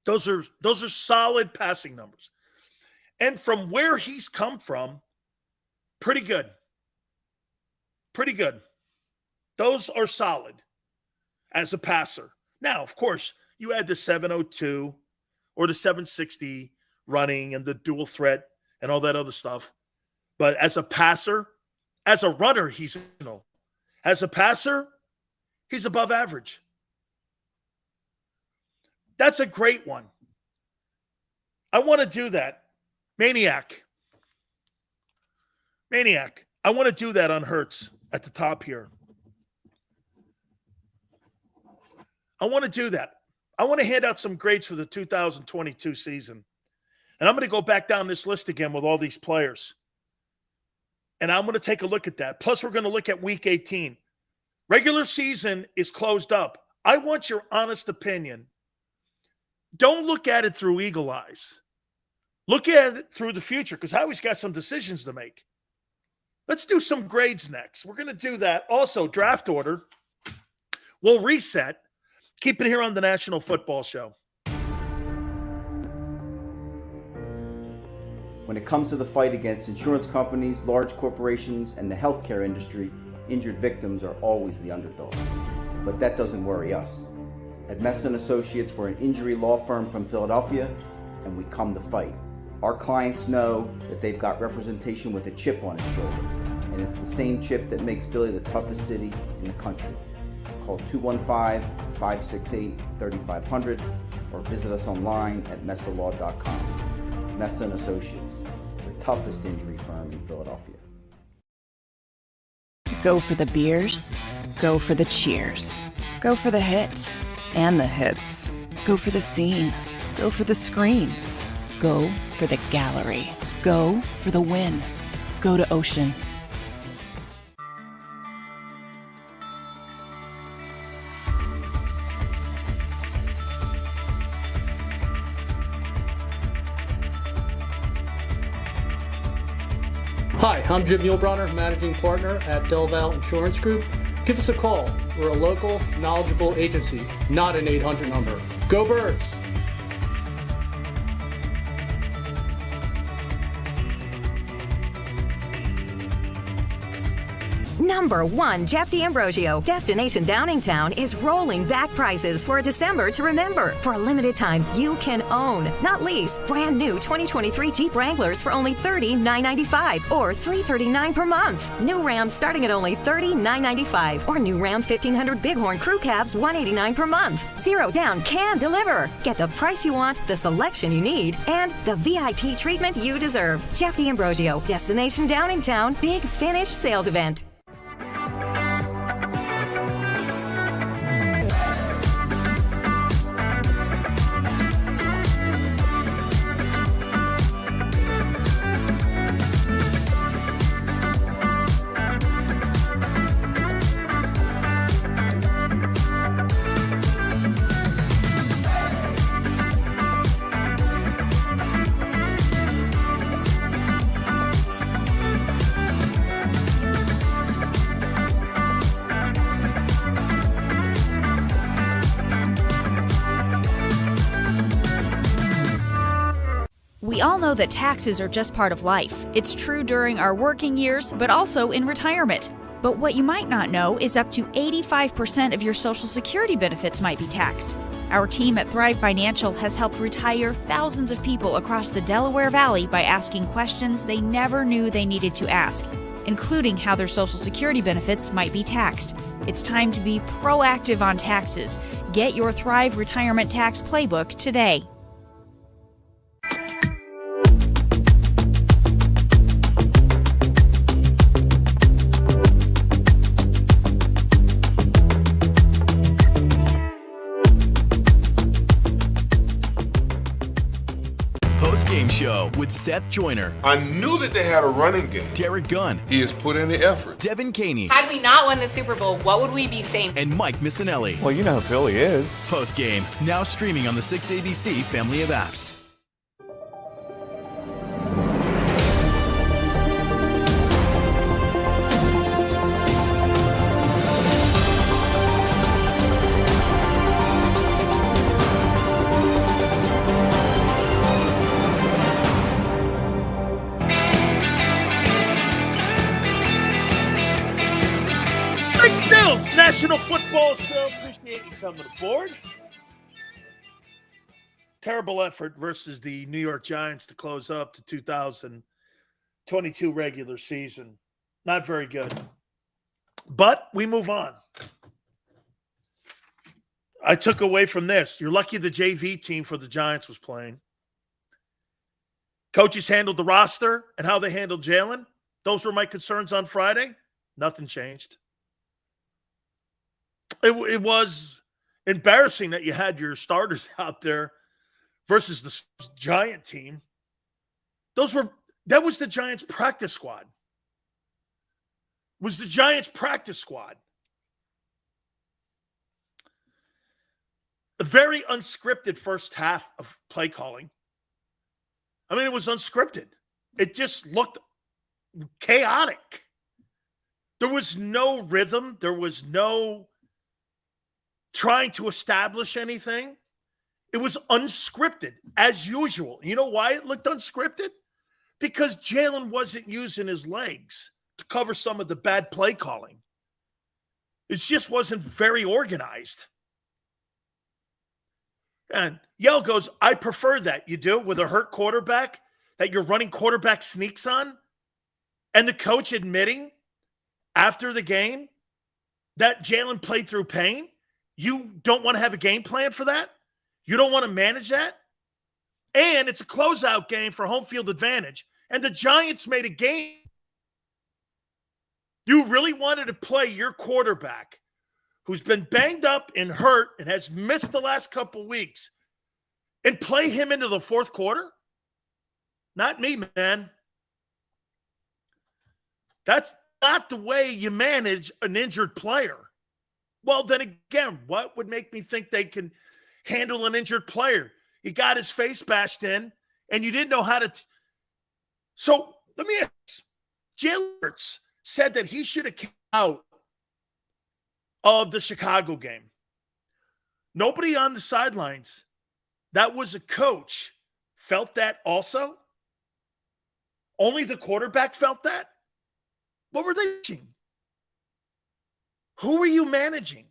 Those are solid passing numbers. And from where he's come from, pretty good. Pretty good. Those are solid as a passer. Now, of course, you add the 702 or the 760 running and the dual threat and all that other stuff. But as a passer, as a runner, as a passer, he's above average. That's a great one. I want to do that. Maniac. I want to do that on Hurts at the top here. I want to do that. I want to hand out some grades for the 2022 season. And I'm going to go back down this list again with all these players. And I'm going to take a look at that. Plus, we're going to look at Week 18. Regular season is closed up. I want your honest opinion. Don't look at it through eagle eyes. Look at it through the future, because Howie's got some decisions to make. Let's do some grades next. We're going to do that. Also, draft order. We'll reset. Keep it here on the National Football Show. When it comes to the fight against insurance companies, large corporations, and the healthcare industry, injured victims are always the underdog. But that doesn't worry us. At Messon Associates, we're an injury law firm from Philadelphia, and we come to fight. Our clients know that they've got representation with a chip on its shoulder, and it's the same chip that makes Philly the toughest city in the country. Call 215-568-3500 or visit us online at messalaw.com. Messon Associates, the toughest injury firm in Philadelphia. Go for the beers, go for the cheers, go for the hit and the hits, go for the scene, go for the screens, go for the gallery, go for the win, go to Ocean. Hi, I'm Jim Muehlbronner, Managing Partner at Delval Insurance Group. Give us a call. We're a local, knowledgeable agency, not an 800 number. Go Birds! Number 1, Jeff D'Ambrosio. Destination Downingtown is rolling back prices for a December to remember. For a limited time, you can own, not lease, brand new 2023 Jeep Wranglers for only $30,995 or $339 per month. New Ram starting at only $30,995 or new Ram 1500 Bighorn Crew Cabs $189 per month. Zero down can deliver. Get the price you want, the selection you need, and the VIP treatment you deserve. Jeff D'Ambrosio, Destination Downingtown, Big Finish Sales Event. We all know that taxes are just part of life. It's true during our working years, but also in retirement. But what you might not know is up to 85% of your Social Security benefits might be taxed. Our team at Thrive Financial has helped retire thousands of people across the Delaware Valley by asking questions they never knew they needed to ask, including how their Social Security benefits might be taxed. It's time to be proactive on taxes. Get your Thrive Retirement Tax Playbook today. Post-game show with Seth Joyner, I knew that they had a running game. Derek Gunn, He has put in the effort. Devin Caney, Had we not won the Super Bowl, what would we be saying? and Mike Missinelli. Well, you know who Philly is. Post-game, now streaming on the 6ABC family of apps. National Football Show. Appreciate you coming aboard. Terrible effort versus the New York Giants to close up the 2022 regular season. Not very good. But we move on. I took away from this. You're lucky the JV team for the Giants was playing. Coaches handled the roster and how they handled Jalen. Those were my concerns on Friday. Nothing changed. It was embarrassing that you had your starters out there versus the Giant team. That was the Giants practice squad. Was the Giants practice squad. A very unscripted first half of play calling. I mean, it was unscripted. It just looked chaotic. There was no rhythm. There was no trying to establish anything. It was unscripted, as usual. You know why it looked unscripted? Because Jalen wasn't using his legs to cover some of the bad play calling. It just wasn't very organized. And Yale goes, I prefer that. You do with a hurt quarterback that you're running quarterback sneaks on? And the coach admitting after the game that Jalen played through pain? You don't want to have a game plan for that? You don't want to manage that? And it's a closeout game for home field advantage. And the Giants made a game. You really wanted to play your quarterback who's been banged up and hurt and has missed the last couple weeks and play him into the fourth quarter? Not me, man. That's not the way you manage an injured player. Well, then again, what would make me think they can handle an injured player? He got his face bashed in, and you didn't know how to. So let me ask. Jalen Hurts said that he should have come out of the Chicago game. Nobody on the sidelines that was a coach felt that also? Only the quarterback felt that? What were they doing? Who are you managing?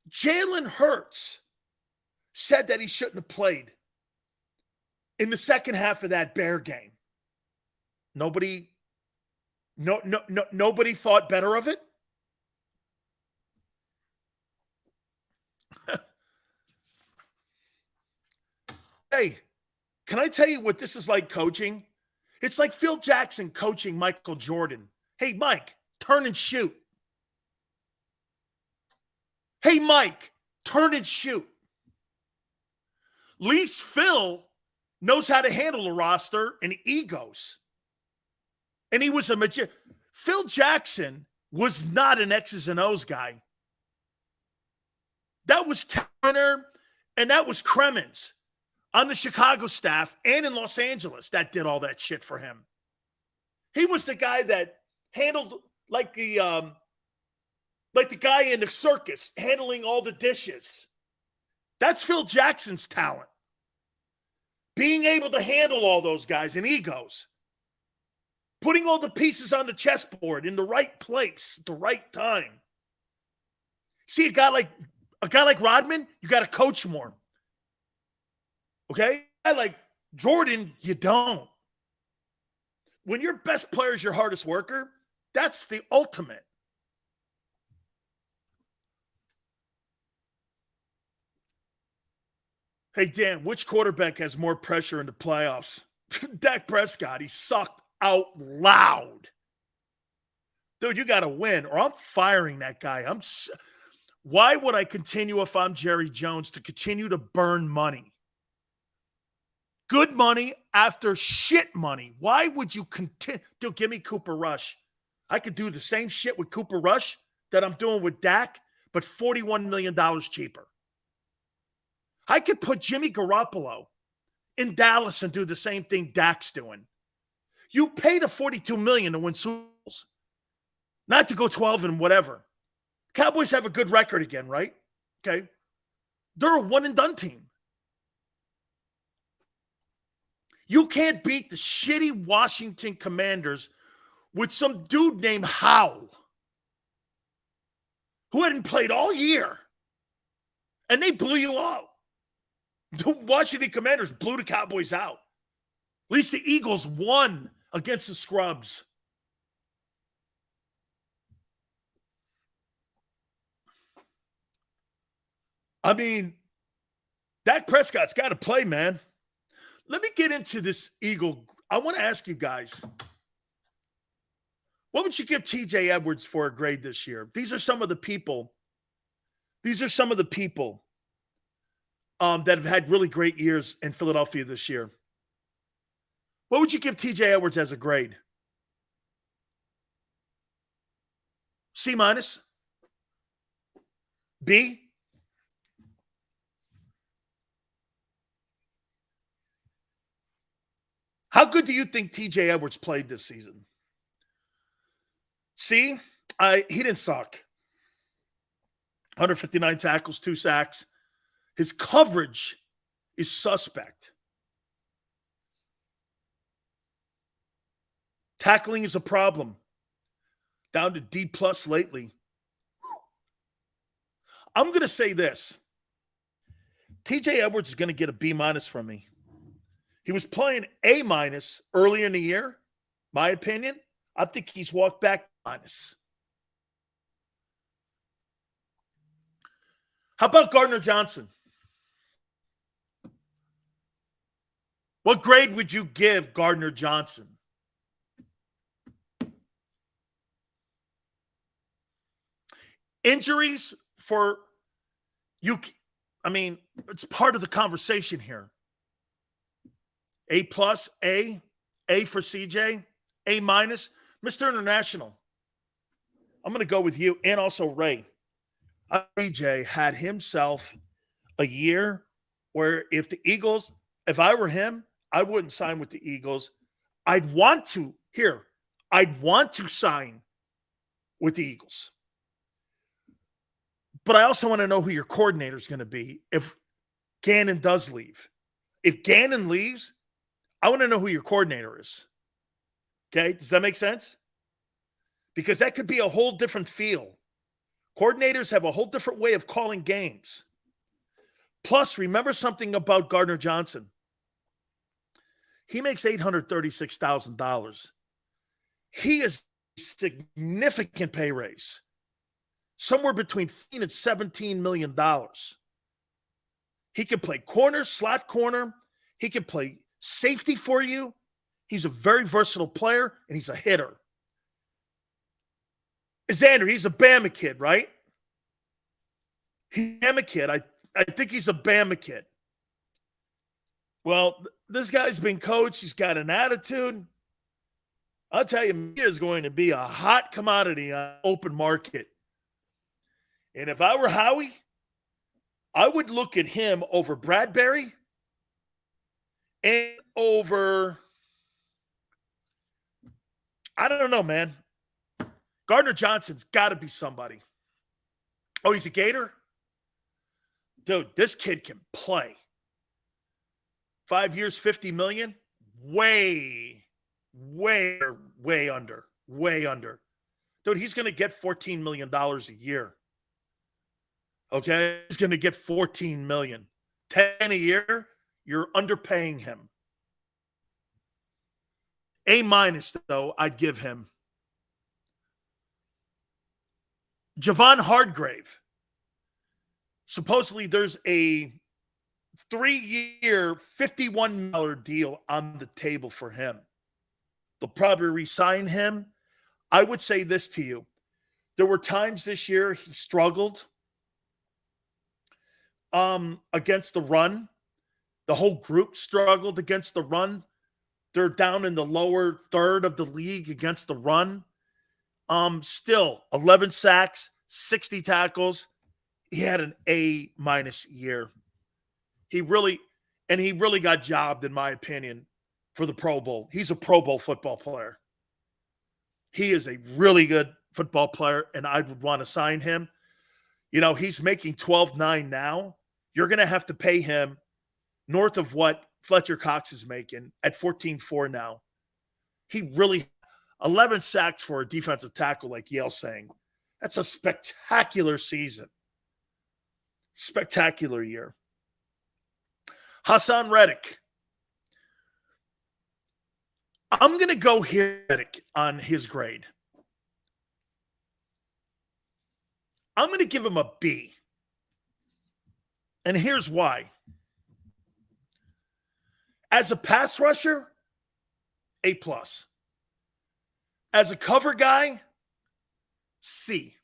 Jalen Hurts said that he shouldn't have played in the second half of that Bear game. Nobody thought better of it? Hey, can I tell you what this is like coaching? It's like Phil Jackson coaching Michael Jordan. Hey, Mike, turn and shoot. Hey, Mike, turn and shoot. At least Phil knows how to handle a roster and egos. And he was a magician. Phil Jackson was not an X's and O's guy. That was Turner and that was Cremens on the Chicago staff and in Los Angeles that did all that shit for him. He was the guy that handled like the guy in the circus handling all the dishes. That's Phil Jackson's talent. Being able to handle all those guys and egos. Putting all the pieces on the chessboard in the right place at the right time. See, a guy like Rodman, you got to coach more. Okay? A guy like Jordan, you don't. When your best player is your hardest worker, that's the ultimate. Hey, Dan, which quarterback has more pressure in the playoffs? Dak Prescott. He sucked out loud. Dude, you got to win, or I'm firing that guy. Why would I continue if I'm Jerry Jones to continue to burn money? Good money after shit money. Why would you continue? Dude, give me Cooper Rush. I could do the same shit with Cooper Rush that I'm doing with Dak, but $41 million cheaper. I could put Jimmy Garoppolo in Dallas and do the same thing Dak's doing. You paid a $42 million to win Super Bowls, not to go 12 and whatever. Cowboys have a good record again, right? Okay. They're a one-and-done team. You can't beat the shitty Washington Commanders with some dude named Howe who hadn't played all year, and they blew you out. The Washington Commanders blew the Cowboys out. At least the Eagles won against the Scrubs. I mean, Dak Prescott's got to play, man. Let me get into this Eagle. I want to ask you guys, what would you give TJ Edwards for a grade this year? These are some of the people that have had really great years in Philadelphia this year. What would you give TJ Edwards as a grade? C minus? B? How good do you think TJ Edwards played this season? C? He didn't suck. 159 tackles, 2 sacks. His coverage is suspect. Tackling is a problem. Down to D+ lately. I'm going to say this. TJ Edwards is going to get a B- from me. He was playing A- earlier in the year. My opinion, I think he's walked back minus. How about Gardner Johnson? What grade would you give Gardner Johnson? Injuries for you. I mean, it's part of the conversation here. A+, A for CJ, A-, Mr. International. I'm going to go with you and also Ray. CJ had himself a year where if I were him, I wouldn't sign with the Eagles. I'd want to sign with the Eagles. But I also want to know who your coordinator is going to be if Gannon does leave. If Gannon leaves, I want to know who your coordinator is. Okay? Does that make sense? Because that could be a whole different feel. Coordinators have a whole different way of calling games. Plus, remember something about Gardner Johnson. He makes $836,000. He is a significant pay raise. Somewhere between $15 and $17 million. He can play corner, slot corner. He can play safety for you. He's a very versatile player, and he's a hitter. Xander, he's a Bama kid, right? He's a Bama kid. I think he's a Bama kid. Well, this guy's been coached. He's got an attitude. I'll tell you, he is going to be a hot commodity on open market. And if I were Howie, I would look at him over Bradbury and over, I don't know, man. Gardner Johnson's got to be somebody. Oh, he's a Gator? Dude, this kid can play. 5 years, $50 million? Way way under, way under. Dude, he's going to get $14 million a year. Okay? He's going to get $14 million. 10 a year, you're underpaying him. A minus, though, I'd give him. Javon Hargrave. Supposedly there's a 3-year, $51 million deal on the table for him. They'll probably re-sign him. I would say this to you. There were times this year he struggled against the run. The whole group struggled against the run. They're down in the lower third of the league against the run. Still, 11 sacks, 60 tackles. He had an A-minus year. He really got jobbed, in my opinion, for the Pro Bowl. He's a Pro Bowl football player. He is a really good football player, and I would want to sign him. You know, he's making $12.9 now. You're going to have to pay him north of what Fletcher Cox is making at $14.4 now. He really 11 sacks for a defensive tackle, like Yale's saying. That's a spectacular season. Spectacular year. Hassan Reddick. I'm going to go here on his grade. I'm going to give him a B. And here's why. As a pass rusher, A+. As a cover guy, C.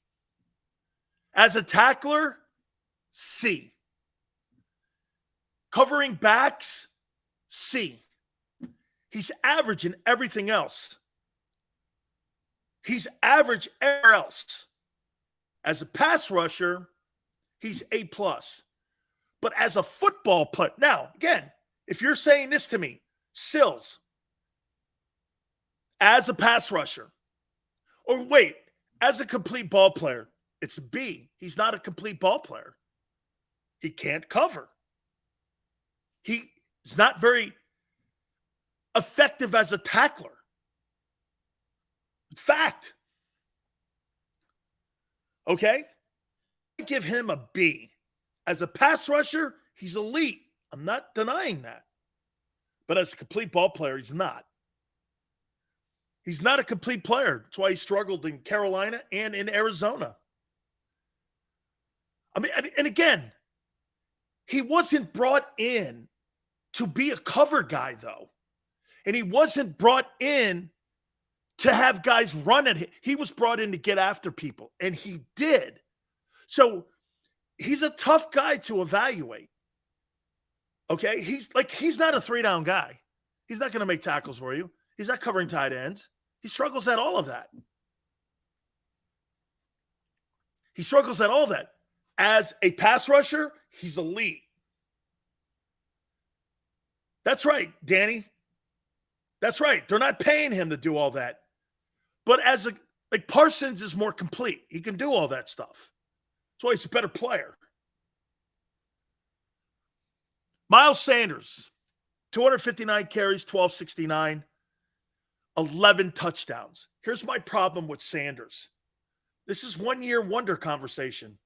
As a tackler, C. Covering backs, C. He's average in everything else. He's average everywhere else. As a pass rusher, he's A+. But as a football player, now, again, if you're saying this to me, Sills, as a pass rusher, or wait, as a complete ball player, it's a B. He's not a complete ball player. He can't cover. He's not very effective as a tackler. Fact. Okay? I give him a B. As a pass rusher, he's elite. I'm not denying that. But as a complete ball player, he's not. He's not a complete player. That's why he struggled in Carolina and in Arizona. I mean, and again, he wasn't brought in to be a cover guy, though. And he wasn't brought in to have guys run at him. He was brought in to get after people, and he did. So he's a tough guy to evaluate. Okay? He's not a 3-down guy. He's not going to make tackles for you. He's not covering tight ends. He struggles at all of that. He struggles at all of that. As a pass rusher, he's elite. That's right, Danny. That's right. They're not paying him to do all that. But Parsons is more complete. He can do all that stuff. That's why he's a better player. Miles Sanders, 259 carries, 1269, 11 touchdowns. Here's my problem with Sanders. This is one-year wonder conversation.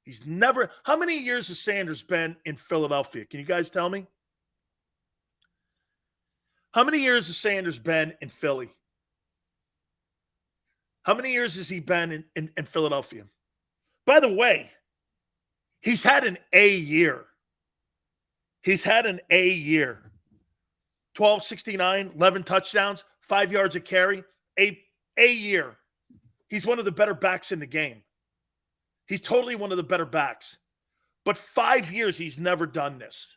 He's never – how many years has Sanders been in Philadelphia? Can you guys tell me? How many years has Sanders been in Philly? How many years has he been in Philadelphia? By the way, he's had an A year. He's had an A year. 1269, 11 touchdowns, 5 yards a carry, a year. He's one of the better backs in the game. He's totally one of the better backs. But 5 years, he's never done this.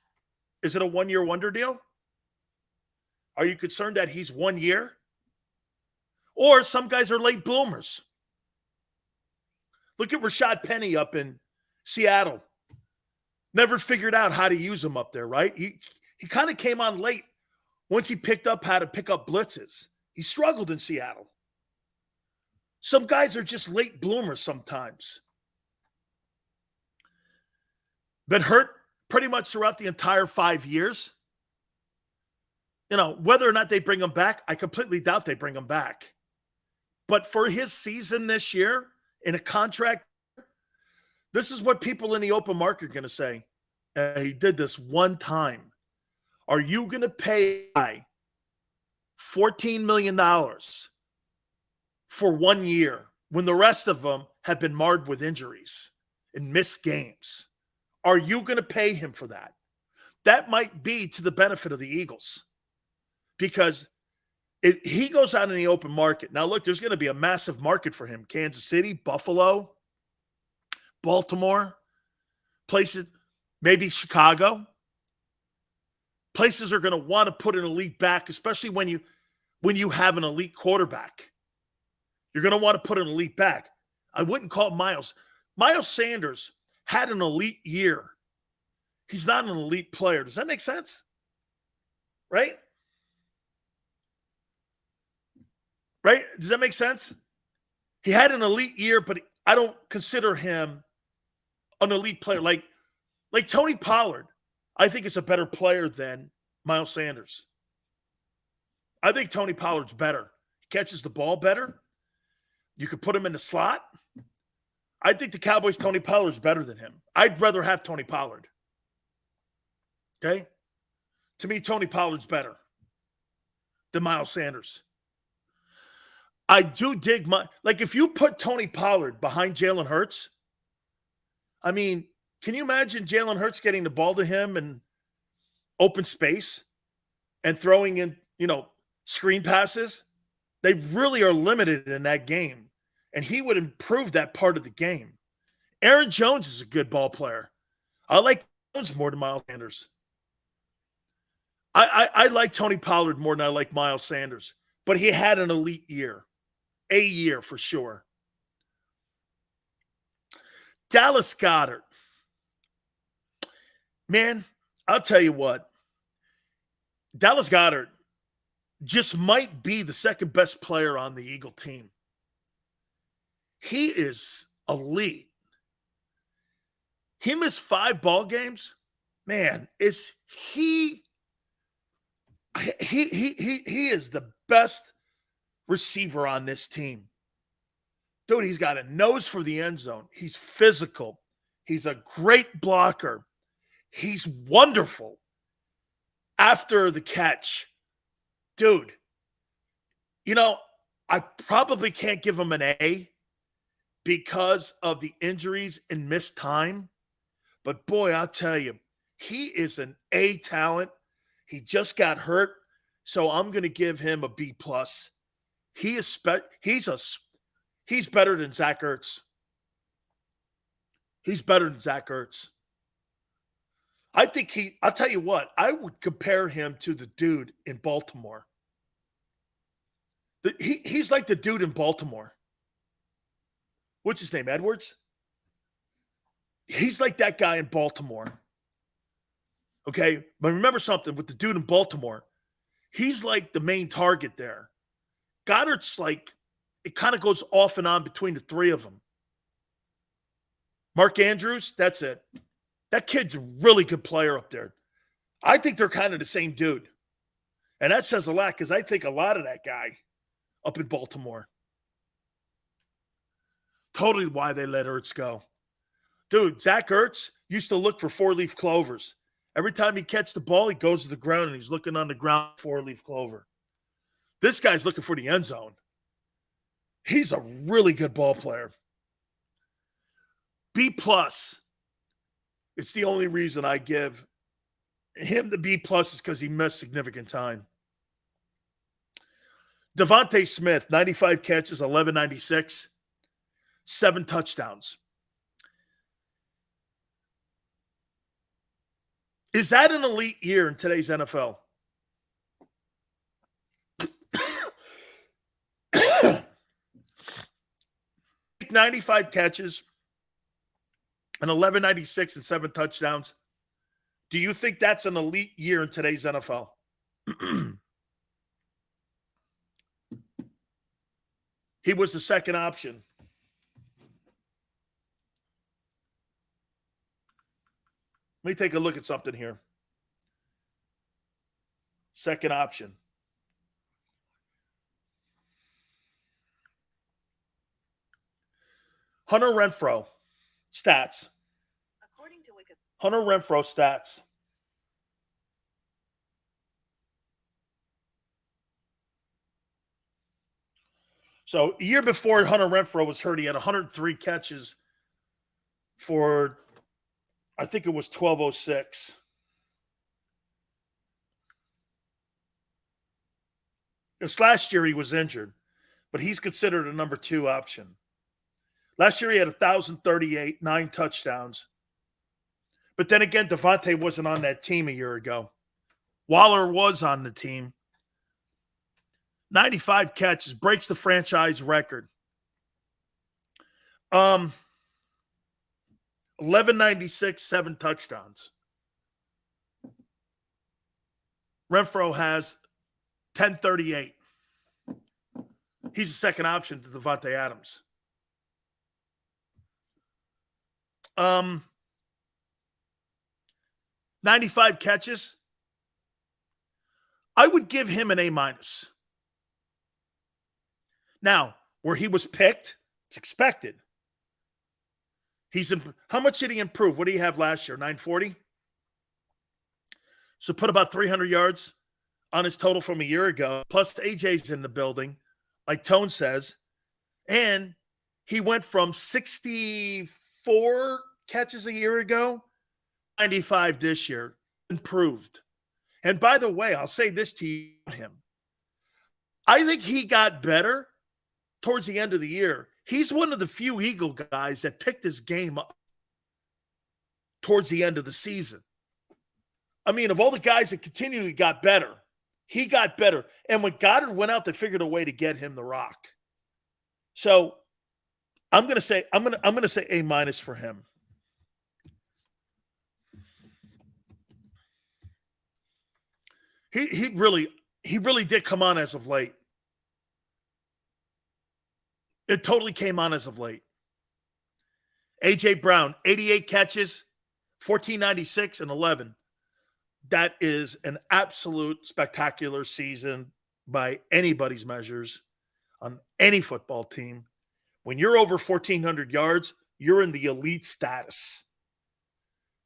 Is it a one-year wonder deal? Are you concerned that he's 1 year? Or some guys are late bloomers. Look at Rashad Penny up in Seattle. Never figured out how to use him up there, right? He kind of came on late once he picked up how to pick up blitzes. He struggled in Seattle. Some guys are just late bloomers sometimes. Been hurt pretty much throughout the entire 5 years. whether or not they bring him back, I completely doubt they bring him back. But for his season this year in a contract, this is what people in the open market are going to say. He did this one time. Are you going to pay $14 million for 1 year when the rest of them have been marred with injuries and missed games? Are you going to pay him for that? That might be to the benefit of the Eagles, because if he goes out in the open market. Now, look, there's going to be a massive market for him. Kansas City, Buffalo, Baltimore, places, maybe Chicago. Places are going to want to put an elite back, especially when you have an elite quarterback. You're going to want to put an elite back. I wouldn't call Miles. Miles Sanders had an elite year. He's not an elite player. Does that make sense? Right? Right? Does that make sense? He had an elite year, but I don't consider him an elite player. Like Tony Pollard, I think is a better player than Miles Sanders. I think Tony Pollard's better. He catches the ball better. You could put him in the slot. I think the Cowboys' Tony Pollard's better than him. I'd rather have Tony Pollard. Okay? To me, Tony Pollard's better than Miles Sanders. I do dig if you put Tony Pollard behind Jalen Hurts, I mean, can you imagine Jalen Hurts getting the ball to him in open space and throwing in, screen passes? They really are limited in that game, and he would improve that part of the game. Aaron Jones is a good ball player. I like Jones more than Miles Sanders. I like Tony Pollard more than I like Miles Sanders, but he had an elite year. A year for sure. Dallas Goedert. Man, I'll tell you what. Dallas Goedert just might be the second best player on the Eagle team. He is elite. He missed 5 ball games. Man, he is the best receiver on this team. Dude, he's got a nose for the end zone. He's physical. He's a great blocker. He's wonderful after the catch. Dude, I probably can't give him an A because of the injuries and missed time. But boy, I'll tell you, he is an A talent. He just got hurt, so I'm going to give him a B+. He's better than Zach Ertz. He's better than Zach Ertz. I think I'll tell you what, I would compare him to the dude in Baltimore. He's like the dude in Baltimore. What's his name, Edwards? He's like that guy in Baltimore. Okay? But remember something, with the dude in Baltimore, he's like the main target there. Goddard's like, it kind of goes off and on between the three of them. Mark Andrews, that's it. That kid's a really good player up there. I think they're kind of the same dude. And that says a lot, because I think a lot of that guy up in Baltimore. Totally why they let Ertz go. Dude, Zach Ertz used to look for 4-leaf clovers. Every time he catches the ball, he goes to the ground and he's looking on the ground, 4-leaf clover. This guy's looking for the end zone. He's a really good ball player. B+. It's the only reason I give him the B+ is because he missed significant time. Devontae Smith, 95 catches, 1196, 7 touchdowns. Is that an elite year in today's NFL? 95 catches and 1196 and 7 touchdowns. Do you think that's an elite year in today's NFL? He was the second option. Let me take a look at something here. second option. Hunter Renfrow stats. Hunter Renfrow stats. So a year before Hunter Renfrow was hurt, he had 103 catches for, I think it was 1206. This last year he was injured, but he's considered a number 2 option. Last year he had 1,038, 9 touchdowns. But then again, Devontae wasn't on that team a year ago. Waller was on the team. 95 catches, breaks the franchise record. 1196, 7 touchdowns. Renfrow has 1038. He's the second option to Devontae Adams. 95 catches. I would give him an A-. Now, where he was picked, it's expected. How much did he improve? What did he have last year? 940? So put about 300 yards on his total from a year ago. Plus AJ's in the building, like Tone says. And he went from 64 catches a year ago, 95 this year. Improved. And by the way, I'll say this to you about him. I think he got better towards the end of the year. He's one of the few Eagle guys that picked his game up towards the end of the season. I mean, of all the guys that continually got better, he got better. And when Goddard went out, they figured a way to get him the rock. So I'm going to say A- for him. He really did come on as of late. It totally came on as of late. A.J. Brown, 88 catches, 1496 and 11. That is an absolute spectacular season by anybody's measures on any football team. When you're over 1,400 yards, you're in the elite status.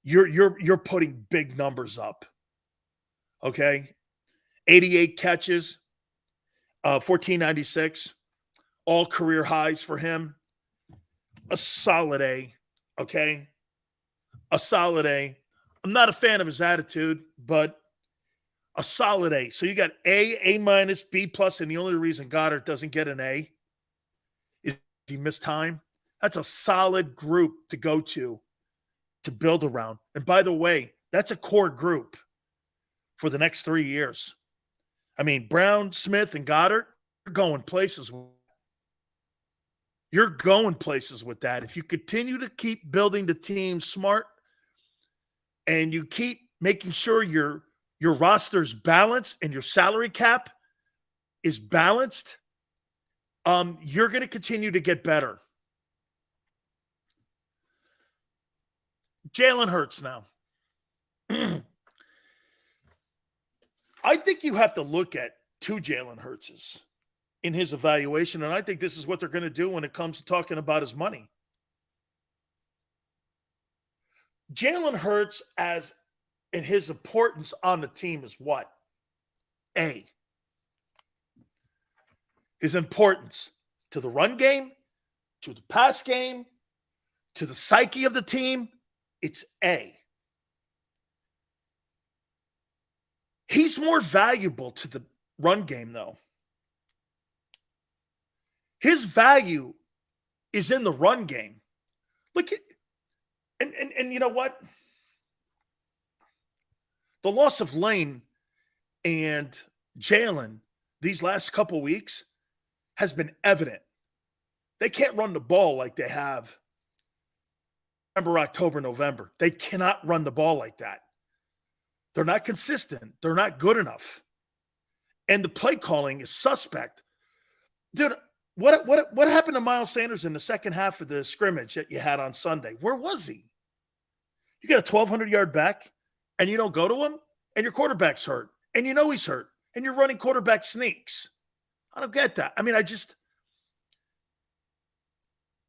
You're putting big numbers up. Okay? 88 catches, 1496. All career highs for him. A solid A, okay? A solid A. I'm not a fan of his attitude, but a solid A. So you got A, A-, B+, and the only reason Goddard doesn't get an A is he missed time. That's a solid group to go to build around. And by the way, that's a core group for the next 3 years. I mean, Brown, Smith, and Goddard are going places. You're going places with that. If you continue to keep building the team smart and you keep making sure your roster's balanced and your salary cap is balanced, you're going to continue to get better. Jalen Hurts now. I think you have to look at 2 Jalen Hurtses in his evaluation, and I think this is what they're going to do when it comes to talking about his money. Jalen Hurts as in his importance on the team is what? A. His importance to the run game, to the pass game, to the psyche of the team, it's A. He's more valuable to the run game, though. His value is in the run game. Look at, and you know what? The loss of Lane and Jalen these last couple weeks has been evident. They can't run the ball like they have September, October, November. They cannot run the ball like that. They're not consistent. They're not good enough. And the play calling is suspect. Dude, what happened to Miles Sanders in the second half of the scrimmage that you had on Sunday? Where was he? You got a 1,200-yard back, and you don't go to him, and your quarterback's hurt, And you know he's hurt. And you're running quarterback sneaks. I don't get that. I mean,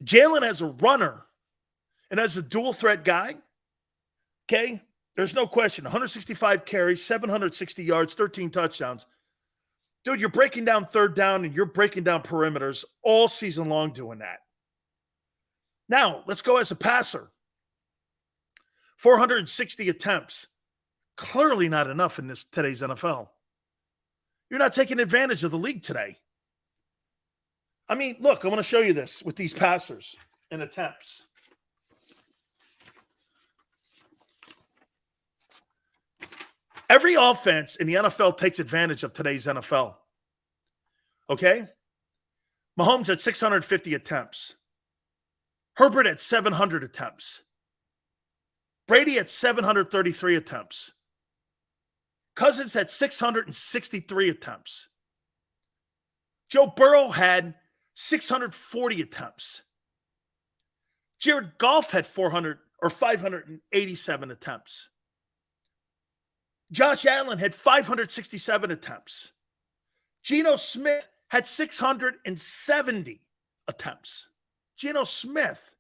Jalen as a runner and as a dual threat guy, okay, there's no question. 165 carries, 760 yards, 13 touchdowns. Dude, you're breaking down third down and you're breaking down perimeters all season long doing that. Now, let's go as a passer. 460 attempts. Clearly not enough in today's NFL. You're not taking advantage of the league today. I mean, look, I'm going to show you this with these passers and attempts. Every offense in the NFL takes advantage of today's NFL. Okay? Mahomes had 650 attempts. Herbert had 700 attempts. Brady had 733 attempts. Cousins had 663 attempts. Joe Burrow had 640 attempts. Jared Goff had 587 attempts. Josh Allen had 567 attempts. Geno Smith had 670 attempts. Geno Smith.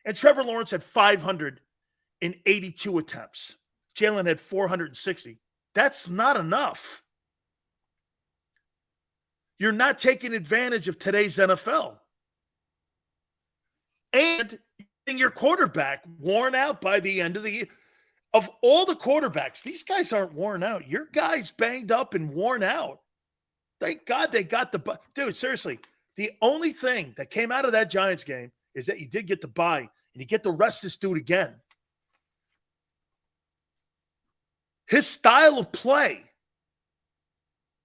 And Trevor Lawrence had 582 attempts. Jalen had 460. That's not enough. You're not taking advantage of today's NFL. And your quarterback worn out by the end of the year. Of all the quarterbacks, these guys aren't worn out. Your guy's banged up and worn out. Thank God they got the – dude, seriously, the only thing that came out of that Giants game is that you did get the bye, and you get to rest this dude again. His style of play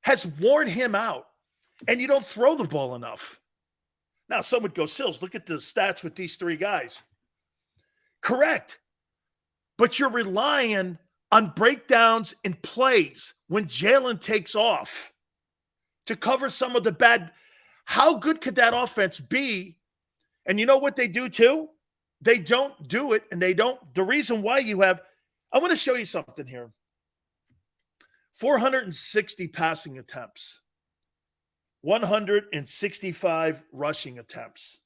has worn him out, and you don't throw the ball enough. Now, some would go, Sills, look at the stats with these three guys. Correct. But you're relying on breakdowns and plays when Jalen takes off to cover some of the bad. How good could that offense be? And you know what they do too? They don't do it, and they don't. The reason why I want to show you something here. 460 passing attempts, 165 rushing attempts.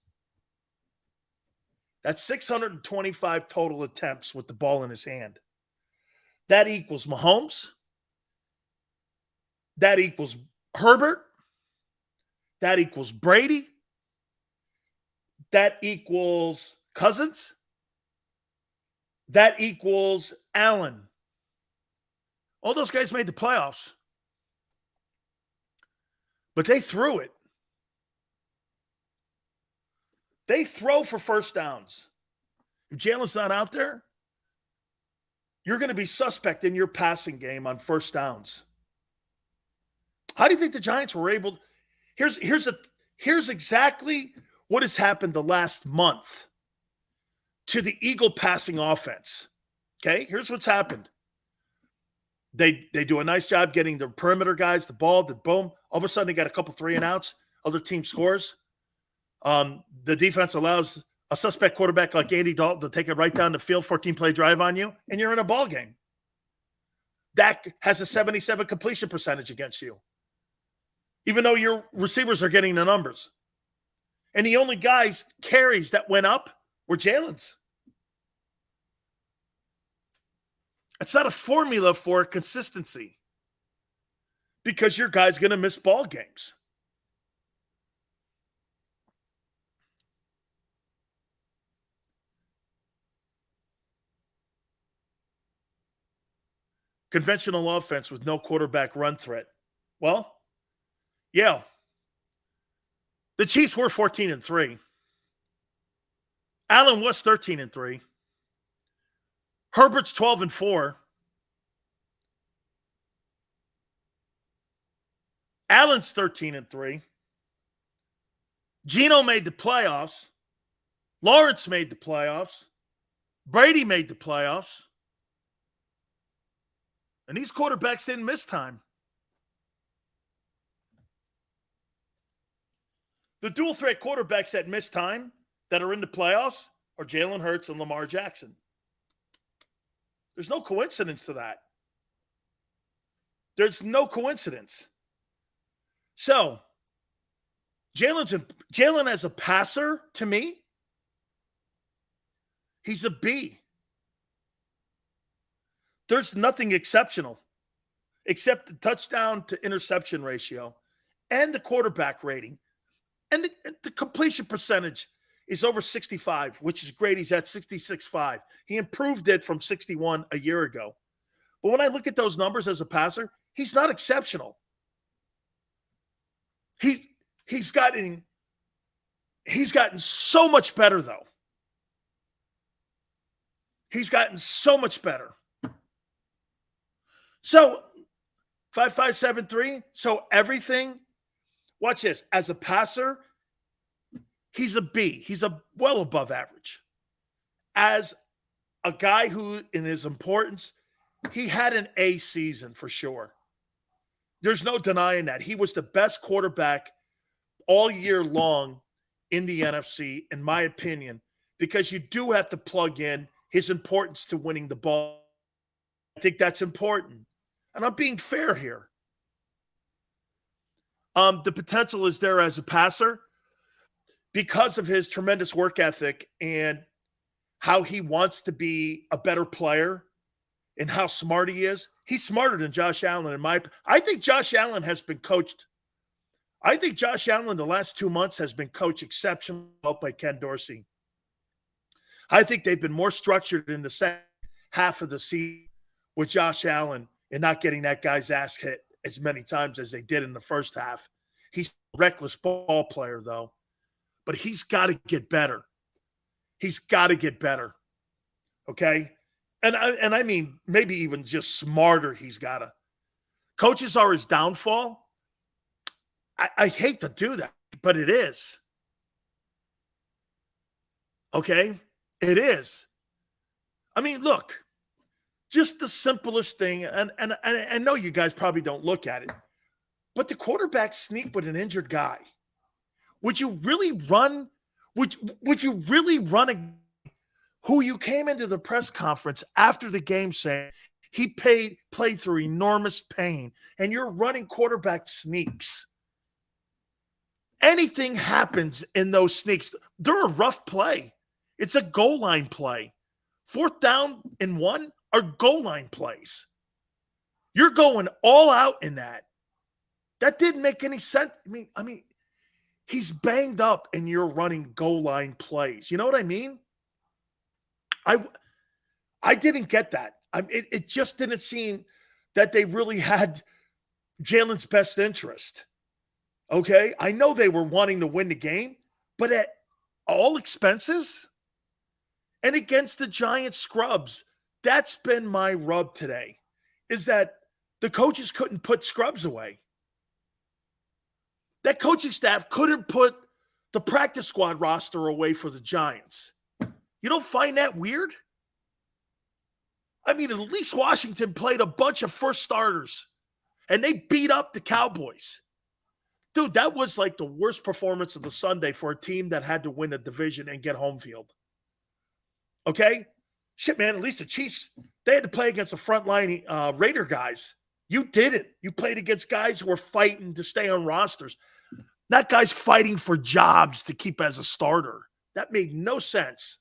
That's 625 total attempts with the ball in his hand. That equals Mahomes. That equals Herbert. That equals Brady. That equals Cousins. That equals Allen. All those guys made the playoffs. But they threw it. They throw for first downs. If Jalen's not out there, you're going to be suspect in your passing game on first downs. How do you think the Giants were able? Here's exactly what has happened the last month to the Eagle passing offense. Okay, here's what's happened. They do a nice job getting the perimeter guys the ball. The boom. All of a sudden, they got a couple 3-and-outs. Other team scores. The defense allows a suspect quarterback like Andy Dalton to take it right down the field, 14-play drive on you, and you're in a ball game. Dak has a 77 completion percentage against you, even though your receivers are getting the numbers. And the only guys carries that went up were Jalen's. It's not a formula for consistency because your guy's going to miss ball games. Conventional offense with no quarterback run threat. Well, yeah. The Chiefs were 14-3. Allen was 13-3. Herbert's 12-4. Allen's 13-3. Geno made the playoffs. Lawrence made the playoffs. Brady made the playoffs. And these quarterbacks didn't miss time. The dual threat quarterbacks that miss time that are in the playoffs are Jalen Hurts and Lamar Jackson. There's no coincidence to that. There's no coincidence. So, Jalen as a passer, to me, he's a B. There's nothing exceptional except the touchdown to interception ratio and the quarterback rating. And the completion percentage is over 65, which is great. He's at 66.5. He improved it from 61 a year ago. But when I look at those numbers as a passer, he's not exceptional. He's gotten so much better, though. He's gotten so much better. So 5.573. So everything. Watch this. As a passer, he's a B. He's a well above average. As a guy who, in his importance, he had an A season for sure. There's no denying that. He was the best quarterback all year long in the NFC, in my opinion, because you do have to plug in his importance to winning the ball. I think that's important. And I'm being fair here. The potential is there as a passer because of his tremendous work ethic and how he wants to be a better player and how smart he is. He's smarter than Josh Allen I think Josh Allen has been coached. I think Josh Allen the last 2 months has been coached exceptionally well by Ken Dorsey. I think they've been more structured in the second half of the season with Josh Allen and not getting that guy's ass hit as many times as they did in the first half. He's a reckless ball player, though. But he's got to get better. He's got to get better. Okay? And I mean, maybe even just smarter he's got to. Coaches are his downfall. I hate to do that, but it is. Okay? It is. I mean, look, just the simplest thing, and I know you guys probably don't look at it, but the quarterback sneak with an injured guy. Would you really run? Would you really run who you came into the press conference after the game saying he played through enormous pain, and you're running quarterback sneaks? Anything happens in those sneaks. They're a rough play. It's a goal line play. 4th down and 1 are goal line plays. You're going all out in that. That didn't make any sense. I mean, he's banged up and you're running goal line plays. You know what I mean? I didn't get that. It just didn't seem that they really had Jalen's best interest. Okay? I know they were wanting to win the game, but at all expenses and against the giant scrubs. That's been my rub today, is that the coaches couldn't put scrubs away. That coaching staff couldn't put the practice squad roster away for the Giants. You don't find that weird? I mean, at least Washington played a bunch of first starters, and they beat up the Cowboys. Dude, that was like the worst performance of the Sunday for a team that had to win a division and get home field. Okay? Shit, man, at least the Chiefs, they had to play against the frontline Raider guys. You didn't. You played against guys who were fighting to stay on rosters. Not guys fighting for jobs to keep as a starter. That made no sense.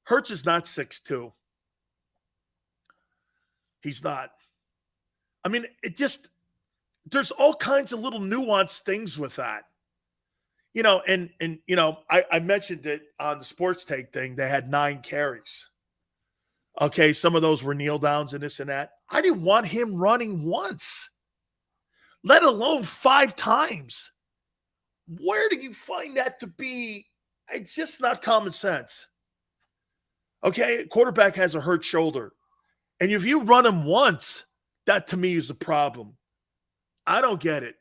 Hurts is not 6'2". He's not. I mean, there's all kinds of little nuanced things with that. You know, and you know, I mentioned it on the Sports Take thing. They had 9 carries. Okay, some of those were kneel downs and this and that. I didn't want him running once, let alone 5 times. Where do you find that to be? It's just not common sense. Okay, quarterback has a hurt shoulder. And if you run him once, that to me is a problem. I don't get it.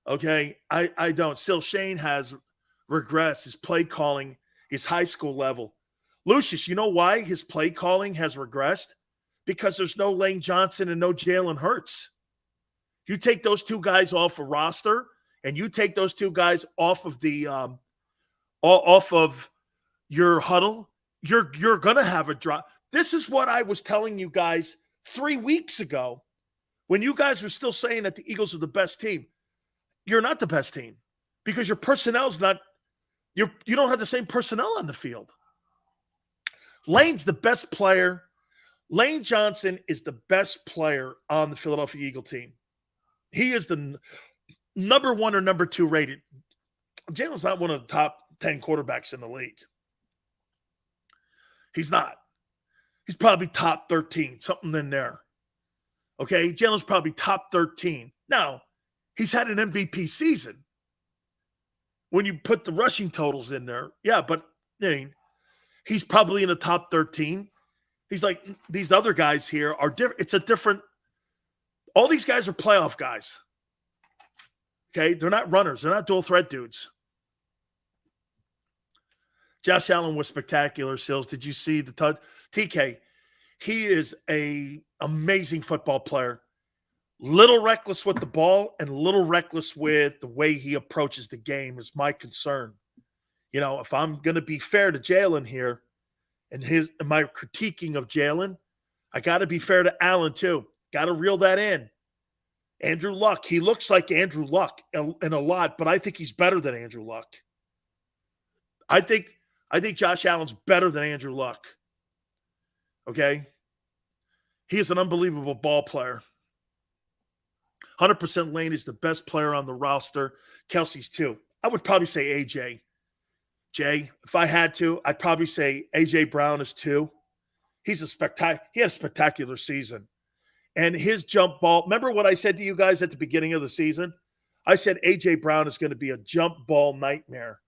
Okay, I don't. Still, Shane has regressed. His play calling is high school level. Lucius, you know why his play calling has regressed? Because there's no Lane Johnson and no Jalen Hurts. You take those 2 guys off a roster, and you take those 2 guys off of the off of your huddle, you're gonna have a drop. This is what I was telling you guys 3 weeks ago, when you guys were still saying that the Eagles are the best team, you're not the best team because your personnel's not, you don't have the same personnel on the field. Lane's the best player. Lane Johnson is the best player on the Philadelphia Eagle team. He is the number 1 or number 2 rated. Jalen's not one of the top 10 quarterbacks in the league. He's not. He's probably top 13, something in there. Okay, Jalen's probably top 13. Now, he's had an MVP season. When you put the rushing totals in there, yeah, but I mean, he's probably in the top 13. He's like, these other guys here are different. It's a different, all these guys are playoff guys. Okay, they're not runners. They're not dual threat dudes. Josh Allen was spectacular, Sills. Did you see the TK? He is a amazing football player. Little reckless with the ball and little reckless with the way he approaches the game is my concern. You know, if I'm going to be fair to Jalen here and my critiquing of Jalen, I got to be fair to Allen too. Got to reel that in. Andrew Luck, he looks like Andrew Luck in a lot, but I think he's better than Andrew Luck. I think Josh Allen's better than Andrew Luck. Okay? He is an unbelievable ball player. 100% Lane is the best player on the roster. Kelsey's too. I would probably say AJ. Jay, if I had to, I'd probably say AJ Brown is 2. He had a spectacular season. And his jump ball, remember what I said to you guys at the beginning of the season? I said AJ Brown is going to be a jump ball nightmare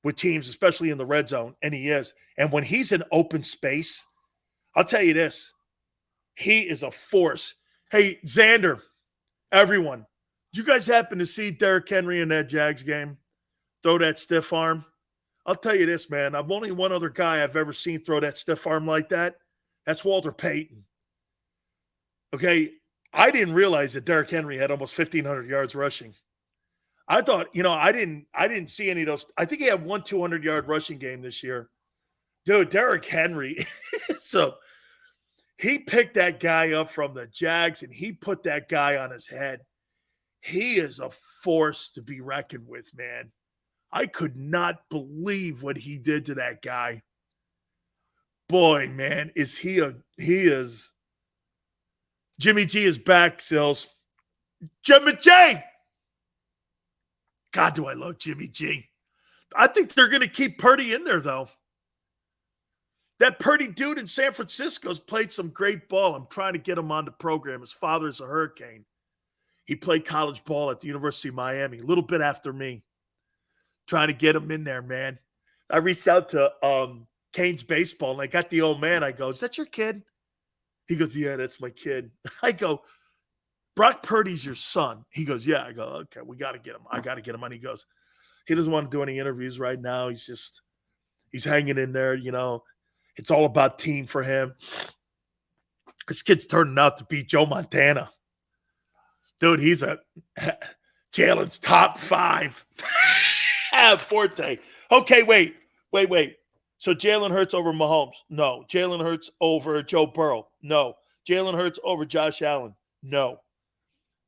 with teams, especially in the red zone, and he is. And when he's in open space, I'll tell you this, he is a force. Hey, Xander, everyone, did you guys happen to see Derrick Henry in that Jags game throw that stiff arm? I'll tell you this, man. I've only one other guy I've ever seen throw that stiff arm like that. That's Walter Payton. Okay, I didn't realize that Derrick Henry had almost 1,500 yards rushing. I thought, I didn't see any of those. I think he had 1 200-yard rushing game this year. Dude, Derrick Henry. So he picked that guy up from the Jags, and he put that guy on his head. He is a force to be reckoned with, man. I could not believe what he did to that guy. Boy, man, he is. Jimmy G is back, Sills. Jimmy G! God, do I love Jimmy G. I think they're going to keep Purdy in there, though. That Purdy dude in San Francisco's played some great ball. I'm trying to get him on the program. His father's a Hurricane. He played college ball at the University of Miami, a little bit after me. Trying to get him in there, man. I reached out to Canes Baseball, and I got the old man. I go, is that your kid? He goes, yeah, that's my kid. I go, Brock Purdy's your son. He goes, yeah. I go, okay, we got to get him. I got to get him on. He goes, he doesn't want to do any interviews right now. He's hanging in there, It's all about team for him. This kid's turning out to be Joe Montana. Dude, he's Jalen's top 5. Forte. Okay, wait. So Jalen Hurts over Mahomes? No. Jalen Hurts over Joe Burrow? No. Jalen Hurts over Josh Allen? No.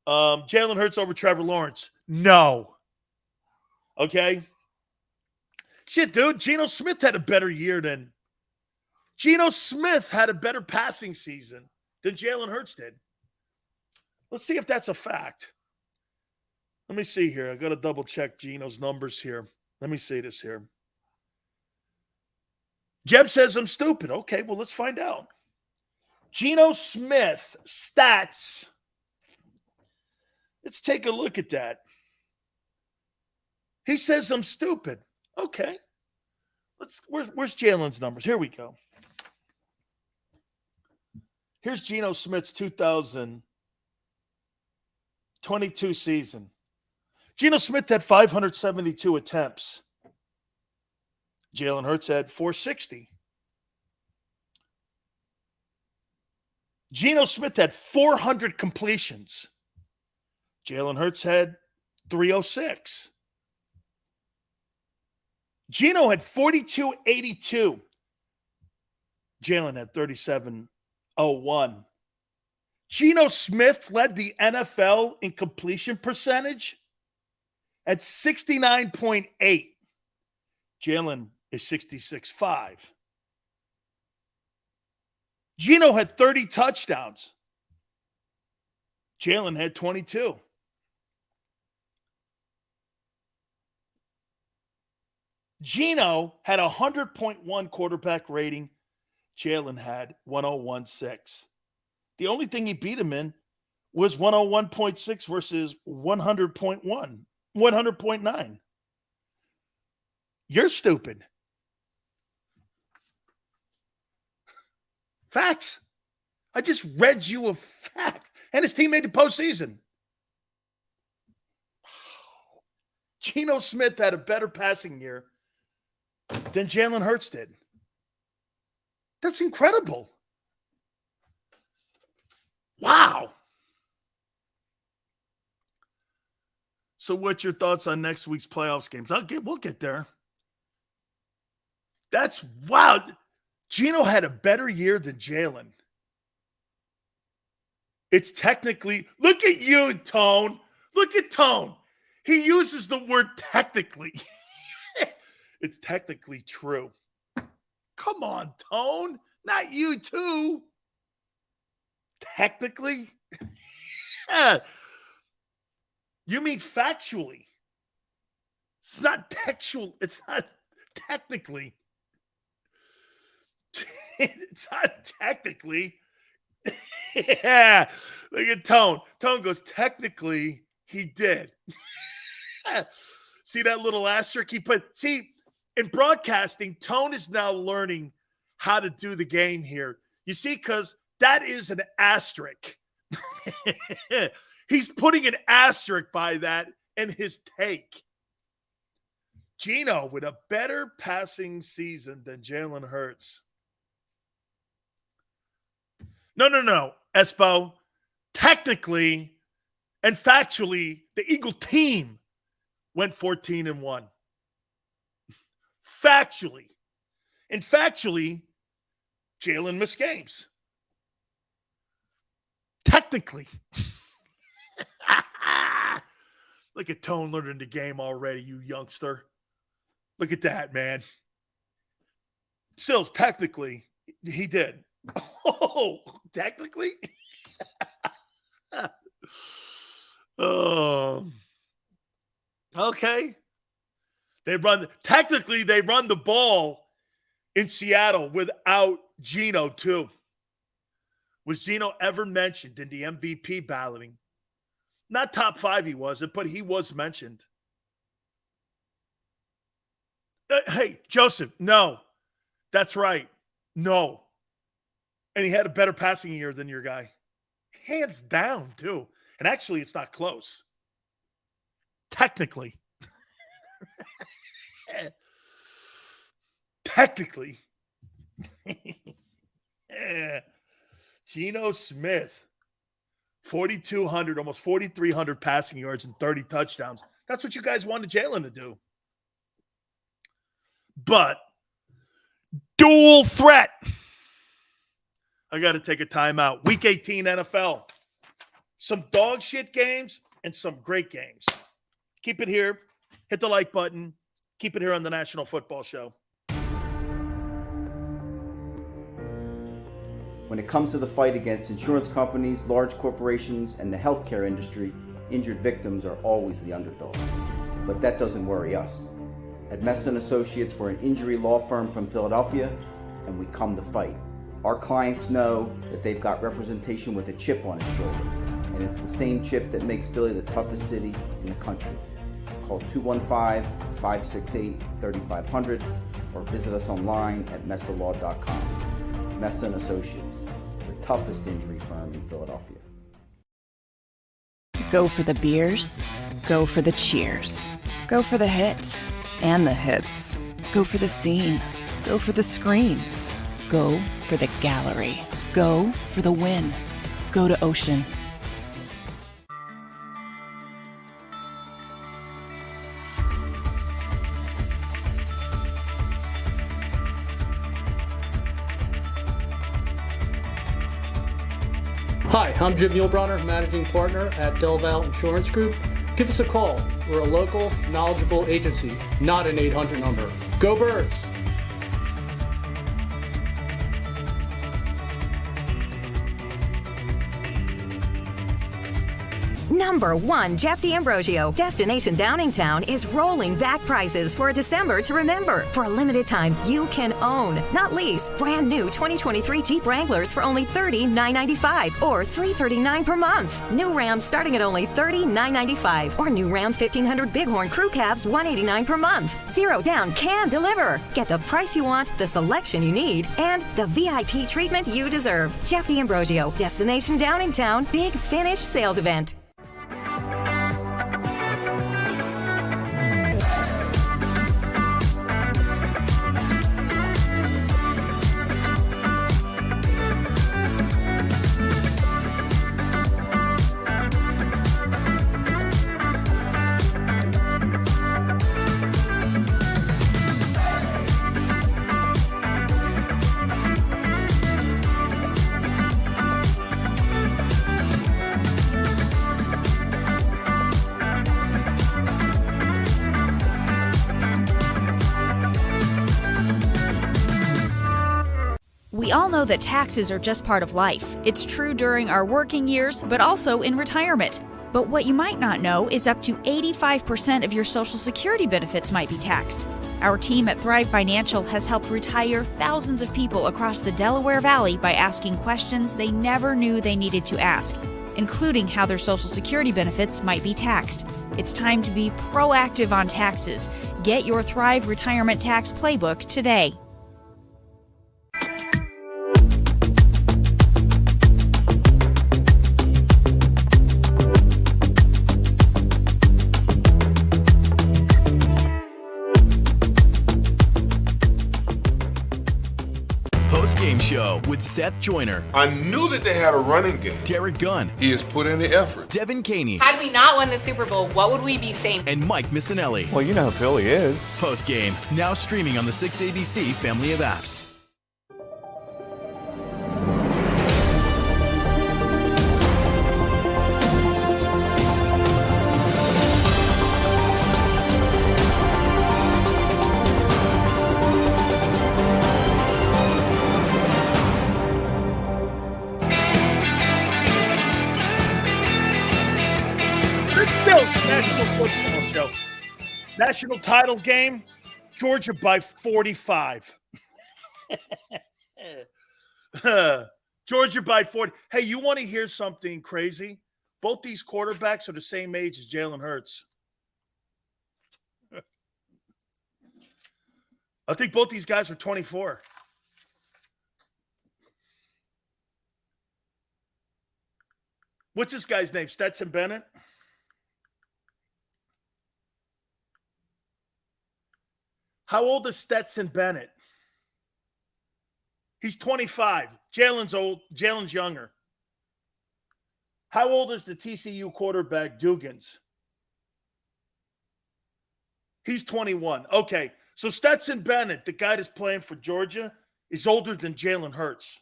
Jalen Hurts over Trevor Lawrence? No. Okay? Shit, dude. Geno Smith had a better passing season than Jalen Hurts did. Let's see if that's a fact. Let me see here. I got to double check Geno's numbers here. Let me see this here. Jeb says I'm stupid. Okay, well, let's find out. Geno Smith stats. Let's take a look at that. He says I'm stupid. Okay. Where's Jalen's numbers? Here we go. Here's Geno Smith's 2022 season. Geno Smith had 572 attempts. Jalen Hurts had 460. Geno Smith had 400 completions. Jalen Hurts had 306. Geno had 4282. Jalen had 3701. Geno Smith led the NFL in completion percentage at 69.8. Jalen is 66.5. Geno had 30 touchdowns. Jalen had 22. Geno had a 100.1 quarterback rating. Jalen had 101.6. The only thing he beat him in was 101.6 versus 100.9. You're stupid. Facts. I just read you a fact. And his team made the postseason. Geno Smith had a better passing year than Jalen Hurts did. That's incredible. Wow. So what's your thoughts on next week's playoffs games? We'll get there. That's wow. Geno had a better year than Jalen. It's technically, look at you, Tone. Look at Tone. He uses the word technically. It's technically true. Come on, Tone. Not you, too. Technically? You mean factually. It's not textual. It's not technically. It's not technically. Yeah. Look at Tone. Tone goes, technically, he did. See that little asterisk he put? See, in broadcasting, Tone is now learning how to do the game here. You see, because that is an asterisk. He's putting an asterisk by that in his take. Geno with a better passing season than Jalen Hurts. No, Espo. Technically and factually, the Eagle team went 14-1. Factually. And factually, Jalen missed games. Technically. Look at Tone learning the game already, you youngster. Look at that, man. Sills, technically, he did. Oh, technically? Okay. They run the ball in Seattle without Geno, too. Was Geno ever mentioned in the MVP balloting? Not top 5 he wasn't, but he was mentioned. Hey, Joseph, no. That's right. No. And he had a better passing year than your guy. Hands down, too. And actually, it's not close. Technically. Technically. Yeah. Geno Smith, 4,200, almost 4,300 passing yards and 30 touchdowns. That's what you guys wanted Jalen to do. But dual threat. I got to take a timeout. Week 18 NFL. Some dog shit games and some great games. Keep it here. Hit the like button. Keep it here on the National Football Show. When it comes to the fight against insurance companies, large corporations, and the healthcare industry, injured victims are always the underdog. But that doesn't worry us. At Mess & Associates, we're an injury law firm from Philadelphia, and we come to fight. Our clients know that they've got representation with a chip on its shoulder, and it's the same chip that makes Philly the toughest city in the country. Call 215-568-3500 or visit us online at messalaw.com. Mess & Associates, the toughest injury firm in Philadelphia. Go for the beers, go for the cheers, go for the hit and the hits, go for the scene, go for the screens, go for the gallery, go for the win, go to Ocean. Hi, I'm Jim Muehlbronner, Managing Partner at Del Valle Insurance Group. Give us a call. We're a local, knowledgeable agency, not an 800 number. Go Birds! Number 1, Jeff D'Ambrosio. Destination Downingtown is rolling back prices for a December to remember. For a limited time, you can own, not lease, brand new 2023 Jeep Wranglers for only $30,995 or $339 per month. New Rams starting at only $30,995 or new Ram 1500 Bighorn Crew Cabs $189 per month. Zero down can deliver. Get the price you want, the selection you need, and the VIP treatment you deserve. Jeff D'Ambrosio, Destination Downingtown, Big Finish Sales Event. We all know that taxes are just part of life. It's true during our working years, but also in retirement. But what you might not know is up to 85% of your Social Security benefits might be taxed. Our team at Thrive Financial has helped retire thousands of people across the Delaware Valley by asking questions they never knew they needed to ask, including how their Social Security benefits might be taxed. It's time to be proactive on taxes. Get your Thrive Retirement Tax Playbook today. Game show with Seth Joyner. I knew that they had a running game. Derek Gunn. He has put in the effort. Devin Caney. Had we not won the Super Bowl, what would we be saying? And Mike Missinelli. Well, you know who Philly is. Post game, now streaming on the 6ABC family of apps. National Football Show. National title game, Georgia by 45. Georgia by 40. Hey, you want to hear something crazy? Both these quarterbacks are the same age as Jalen Hurts. I think both these guys are 24. What's this guy's name? Stetson Bennett? How old is Stetson Bennett? He's 25. Jalen's old. Jalen's younger. How old is the TCU quarterback, Dugans? He's 21. Okay, so Stetson Bennett, the guy that's playing for Georgia, is older than Jalen Hurts.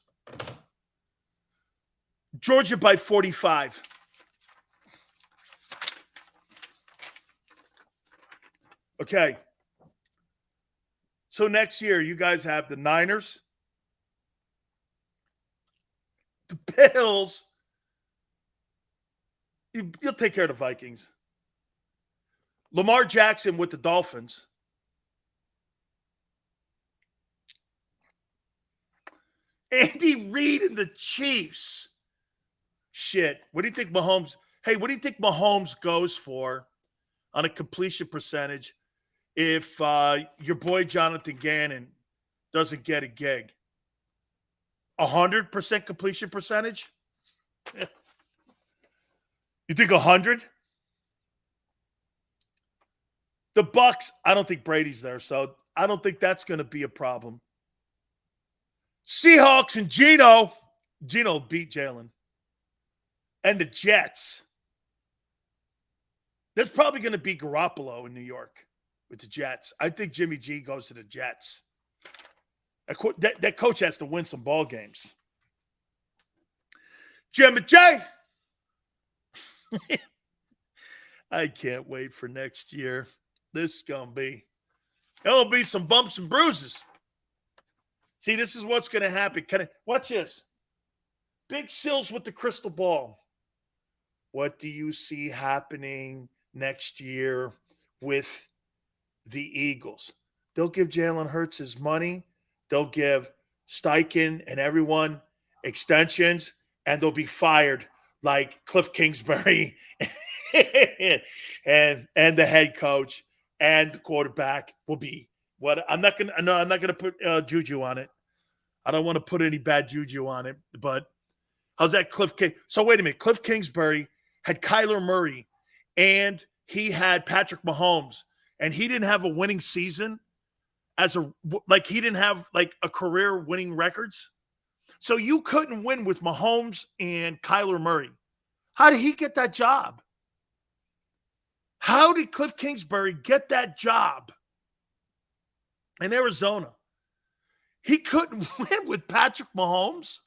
Georgia by 45. Okay. So next year, you guys have the Niners, the Bills. You'll take care of the Vikings. Lamar Jackson with the Dolphins. Andy Reid and the Chiefs. Shit. What do you think Mahomes? Hey, what do you think Mahomes goes for on a completion percentage if your boy Jonathan Gannon doesn't get a gig? 100% completion percentage? You think 100? The Bucks, I don't think Brady's there, so I don't think that's going to be a problem. Seahawks and Geno beat Jalen. And the Jets. There's probably going to be Garoppolo in New York with the Jets. I think Jimmy G goes to the Jets. That coach has to win some ball games. Jimmy J. I can't wait for next year. This is going to be, there'll be some bumps and bruises. See, this is what's going to happen. Watch this. Big Sills with the crystal ball. What do you see happening next year with the Eagles? They'll give Jalen Hurts his money. They'll give Steichen and everyone extensions, and they'll be fired like Cliff Kingsbury and the head coach and the quarterback will be what I'm not gonna put juju on it. I don't want to put any bad juju on it, but how's that Cliff King? So wait a minute. Cliff Kingsbury had Kyler Murray and he had Patrick Mahomes, and he didn't have a winning season he didn't have like a career winning records. So you couldn't win with Mahomes and Kyler Murray. How did he get that job? How did Cliff Kingsbury get that job in Arizona? He couldn't win with Patrick Mahomes,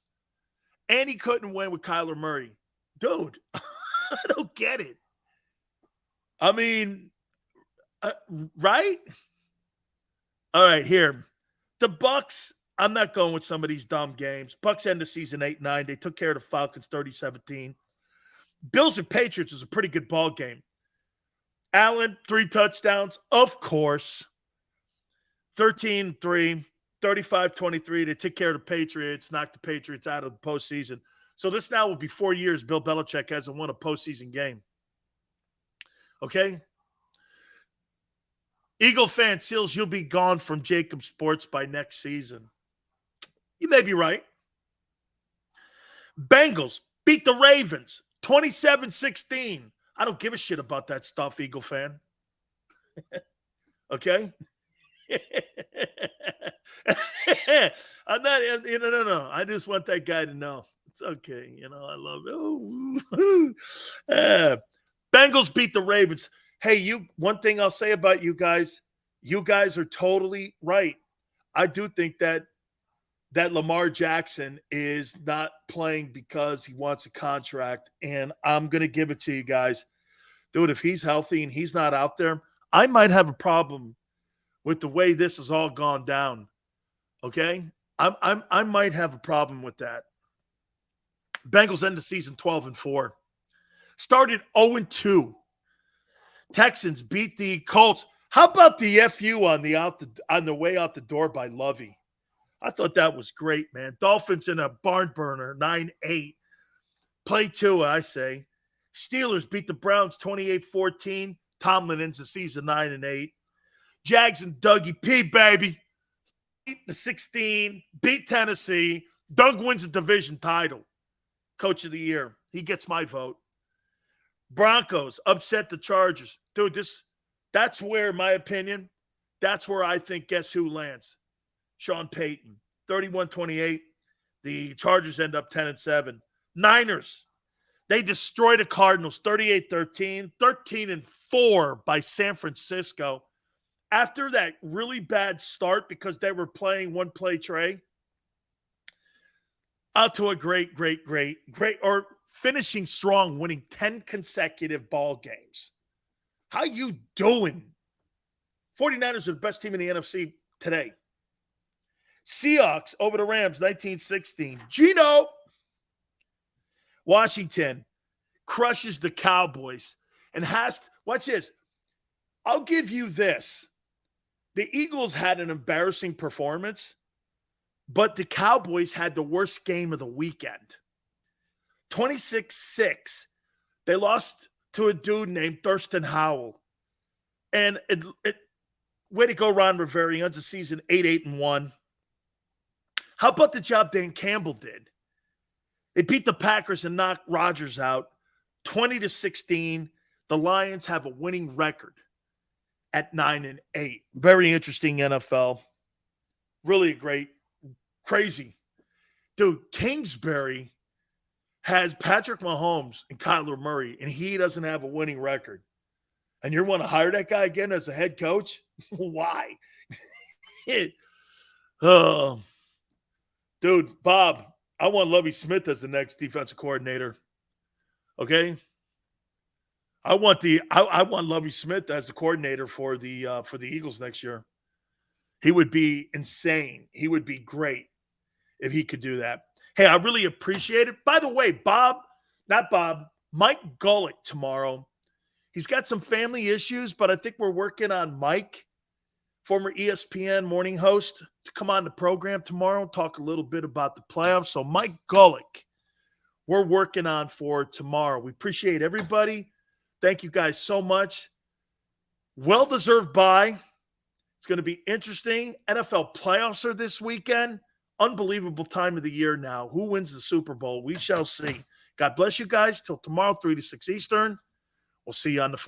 and he couldn't win with Kyler Murray. Dude, I don't get it. I mean, right? All right, here. The Bucs, I'm not going with some of these dumb games. Bucs end the season 8-9. They took care of the Falcons 30-17. Bills and Patriots is a pretty good ball game. Allen, 3 touchdowns, of course. 13-3, 35-23. They took care of the Patriots, knocked the Patriots out of the postseason. So this now will be 4 years Bill Belichick hasn't won a postseason game. Okay? Eagle fan, Seals, you'll be gone from JAKIB Sports by next season. You may be right. Bengals beat the Ravens 27-16. I don't give a shit about that stuff, Eagle fan. Okay? I'm not, no. I just want that guy to know. It's okay. I love it. Bengals beat the Ravens. Hey, one thing I'll say about you guys are totally right. I do think that Lamar Jackson is not playing because he wants a contract, and I'm going to give it to you guys. Dude, if he's healthy and he's not out there, I might have a problem with the way this has all gone down. Okay? I might have a problem with that. Bengals end the season 12-4. Started 0-2. Texans beat the Colts. How about the FU on the way out the door by Lovey? I thought that was great, man. Dolphins in a barn burner, 9-8. Play two, I say. Steelers beat the Browns 28-14. Tomlin ends the season 9-8. Jags and Dougie P, baby. Beat the 16. Beat Tennessee. Doug wins the division title. Coach of the year. He gets my vote. Broncos upset the Chargers. Dude, that's where, in my opinion, that's where I think guess who lands? Sean Payton. 31-28. The Chargers end up 10-7. Niners. They destroy the Cardinals 38-13. 13-4 by San Francisco. After that really bad start because they were playing one-play Trey, out to a great, or finishing strong, winning 10 consecutive ball games. How you doing? 49ers are the best team in the NFC today. Seahawks over the Rams, 19-16. Gino. Washington crushes the Cowboys and watch this. I'll give you this. The Eagles had an embarrassing performance, but the Cowboys had the worst game of the weekend. 26-6. They lost to a dude named Thurston Howell. And way to go, Ron Rivera. He ends the season 8-1. How about the job Dan Campbell did? They beat the Packers and knocked Rodgers out 20-16. The Lions have a winning record at 9-8. Very interesting NFL. Really great. Crazy. Dude, Kingsbury has Patrick Mahomes and Kyler Murray, and he doesn't have a winning record. And you want to hire that guy again as a head coach? Why? Dude, Bob, I want Lovie Smith as the next defensive coordinator. Okay? I want Lovie Smith as the coordinator for the Eagles next year. He would be insane. He would be great if he could do that. Hey, I really appreciate it. By the way, Mike Golick tomorrow. He's got some family issues, but I think we're working on Mike, former ESPN morning host, to come on the program tomorrow and talk a little bit about the playoffs. So Mike Golick, we're working on for tomorrow. We appreciate everybody. Thank you guys so much. Well-deserved bye. It's going to be interesting. NFL playoffs are this weekend. Unbelievable time of the year now. Who wins the Super Bowl? We shall see. God bless you guys. Till tomorrow, 3 to 6 Eastern. We'll see you on the flip.